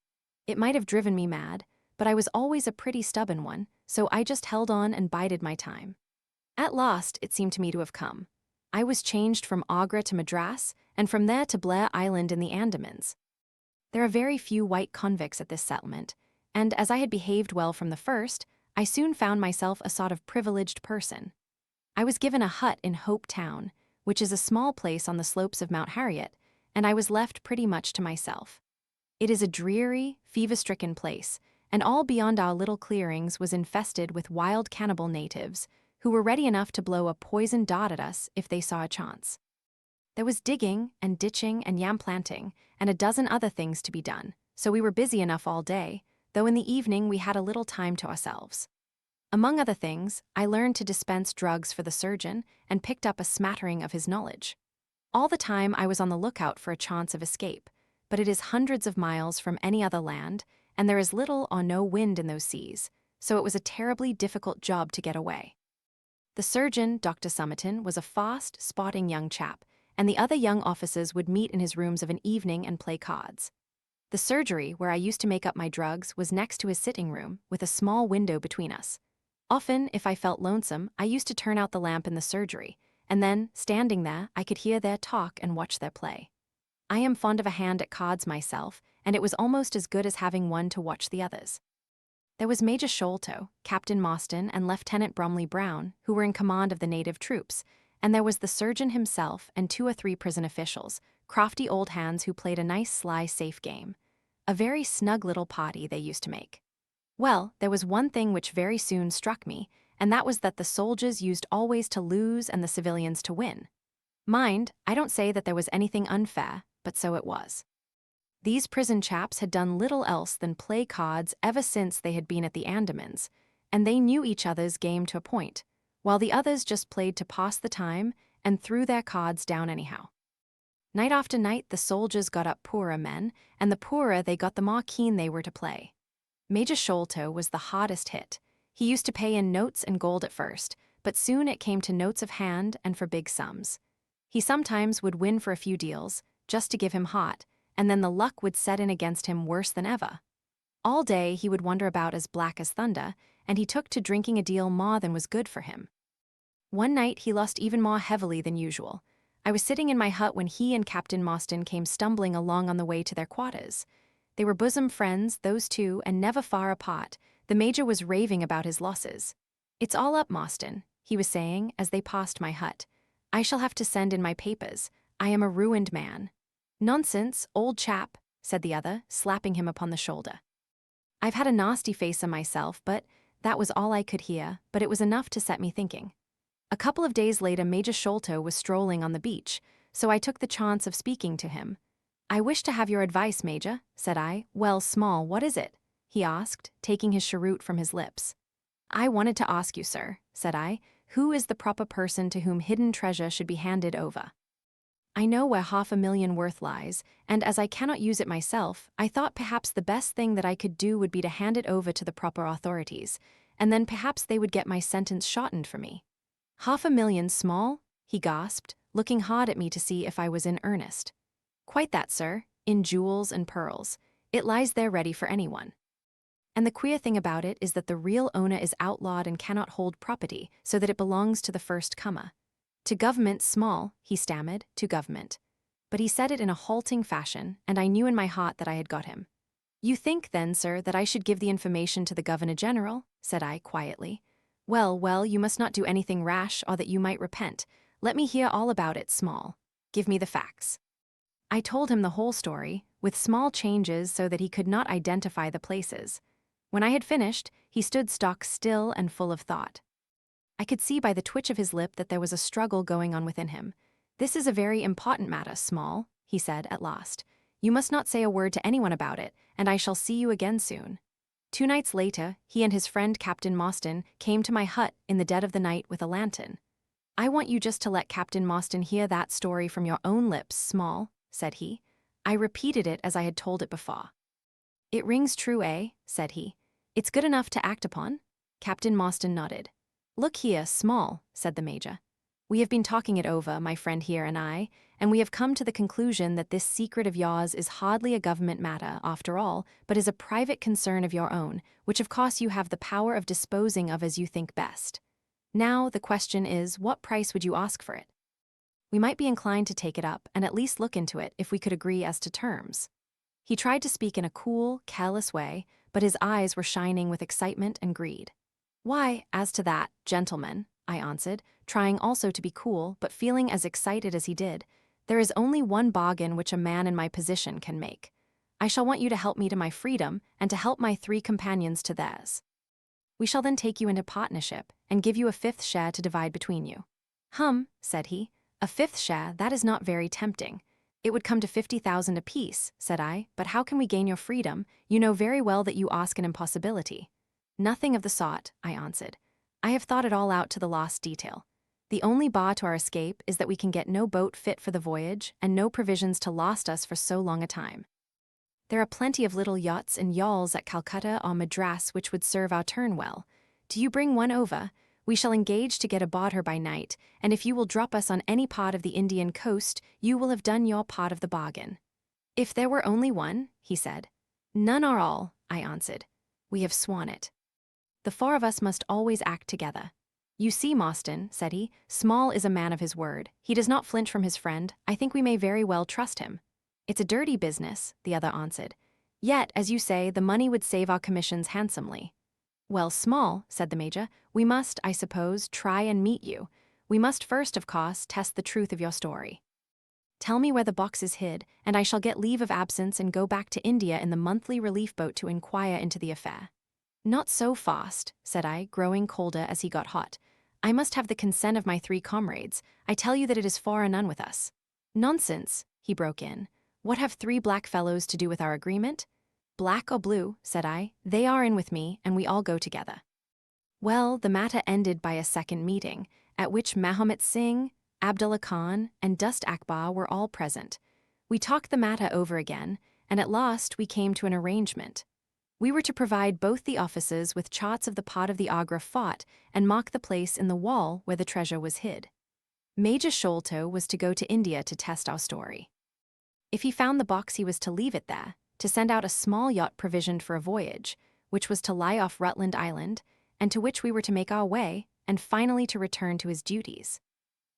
It might have driven me mad, but I was always a pretty stubborn one, so I just held on and bided my time. At last, it seemed to me to have come. I was changed from Agra to Madras, and from there to Blair Island in the Andamans. There are very few white convicts at this settlement, and as I had behaved well from the first, I soon found myself a sort of privileged person. I was given a hut in Hope Town, which is a small place on the slopes of Mount Harriet, and I was left pretty much to myself. It is a dreary, fever-stricken place, and all beyond our little clearings was infested with wild cannibal natives, who were ready enough to blow a poisoned dart at us if they saw a chance. There was digging and ditching and yam planting and a dozen other things to be done, so we were busy enough all day, though in the evening we had a little time to ourselves. Among other things, I learned to dispense drugs for the surgeon and picked up a smattering of his knowledge. All the time I was on the lookout for a chance of escape, but it is hundreds of miles from any other land, and there is little or no wind in those seas, so it was a terribly difficult job to get away. The surgeon, Dr. Summerton, was a fast, spotting young chap, and the other young officers would meet in his rooms of an evening and play cards. The surgery, where I used to make up my drugs, was next to his sitting room, with a small window between us. Often, if I felt lonesome, I used to turn out the lamp in the surgery, and then, standing there, I could hear their talk and watch their play. I am fond of a hand at cards myself, and it was almost as good as having one to watch the others. There was Major Sholto, Captain Morstan, and Lieutenant Bromley Brown, who were in command of the native troops, and there was the surgeon himself and 2 or 3 prison officials, crafty old hands who played a nice sly safe game. A very snug little party they used to make. Well, there was one thing which very soon struck me, and that was that the soldiers used always to lose and the civilians to win. Mind, I don't say that there was anything unfair, but so it was. These prison chaps had done little else than play cards ever since they had been at the Andamans, and they knew each other's game to a point, while the others just played to pass the time and threw their cards down anyhow. Night after night the soldiers got up poorer men, and the poorer they got the more keen they were to play. Major Sholto was the hardest hit. He used to pay in notes and gold at first, but soon it came to notes of hand and for big sums. He sometimes would win for a few deals, just to give him hot, and then the luck would set in against him worse than ever. All day he would wander about as black as thunder, and he took to drinking a deal more than was good for him. One night he lost even more heavily than usual. I was sitting in my hut when he and Captain Morstan came stumbling along on the way to their quarters. They were bosom friends, those 2, and never far apart. The Major was raving about his losses. "It's all up, Morstan," he was saying as they passed my hut. "I shall have to send in my papers. I am a ruined man." "Nonsense, old chap," said the other, slapping him upon the shoulder. I've had a nasty face on myself, but that was all I could hear, but it was enough to set me thinking. A couple of days later, Major Sholto was strolling on the beach, so I took the chance of speaking to him. I wish to have your advice, Major, said I. Well, Small, what is it? He asked, taking his cheroot from his lips. I wanted to ask you, sir, said I, who is the proper person to whom hidden treasure should be handed over? I know where $500,000 worth lies, and as I cannot use it myself, I thought perhaps the best thing that I could do would be to hand it over to the proper authorities, and then perhaps they would get my sentence shortened for me. $500,000, Small? He gasped, looking hard at me to see if I was in earnest. Quite that, sir, in jewels and pearls. It lies there ready for anyone. And the queer thing about it is that the real owner is outlawed and cannot hold property, so that it belongs to the first comer. To government, Small, he stammered, to government. But he said it in a halting fashion, and I knew in my heart that I had got him. You think, then, sir, that I should give the information to the Governor-General? Said I, quietly. Well, you must not do anything rash, or that you might repent. Let me hear all about it, Small. Give me the facts. I told him the whole story, with small changes so that he could not identify the places. When I had finished, he stood stock still and full of thought. I could see by the twitch of his lip that there was a struggle going on within him. This is a very important matter, Small, he said at last. You must not say a word to anyone about it, and I shall see you again soon. 2 nights later, he and his friend Captain Morstan came to my hut in the dead of the night with a lantern. I want you just to let Captain Morstan hear that story from your own lips, Small, said he. I repeated it as I had told it before. It rings true, eh? Said he. It's good enough to act upon? Captain Morstan nodded. Look here, Small, said the Major. We have been talking it over, my friend here and I, and we have come to the conclusion that this secret of yours is hardly a government matter, after all, but is a private concern of your own, which of course you have the power of disposing of as you think best. Now, the question is, what price would you ask for it? We might be inclined to take it up and at least look into it if we could agree as to terms. He tried to speak in a cool, careless way, but his eyes were shining with excitement and greed. Why, as to that, gentlemen, I answered, trying also to be cool, but feeling as excited as he did, there is only one bargain which a man in my position can make. I shall want you to help me to my freedom and to help my 3 companions to theirs. We shall then take you into partnership and give you a 5th share to divide between you. Said he, a 5th share, that is not very tempting. It would come to 50,000 apiece, said I, but how can we gain your freedom? You know very well that you ask an impossibility. Nothing of the sort, I answered. I have thought it all out to the last detail. The only bar to our escape is that we can get no boat fit for the voyage and no provisions to last us for so long a time. There are plenty of little yachts and yawls at Calcutta or Madras which would serve our turn well. Do you bring one over? We shall engage to get aboard her by night, and if you will drop us on any part of the Indian coast, you will have done your part of the bargain. If there were only one, he said. None are all, I answered. We have sworn it. The 4 of us must always act together. You see, Morstan, said he, Small is a man of his word. He does not flinch from his friend. I think we may very well trust him. It's a dirty business, the other answered. Yet, as you say, the money would save our commissions handsomely. Well, Small, said the Major, we must, I suppose, try and meet you. We must first, of course, test the truth of your story. Tell me where the box is hid, and I shall get leave of absence and go back to India in the monthly relief boat to inquire into the affair. Not so fast, said I, growing colder as he got hot. I must have the consent of my 3 comrades. I tell you that it is far and none with us. Nonsense, he broke in. What have 3 black fellows to do with our agreement? Black or blue, said I, they are in with me, and we all go together. Well, the matter ended by a second meeting, at which Mahomet Singh, Abdullah Khan, and Dust Akbar were all present. We talked the matter over again, and at last we came to an arrangement. We were to provide both the officers with charts of the part of the Agra fort and mark the place in the wall where the treasure was hid. Major Sholto was to go to India to test our story. If he found the box, he was to leave it there, to send out a small yacht provisioned for a voyage, which was to lie off Rutland Island, and to which we were to make our way, and finally to return to his duties.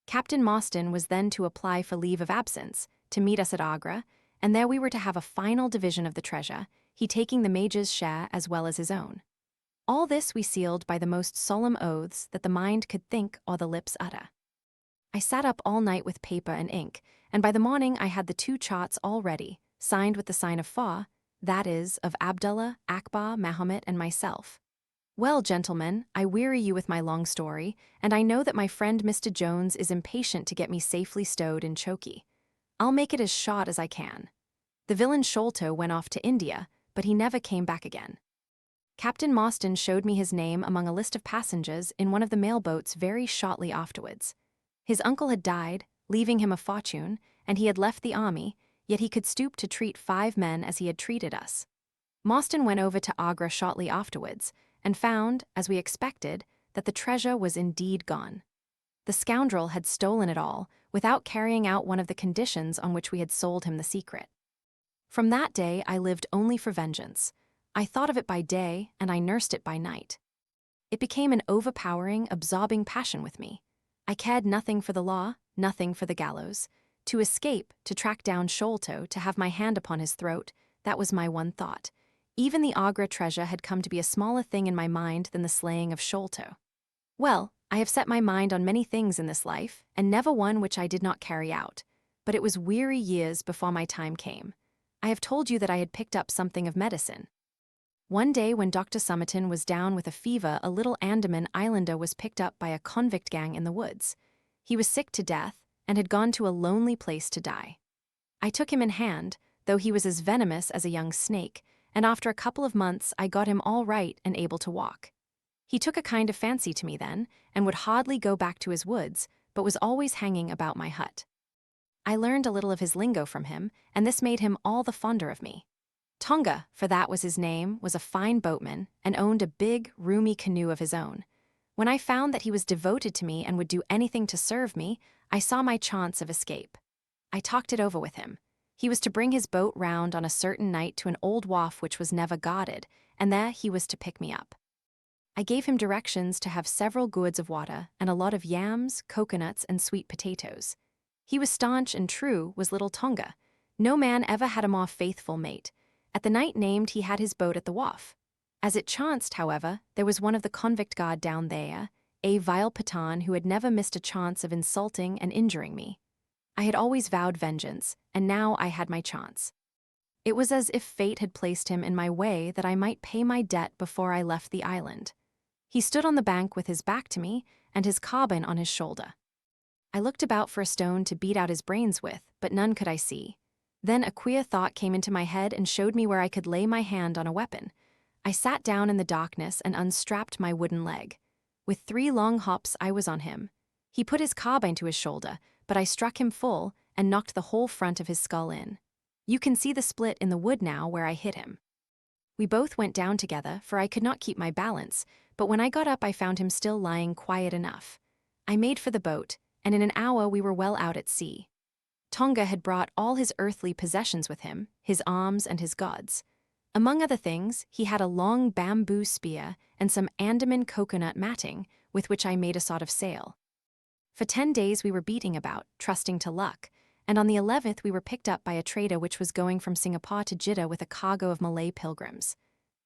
Captain Morstan was then to apply for leave of absence, to meet us at Agra, and there we were to have a final division of the treasure, he taking the Major's share as well as his own. All this we sealed by the most solemn oaths that the mind could think or the lips utter. I sat up all night with paper and ink, and by the morning I had the 2 charts all ready, signed with the sign of Fa, that is, of Abdullah, Akbar, Mahomet, and myself. Well, gentlemen, I weary you with my long story, and I know that my friend Mr. Jones is impatient to get me safely stowed in Choki. I'll make it as short as I can. The villain Sholto went off to India, but he never came back again. Captain Morstan showed me his name among a list of passengers in one of the mailboats very shortly afterwards. His uncle had died, leaving him a fortune, and he had left the army, yet he could stoop to treat 5 men as he had treated us. Morstan went over to Agra shortly afterwards, and found, as we expected, that the treasure was indeed gone. The scoundrel had stolen it all, without carrying out one of the conditions on which we had sold him the secret. From that day I lived only for vengeance. I thought of it by day, and I nursed it by night. It became an overpowering, absorbing passion with me. I cared nothing for the law, nothing for the gallows. To escape, to track down Sholto, to have my hand upon his throat, that was my one thought. Even the Agra treasure had come to be a smaller thing in my mind than the slaying of Sholto. Well, I have set my mind on many things in this life, and never one which I did not carry out. But it was weary years before my time came. I have told you that I had picked up something of medicine. One day when Dr. Somerton was down with a fever, a little Andaman islander was picked up by a convict gang in the woods. He was sick to death, and had gone to a lonely place to die. I took him in hand, though he was as venomous as a young snake, and after a couple of months I got him all right and able to walk. He took a kind of fancy to me then, and would hardly go back to his woods, but was always hanging about my hut. I learned a little of his lingo from him, and this made him all the fonder of me. Tonga, for that was his name, was a fine boatman, and owned a big, roomy canoe of his own. When I found that he was devoted to me and would do anything to serve me, I saw my chance of escape. I talked it over with him. He was to bring his boat round on a certain night to an old wharf which was never guarded, and there he was to pick me up. I gave him directions to have several gourds of water and a lot of yams, coconuts, and sweet potatoes. He was staunch and true, was little Tonga. No man ever had a more faithful mate. At the night named he had his boat at the wharf. As it chanced, however, there was one of the convict guard down there, a vile Patan who had never missed a chance of insulting and injuring me. I had always vowed vengeance, and now I had my chance. It was as if fate had placed him in my way that I might pay my debt before I left the island. He stood on the bank with his back to me and his carbine on his shoulder. I looked about for a stone to beat out his brains with, but none could I see. Then a queer thought came into my head and showed me where I could lay my hand on a weapon. I sat down in the darkness and unstrapped my wooden leg. With 3 long hops I was on him. He put his carbine to his shoulder, but I struck him full and knocked the whole front of his skull in. You can see the split in the wood now where I hit him. We both went down together, for I could not keep my balance, but when I got up I found him still lying quiet enough. I made for the boat, and in an hour we were well out at sea. Tonga had brought all his earthly possessions with him, his arms and his gods. Among other things, he had a long bamboo spear and some Andaman coconut matting, with which I made a sort of sail. For 10 days we were beating about, trusting to luck, and on the 11th we were picked up by a trader which was going from Singapore to Jeddah with a cargo of Malay pilgrims.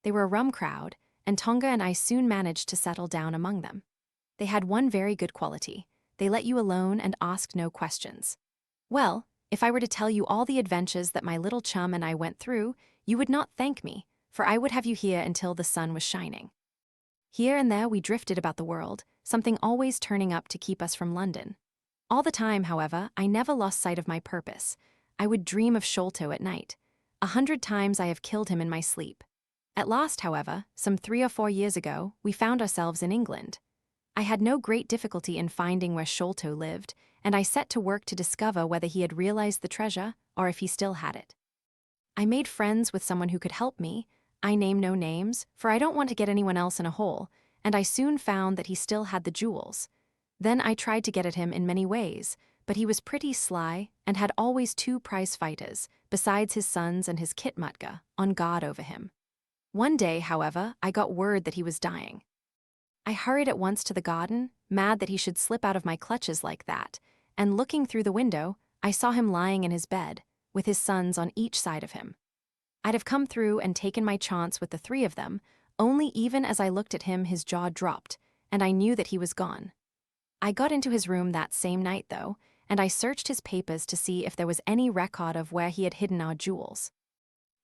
They were a rum crowd, and Tonga and I soon managed to settle down among them. They had one very good quality. They let you alone and asked no questions. Well, if I were to tell you all the adventures that my little chum and I went through, you would not thank me, for I would have you here until the sun was shining. Here and there we drifted about the world, something always turning up to keep us from London. All the time, however, I never lost sight of my purpose. I would dream of Sholto at night. 100 times I have killed him in my sleep. At last, however, some 3 or 4 years ago, we found ourselves in England. I had no great difficulty in finding where Sholto lived, and I set to work to discover whether he had realized the treasure or if he still had it. I made friends with someone who could help me. I name no names, for I don't want to get anyone else in a hole, and I soon found that he still had the jewels. Then I tried to get at him in many ways, but he was pretty sly and had always 2 prize fighters, besides his sons and his kitmutka, on guard over him. One day, however, I got word that he was dying. I hurried at once to the garden, mad that he should slip out of my clutches like that, and looking through the window, I saw him lying in his bed, with his sons on each side of him. I'd have come through and taken my chance with the 3 of them, only even as I looked at him his jaw dropped, and I knew that he was gone. I got into his room that same night, though, and I searched his papers to see if there was any record of where he had hidden our jewels.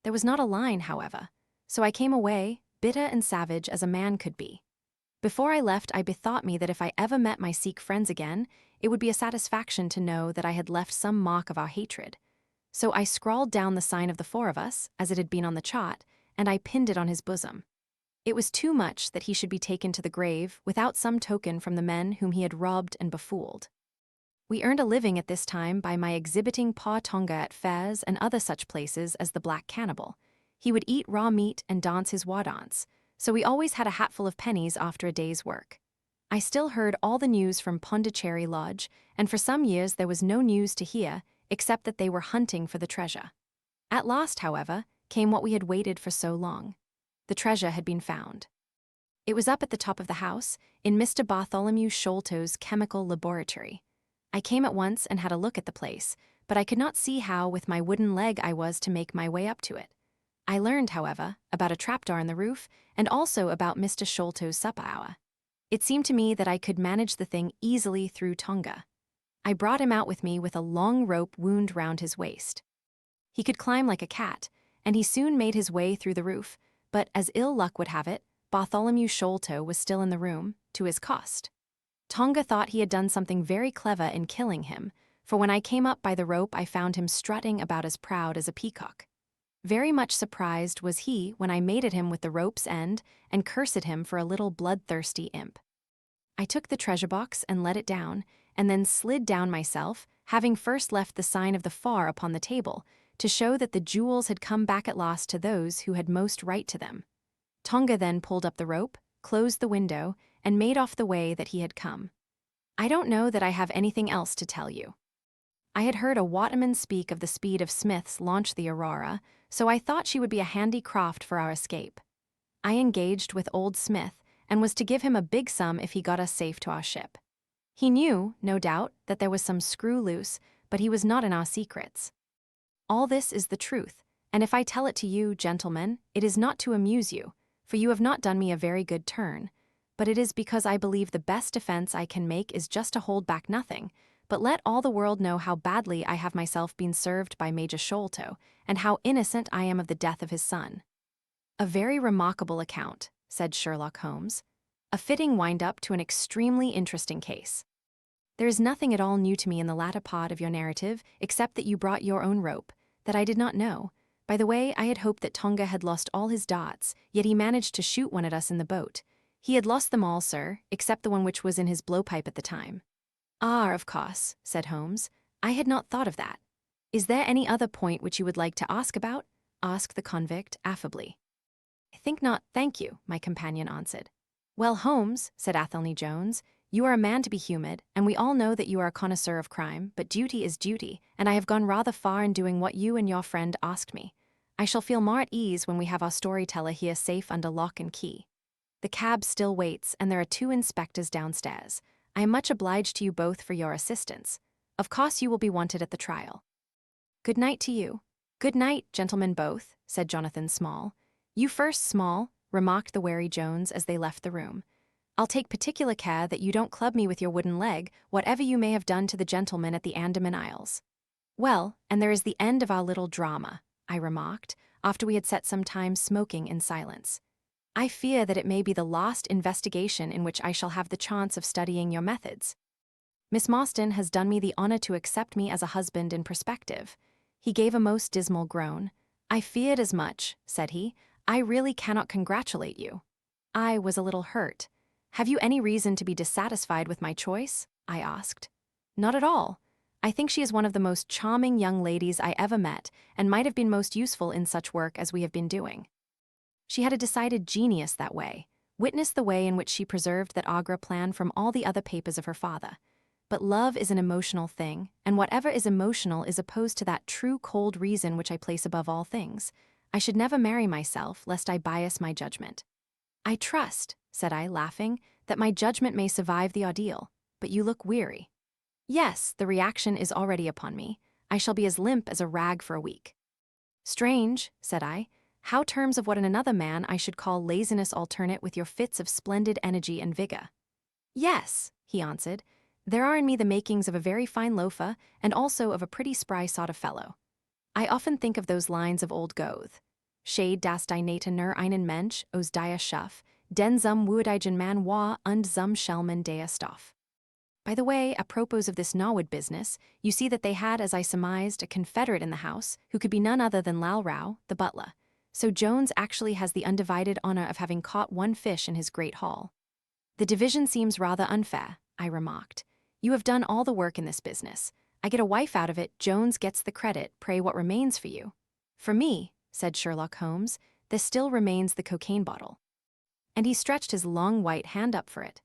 There was not a line, however, so I came away, bitter and savage as a man could be. Before I left, I bethought me that if I ever met my Sikh friends again, it would be a satisfaction to know that I had left some mark of our hatred. So I scrawled down the sign of the four of us, as it had been on the chart, and I pinned it on his bosom. It was too much that he should be taken to the grave without some token from the men whom he had robbed and befooled. We earned a living at this time by my exhibiting Pa Tonga at fairs and other such places as the Black Cannibal. He would eat raw meat and dance his war dance, so we always had a hatful of pennies after a day's work. I still heard all the news from Pondicherry Lodge, and for some years there was no news to hear except that they were hunting for the treasure. At last, however, came what we had waited for so long. The treasure had been found. It was up at the top of the house, in Mr. Bartholomew Sholto's chemical laboratory. I came at once and had a look at the place, but I could not see how with my wooden leg I was to make my way up to it. I learned, however, about a trapdoor in the roof and also about Mr. Sholto's supper hour. It seemed to me that I could manage the thing easily through Tonga. I brought him out with me with a long rope wound round his waist. He could climb like a cat, and he soon made his way through the roof, but as ill luck would have it, Bartholomew Sholto was still in the room, to his cost. Tonga thought he had done something very clever in killing him, for when I came up by the rope I found him strutting about as proud as a peacock. Very much surprised was he when I made at him with the rope's end and cursed him for a little bloodthirsty imp. I took the treasure box and let it down, and then slid down myself, having first left the sign of the far upon the table, to show that the jewels had come back at last to those who had most right to them. Tonga then pulled up the rope, closed the window, and made off the way that he had come. I don't know that I have anything else to tell you. I had heard a waterman speak of the speed of Smith's launch the Aurora, so I thought she would be a handy craft for our escape. I engaged with old Smith, and was to give him a big sum if he got us safe to our ship. He knew, no doubt, that there was some screw loose, but he was not in our secrets. All this is the truth, and if I tell it to you, gentlemen, it is not to amuse you, for you have not done me a very good turn, but it is because I believe the best defense I can make is just to hold back nothing, but let all the world know how badly I have myself been served by Major Sholto, and how innocent I am of the death of his son. A very remarkable account, said Sherlock Holmes. A fitting wind-up to an extremely interesting case. There is nothing at all new to me in the latter part of your narrative, except that you brought your own rope, that I did not know. By the way, I had hoped that Tonga had lost all his darts, yet he managed to shoot one at us in the boat. He had lost them all, sir, except the one which was in his blowpipe at the time. Ah, of course, said Holmes. I had not thought of that. Is there any other point which you would like to ask about? Asked the convict affably. I think not, thank you, my companion answered. Well, Holmes, said Athelney Jones, you are a man to be humoured, and we all know that you are a connoisseur of crime, but duty is duty, and I have gone rather far in doing what you and your friend asked me. I shall feel more at ease when we have our storyteller here safe under lock and key. The cab still waits, and there are 2 inspectors downstairs. I am much obliged to you both for your assistance. Of course you will be wanted at the trial. Good night to you. Good night, gentlemen both, said Jonathan Small. You first, Small, remarked the wary Jones as they left the room. I'll take particular care that you don't club me with your wooden leg, whatever you may have done to the gentleman at the Andaman Isles. Well, and there is the end of our little drama, I remarked, after we had sat some time smoking in silence. I fear that it may be the last investigation in which I shall have the chance of studying your methods. Miss Morstan has done me the honor to accept me as a husband in prospective. He gave a most dismal groan. I feared as much, said he. I really cannot congratulate you. I was a little hurt. Have you any reason to be dissatisfied with my choice? I asked. Not at all. I think she is one of the most charming young ladies I ever met, and might have been most useful in such work as we have been doing. She had a decided genius that way. Witness the way in which she preserved that Agra plan from all the other papers of her father. But love is an emotional thing, and whatever is emotional is opposed to that true cold reason which I place above all things. I should never marry myself, lest I bias my judgment. I trust, said I, laughing, that my judgment may survive the ordeal, but you look weary. Yes, the reaction is already upon me. I shall be as limp as a rag for a week. Strange, said I, how terms of what in another man I should call laziness alternate with your fits of splendid energy and vigor. Yes, he answered, there are in me the makings of a very fine loafer, and also of a pretty spry sort of fellow. I often think of those lines of old Goethe. Shade das die Nata nur einen Mensch, aus dia Schuff, den zum Wuodigen man wa und zum Schelmen der Stoff. By the way, apropos of this Nawad business, you see that they had, as I surmised, a confederate in the house, who could be none other than Lal Rao, the butler. So Jones actually has the undivided honor of having caught one fish in his great haul. The division seems rather unfair, I remarked. You have done all the work in this business. I get a wife out of it, Jones gets the credit, pray what remains for you? For me, said Sherlock Holmes, there still remains the cocaine bottle. And he stretched his long white hand up for it.